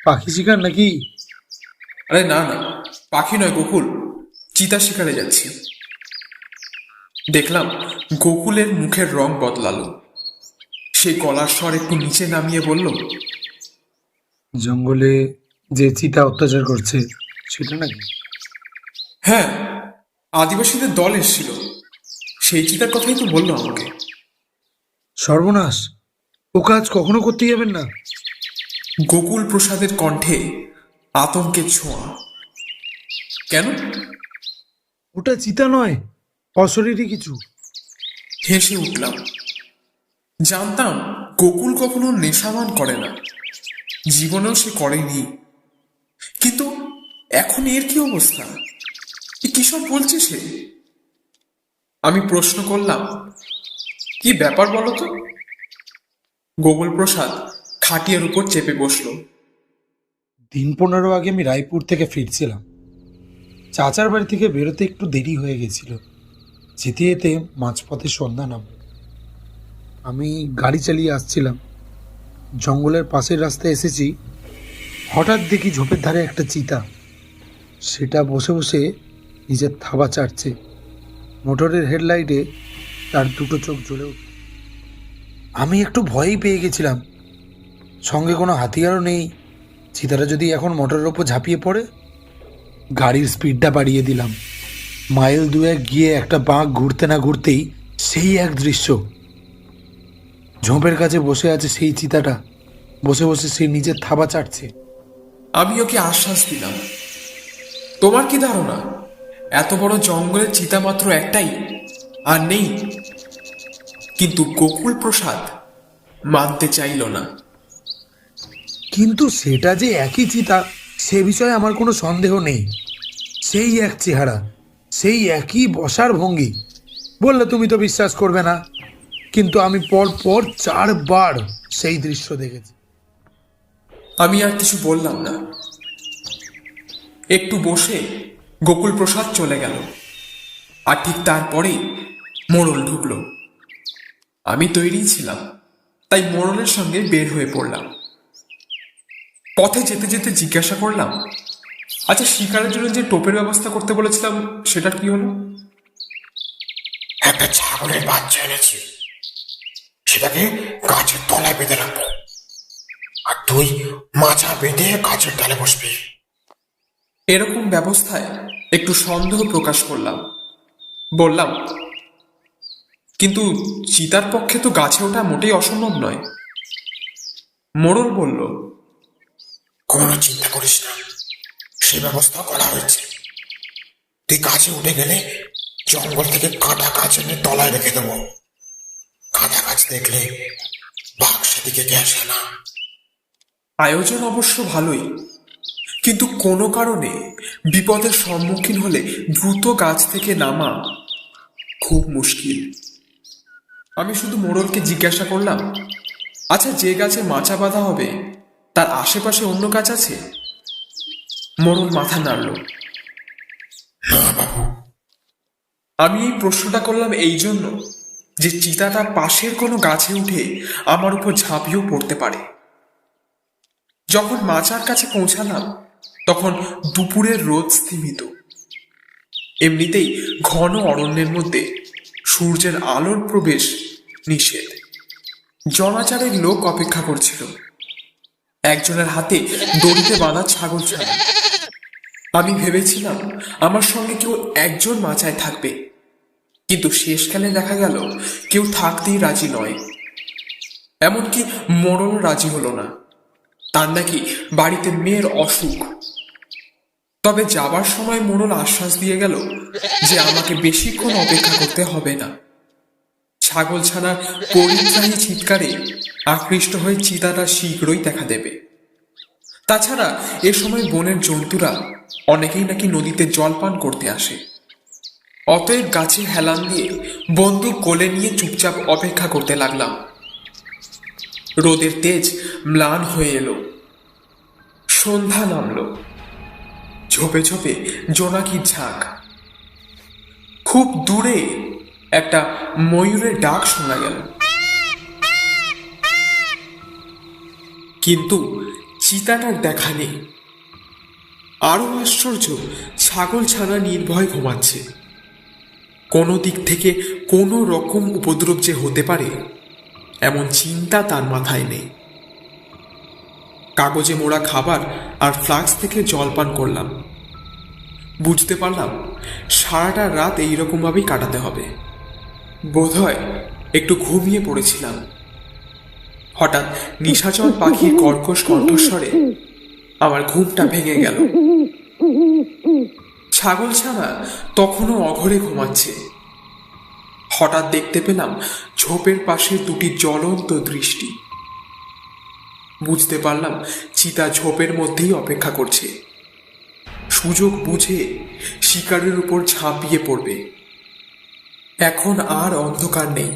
পাখি শিকার নাকি? আরে না না, পাখি নয় গোকুল, চিতা শিকারে যাচ্ছি। দেখলাম গোকুলের মুখের রং বদলালো। সে গলার স্বর একটু নিচে নামিয়ে বলল, জঙ্গলে যে চিতা অত্যাচার করছে সেটা নাকি? হ্যাঁ, আদিবাসীদের দল এসেছিল, সেই চিতার কথাই তো বললো আমাকে। সর্বনাশ, ও কাজ কখনো করতে যাবেন না। গোকুল প্রসাদের কণ্ঠে আতঙ্কের ছোঁয়া। কেন? ওটা চিতা নয়, অশরীরী কিছু। হেসে উঠলাম। জানতাম গোকুল কখনো নেশাবান করে না, জীবনেও সে করেনি। কিন্তু এখন এর কি অবস্থা? কি সব বলছে সে? আমি প্রশ্ন করলাম, কি ব্যাপার বলো তো? গোকুল প্রসাদ খাটিয়ার উপর চেপে বসল। দিন 15 আগে আমি রায়পুর থেকে ফিরছিলাম। চাচার বাড়ি থেকে বেরোতে একটু দেরি হয়ে গেছিল। যেতে যেতে মাঝপথে সন্ধ্যা নাম। আমি গাড়ি চালিয়ে আসছিলাম, জঙ্গলের পাশের রাস্তায় এসেছি। হঠাৎ দেখি ঝোপের ধারে একটা চিতা, সেটা বসে বসে নিজের থাবা চাটছে। মোটরের হেডলাইটে তার দুটো চোখ জ্বলে উঠল। আমি একটু ভয়ই পেয়ে গেছিলাম। সঙ্গে কোনো হাতিয়ারও নেই। চিতারা যদি এখন মোটরের ওপর ঝাঁপিয়ে পড়ে। গাড়ির স্পিডটা বাড়িয়ে দিলাম। মাইল 2 গিয়ে একটা বাঁক ঘুরতে না ঘুরতেই সেই এক দৃশ্য। ঝোপের কাছে বসে আছে সেই চিতাটা, বসে বসে সে নিজের থাবা চাটছে। আমি ওকে আশ্বাস দিলাম, তোমার কি ধারণা এত বড় জঙ্গলের চিতা মাত্র একটাই, আর নেই? কিন্তু গোকুল প্রসাদ মানতে চাইল না। কিন্তু সেটা যে একই চিতা সে বিষয়ে আমার কোনো সন্দেহ নেই। সেই এক চেহারা, সেই একই বসার ভঙ্গি। বললে তুমি তো বিশ্বাস করবে না, কিন্তু আমি পর পর 4 বার সেই দৃশ্য দেখেছি। আমি আর কিছু বললাম না। একটু বসে গোকুল প্রসাদ চলে গেল, আর ঠিক তারপরেই মোড়ল ঢুকলো। আমি তৈরি ছিলাম, তাই মোড়লের সঙ্গে বের হয়ে পড়লাম। পথে যেতে যেতে জিজ্ঞাসা করলাম, আচ্ছা, শিকারের জন্য যে টোপের ব্যবস্থা করতে বলেছিলাম সেটা কি হলো? একটা ছাগলের বাচ্চা এনেছি, সেটাকে গাছের তলায় বেঁধে রাখবো, আর তুই মাচা বেঁধে গাছের ডালে বসবি। এরকম ব্যবস্থায় একটু সন্দেহ প্রকাশ করলাম। বললাম, কিন্তু চিতার পক্ষে তো গাছে ওঠা মোটেই অসম্ভব নয়। মোড়ল বলল, কোনো চিন্তা করিস না, সে ব্যবস্থা করা হয়েছে। তুই গাছে উঠে গেলে জঙ্গল থেকে কাঁটা গাছ এনে তলায় রেখে দেবো। কাঁটা গাছ দেখলে বাঘ সেদিকে আসে না। আয়োজন অবশ্য ভালোই, কিন্তু কোনো কারণে বিপদের সম্মুখীন হলে দ্রুত গাছ থেকে নামা খুব মুশকিল। আমি শুধু মোড়লকে জিজ্ঞাসা করলাম, আচ্ছা, যে গাছে মাচা বাঁধা হবে তার আশেপাশে অন্য গাছ আছে? মোড়ল মাথা নাড়ল। আমি এই প্রশ্নটা করলাম এই জন্য যে চিতাটা পাশের কোনো গাছে উঠে আমার উপর ঝাঁপিয়েও পড়তে পারে। যখন মাচার কাছে পৌঁছালাম তখন দুপুরের রোদ স্থিমিত। এমনিতেই ঘন অরণ্যের মধ্যে সূর্যের আলোর প্রবেশ নিষেধ। জনাচারের লোক অপেক্ষা করছিল। একজনের হাতে দড়িতে বাঁধা ছাগল ছাড়া। আমি ভেবেছিলাম আমার সঙ্গে কেউ একজন মাচায় থাকবে, কিন্তু শেষকালে দেখা গেল কেউ থাকতেই রাজি নয়। এমনকি মোড়ল রাজি হলো না, তার নাকি বাড়িতে মেয়ের অসুখ। তবে যাবার সময় মোড়ল আশ্বাস দিয়ে গেল যে আমাকে বেশিক্ষণ অপেক্ষা করতে হবে না। ছাগল ছানার পরিত্রাহী চিৎকারে আকৃষ্ট হয়ে চিতাটা শীঘ্রই দেখা দেবে। তাছাড়া এ সময় বনের জন্তুরা অনেকেই নাকি নদীতে জল পান করতে আসে। অতএব গাছে হেলান দিয়ে বন্দুক কোলে নিয়ে চুপচাপ অপেক্ষা করতে লাগলাম। রোদের তেজ ম্লান হয়ে এলো, সন্ধ্যা নামলো, ঝোপে ঝোপে জোনাকির ঝাঁক। খুব দূরে একটা ময়ূরের ডাক শোনা গেল, কিন্তু চিতাটার দেখা নেই। আরো আশ্চর্য, ছাগল ছানা নির্ভয় ঘুমাচ্ছে। কোনো দিক থেকে কোনো রকম উপদ্রব যে হতে পারে এমন চিন্তা তার মাথায় নেই। কাগজে মোড়া খাবার আর ফ্লাক্স থেকে জল পান করলাম। বুঝতে পারলাম সারাটা রাত এইরকমভাবেই কাটাতে হবে। বোধহয় একটু ঘুমিয়ে পড়েছিলাম। হঠাৎ নিশাচর পাখির কর্কশ কণ্ঠস্বরে আমার ঘুমটা ভেঙে গেল। ছাগল ছানা তখনও অঘরে ঘুমাচ্ছে। হঠাৎ দেখতে পেলাম ঝোপের পাশে দুটি জ্বলন্ত দৃষ্টি। বুঝতে পারলাম চিতা ঝোপের মধ্যেই অপেক্ষা করছে, সুযোগ বুঝে শিকারের উপর ঝাঁপিয়ে পড়বে। এখন আর অন্ধকার নেই।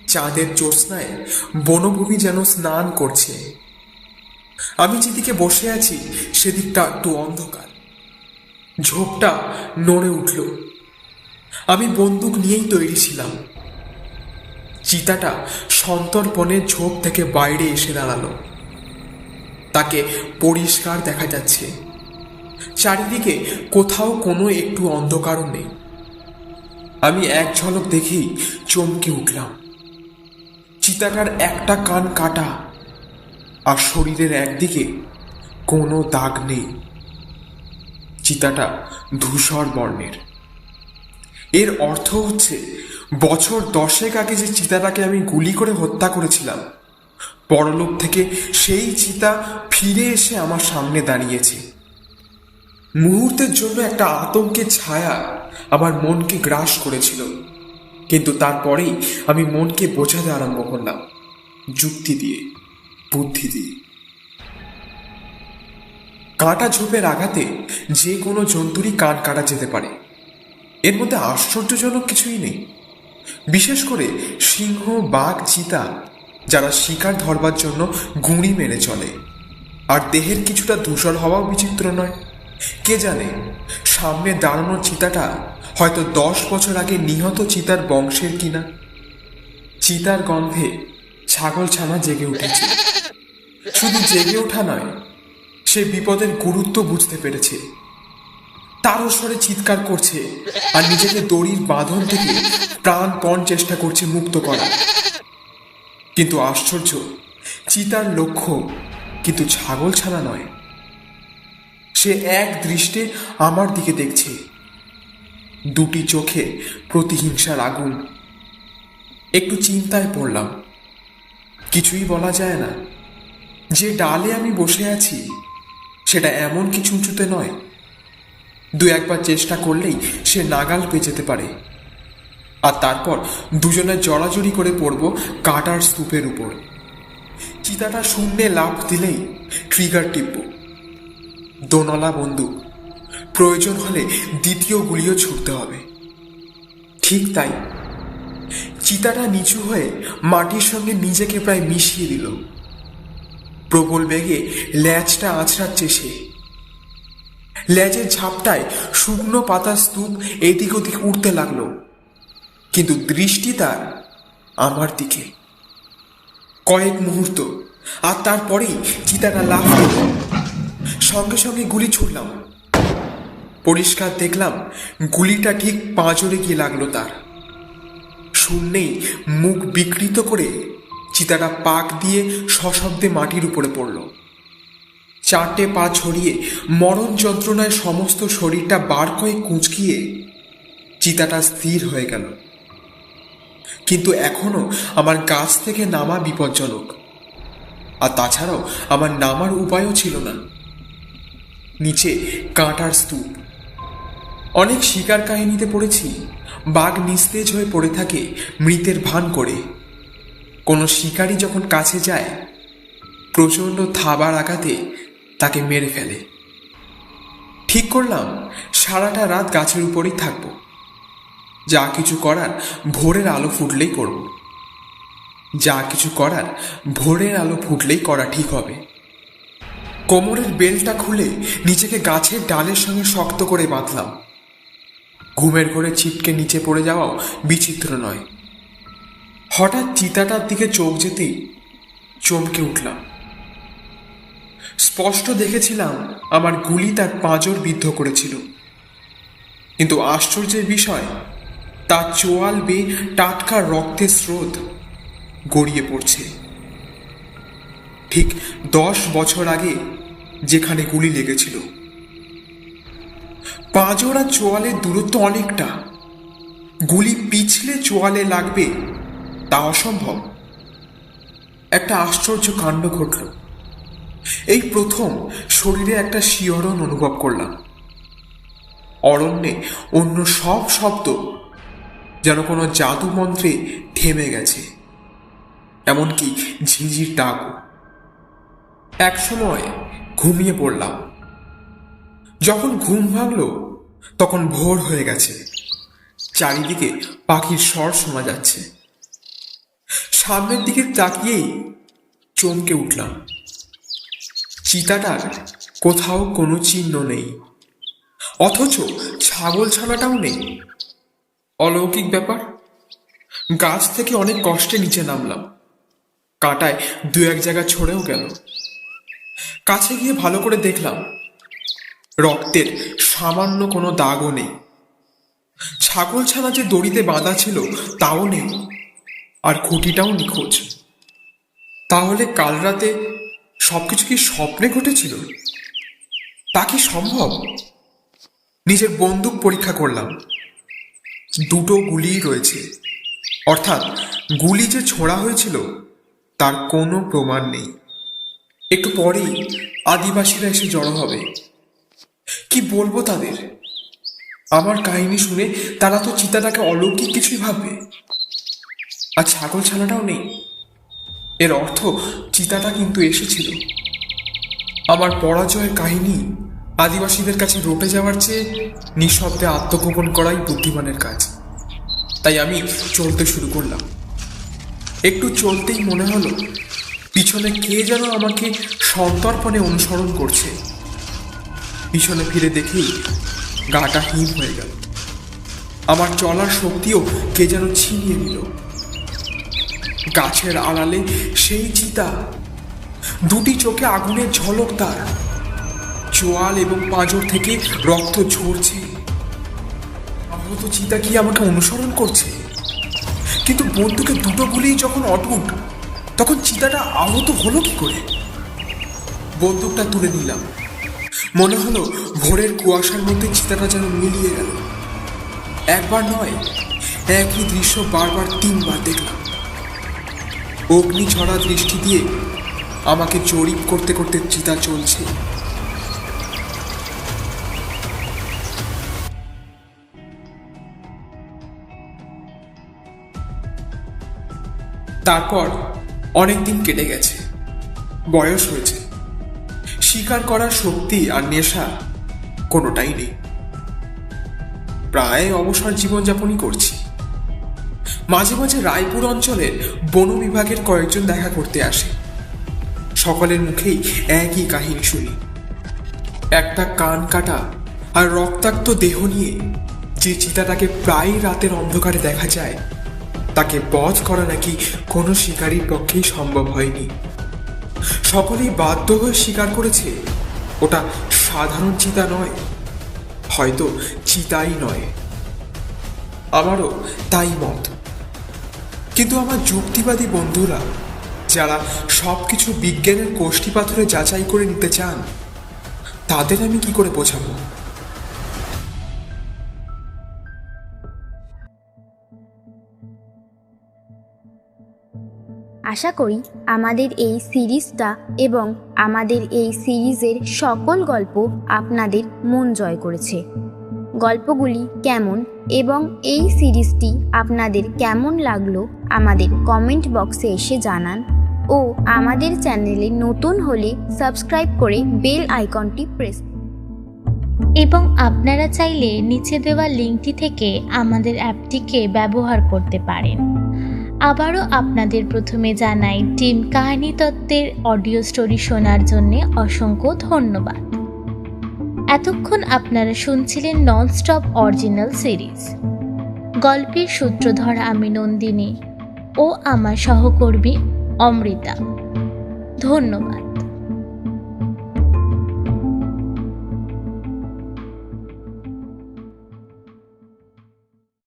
চাঁদের জ্যোৎস্নায় বনভূমি যেন স্নান করছে। আমি যেদিকে বসে আছি সেদিকটা একটু অন্ধকার। ঝোপটা নড়ে উঠল। আমি বন্দুক নিয়েই তৈরি ছিলাম। চিতাটা সন্তর্পণে ঝোপ থেকে বাইরে এসে দাঁড়ালো। তাকে পরিষ্কার দেখা যাচ্ছে। চারিদিকে কোথাও কোনো একটু অন্ধকারও নেই। আমি এক ঝলক দেখেই চমকে উঠলাম। চিতাটার একটা কান কাটা আর শরীরের একদিকে কোনো দাগ নেই। চিতাটা ধূসর বর্ণের। এর অর্থ হচ্ছে বছর 10 আগে যে চিতাটাকে আমি গুলি করে হত্যা করেছিলাম, পরলোক থেকে সেই চিতা ফিরে এসে আমার সামনে দাঁড়িয়েছে। মুহূর্তের জন্য একটা আতঙ্কের ছায়া আমার মনকে গ্রাস করেছিল, কিন্তু তারপরেই আমি মনকে বোঝাতে আরম্ভ করলাম, যুক্তি দিয়ে, বুদ্ধি দিয়ে। কাঁটা ঝোপের আঘাতে যে কোনো জন্তুরই কান কাটা যেতে পারে, এর মধ্যে আশ্চর্যজনক কিছুই নেই। বিশেষ করে সিংহ, বাঘ, চিতা যারা শিকার ধরবার জন্য গুঁড়ি মেরে চলে, আর দেহের কিছুটা ধূসর হওয়াও বিচিত্র নয়। কে জানে সামনে দাঁড়ানো চিতাটা হয়তো 10 বছর আগে নিহত চিতার বংশের কিনা। চিতার গন্ধে ছাগল ছানা জেগে উঠেছে। শুধু জেগে ওঠা নয়, সে বিপদের গুরুত্ব বুঝতে পেরেছে। তারও স্বরে চিৎকার করছে আর নিজেকে দড়ির বাঁধন থেকে প্রাণপণ চেষ্টা করছে মুক্ত করা। কিন্তু আশ্চর্য, চিতার লক্ষ্য কিন্তু ছাগল ছানা নয়। সে এক দৃষ্টে আমার দিকে দেখছে, দুটি চোখে প্রতিহিংসার আগুন। একটু চিন্তায় পড়লাম। কিছুই বলা যায় না। যে ডালে আমি বসে আছি সেটা এমন কিছু উঁচুতে নয়। 2-1বার চেষ্টা করলেই সে নাগাল পেয়ে যেতে পারে, আর তারপর দুজনে জড়াজড়ি করে পড়ব কাটার স্তূপের উপর। চিতাটা শূন্যে লাফ দিলেই ট্রিগার টিপব। দোনলা বন্দুক, প্রয়োজন হলে দ্বিতীয় গুলিও ছুটতে হবে। ঠিক তাই, চিতাটা নিচু হয়ে মাটির সঙ্গে নিজেকে প্রায় মিশিয়ে দিল। প্রবল বেগে ল্যাজটা আছড়াচ্ছে সে। লেজের ঝাপটায় শুকনো পাতার স্তূপ এদিক ওদিক উঠতে লাগলো, কিন্তু দৃষ্টি তার আমার দিকে। কয়েক মুহূর্ত, আর তারপরেই চিতাটা লাফ দিল। সঙ্গে সঙ্গে গুলি ছুড়লাম। পরিষ্কার দেখলাম গুলিটা ঠিক পাঁজরে গিয়ে লাগলো তার। শূন্যেই মুখ বিকৃত করে চিতাটা পাক দিয়ে সশব্দে মাটির উপরে পড়ল। 4টে পা ছড়িয়ে মরণ যন্ত্রণায় সমস্ত শরীরটা বার কয়েক কুঁচকিয়ে চিতাটা স্থির হয়ে গেল। কিন্তু এখনো আমার গাছ থেকে নামা বিপজ্জনক, আর তাছাড়াও আমার নামার উপায়ও ছিল না। নিচে কাঁটার স্তূপ। অনেক শিকার কাহিনীতে পড়েছি বাঘ নিস্তেজ হয়ে পড়ে থাকে মৃতের ভান করে। কোনো শিকারী যখন কাছে যায়, প্রচণ্ড থাবার আঘাতে তাকে মেরে ফেলে। ঠিক করলাম সারাটা রাত গাছের উপরেই থাকবো। যা কিছু করার ভোরের আলো ফুটলেই করব। যা কিছু করার ভোরের আলো ফুটলেই করা ঠিক হবে। কোমরের বেল্টটা খুলে নিজেকে গাছের ডালের সঙ্গে শক্ত করে বাঁধলাম। ঘুমের ঘোরে ছিটকে নিচে পড়ে যাওয়াও বিচিত্র নয়। হঠাৎ চিতাটার দিকে চোখ যেতেই চমকে উঠলাম। স্পষ্ট দেখেছিলাম আমার গুলি তার পাঁজর বিদ্ধ করেছিল, কিন্তু আশ্চর্যের বিষয় তার চোয়াল বেয়ে টাটকা রক্তের স্রোত গড়িয়ে পড়ছে, ঠিক 10 বছর আগে যেখানে গুলি লেগেছিল। পাঁজর আর চোয়ালের দূরত্ব অনেকটা, গুলি পিছলে চোয়ালে লাগবে তা অসম্ভব। একটা আশ্চর্য কাণ্ড ঘটল। এই প্রথম শরীরে একটা শিহরণ অনুভব করলাম। অরণ্যে অন্য সব শব্দ যেন কোনো জাদু মন্ত্রে থেমে গেছে, এমনকি ঝিঁঝির ডাকও। একসময় ঘুমিয়ে পড়লাম। যখন ঘুম ভাঙল তখন ভোর হয়ে গেছে, চারিদিকে পাখির স্বর শোনা যাচ্ছে। সামনের দিকে তাকিয়েই চমকে উঠলাম। চিতাটার কোথাও কোনো চিহ্ন নেই, অথচ ছাগল ছানাটাও নেই। অলৌকিক ব্যাপার। গাছ থেকে অনেক কষ্টে নিচে নামলাম, কাঁটায় 2-1 জায়গা ছড়েও গেল। কাছে গিয়ে ভালো করে দেখলাম রক্তের সামান্য কোনো দাগও নেই। ছাগল ছানা যে দড়িতে বাঁধা ছিল তাও নেই, আর খুঁটিটাও নিখোঁজ। তাহলে কাল রাতে সবকিছু কি স্বপ্নে ঘটেছিল? তা কি সম্ভব? নিজের বন্দুক পরীক্ষা করলাম, 2টো গুলিই রয়েছে, অর্থাৎ গুলি যে ছোঁড়া হয়েছিল তার কোনো প্রমাণ নেই। একটু পরেই আদিবাসীরা এসে জড়ো হবে। কি বলবো তাদের? আমার কাহিনী শুনে তারা তো চিতাটাকে অলৌকিক কিছুই ভাববে। আর ছাগল ছানাটাও নেই, এর অর্থ চিতাটা কিন্তু এসেছিল। আমার পরাজয়ের কাহিনী আদিবাসীদের কাছে রটে যাওয়ার চেয়ে নিঃশব্দে আত্মগোপন করাই বুদ্ধিমানের কাজ। তাই আমি চলতে শুরু করলাম। একটু চলতেই মনে হলো পিছনে কে যেন আমাকে সন্তর্পণে অনুসরণ করছে। পিছনে ফিরে দেখেই গাটা হিম হয়ে গেল। আমার চলার শক্তিও কে যেন ছিনিয়ে নিল। গাছের আড়ালে সেই চিতা, 2টি চোখে আগুনের ঝলক, তার চোয়াল এবং পাঁজর থেকে রক্ত ঝরছে। আহত চিতা কি আমাকে অনুসরণ করছে? কিন্তু বন্দুকে 2টো গুলি যখন অটুট, তখন চিতাটা আহত হলো কি করে? বন্দুকটা তুলে নিলাম। মনে হলো ভোরের কুয়াশার মধ্যে চিতাটা যেন মিলিয়ে গেল। একবার নয়, একই দৃশ্য বারবার 3বার দেখলাম। অগ্নি ছড়া দৃষ্টি দিয়ে আমাকে জরিপ করতে করতে চিতা চলছে। তারপর অনেকদিন কেটে গেছে, বয়স হয়েছে, শিকার করার শক্তি আর নেশা কোনোটাই নেই। প্রায় অবসর জীবনযাপনই করছি। মাঝে মাঝে রায়পুর অঞ্চলের বন বিভাগের কয়েকজন দেখা করতে আসে। সকলের মুখেই একই কাহিনী শুনি। একটা কান কাটা আর রক্তাক্ত দেহ নিয়ে যে চিতাটাকে প্রায় রাতের অন্ধকারে দেখা যায়, তাকে বধ করা নাকি কোনো শিকারীর পক্ষেই সম্ভব হয়নি। সকলেই বাধ্য হয়ে স্বীকার করেছে ওটা সাধারণ চিতা নয়, হয়তো চিতাই নয়। আমারও তাই মত। কিন্তু আমার যুক্তিবাদী বন্ধুরা, যারা সবকিছু বিজ্ঞানের কোষ্ঠী পাথরে যাচাই করে নিতে চান, তাদের আমি কি করে বোঝাবো? আশা করি আমাদের এই সিরিজটা এবং আমাদের এই সিরিজের সকল গল্প আপনাদের মন জয় করেছে। গল্পগুলি কেমন এবং এই সিরিজটি আপনাদের কেমন লাগলো আমাদের কমেন্ট বক্সে এসে জানান, ও আমাদের চ্যানেলে নতুন হলে সাবস্ক্রাইব করে বেল আইকনটি প্রেস। এবং আপনারা চাইলে নিচে দেওয়া লিঙ্কটি থেকে আমাদের অ্যাপটিকে ব্যবহার করতে পারেন। আবারও আপনাদের প্রথমে জানাই টিম কাহিনী তত্ত্বের অডিও স্টোরি শোনার জন্য অসংখ্য ধন্যবাদ। এতক্ষণ আপনারা শুনছিলেন ননস্টপ অরিজিনাল সিরিজ। গল্পের সূত্রধর আমি নন্দিনী ও আমার সহকর্মী অমৃতা। ধন্যবাদ।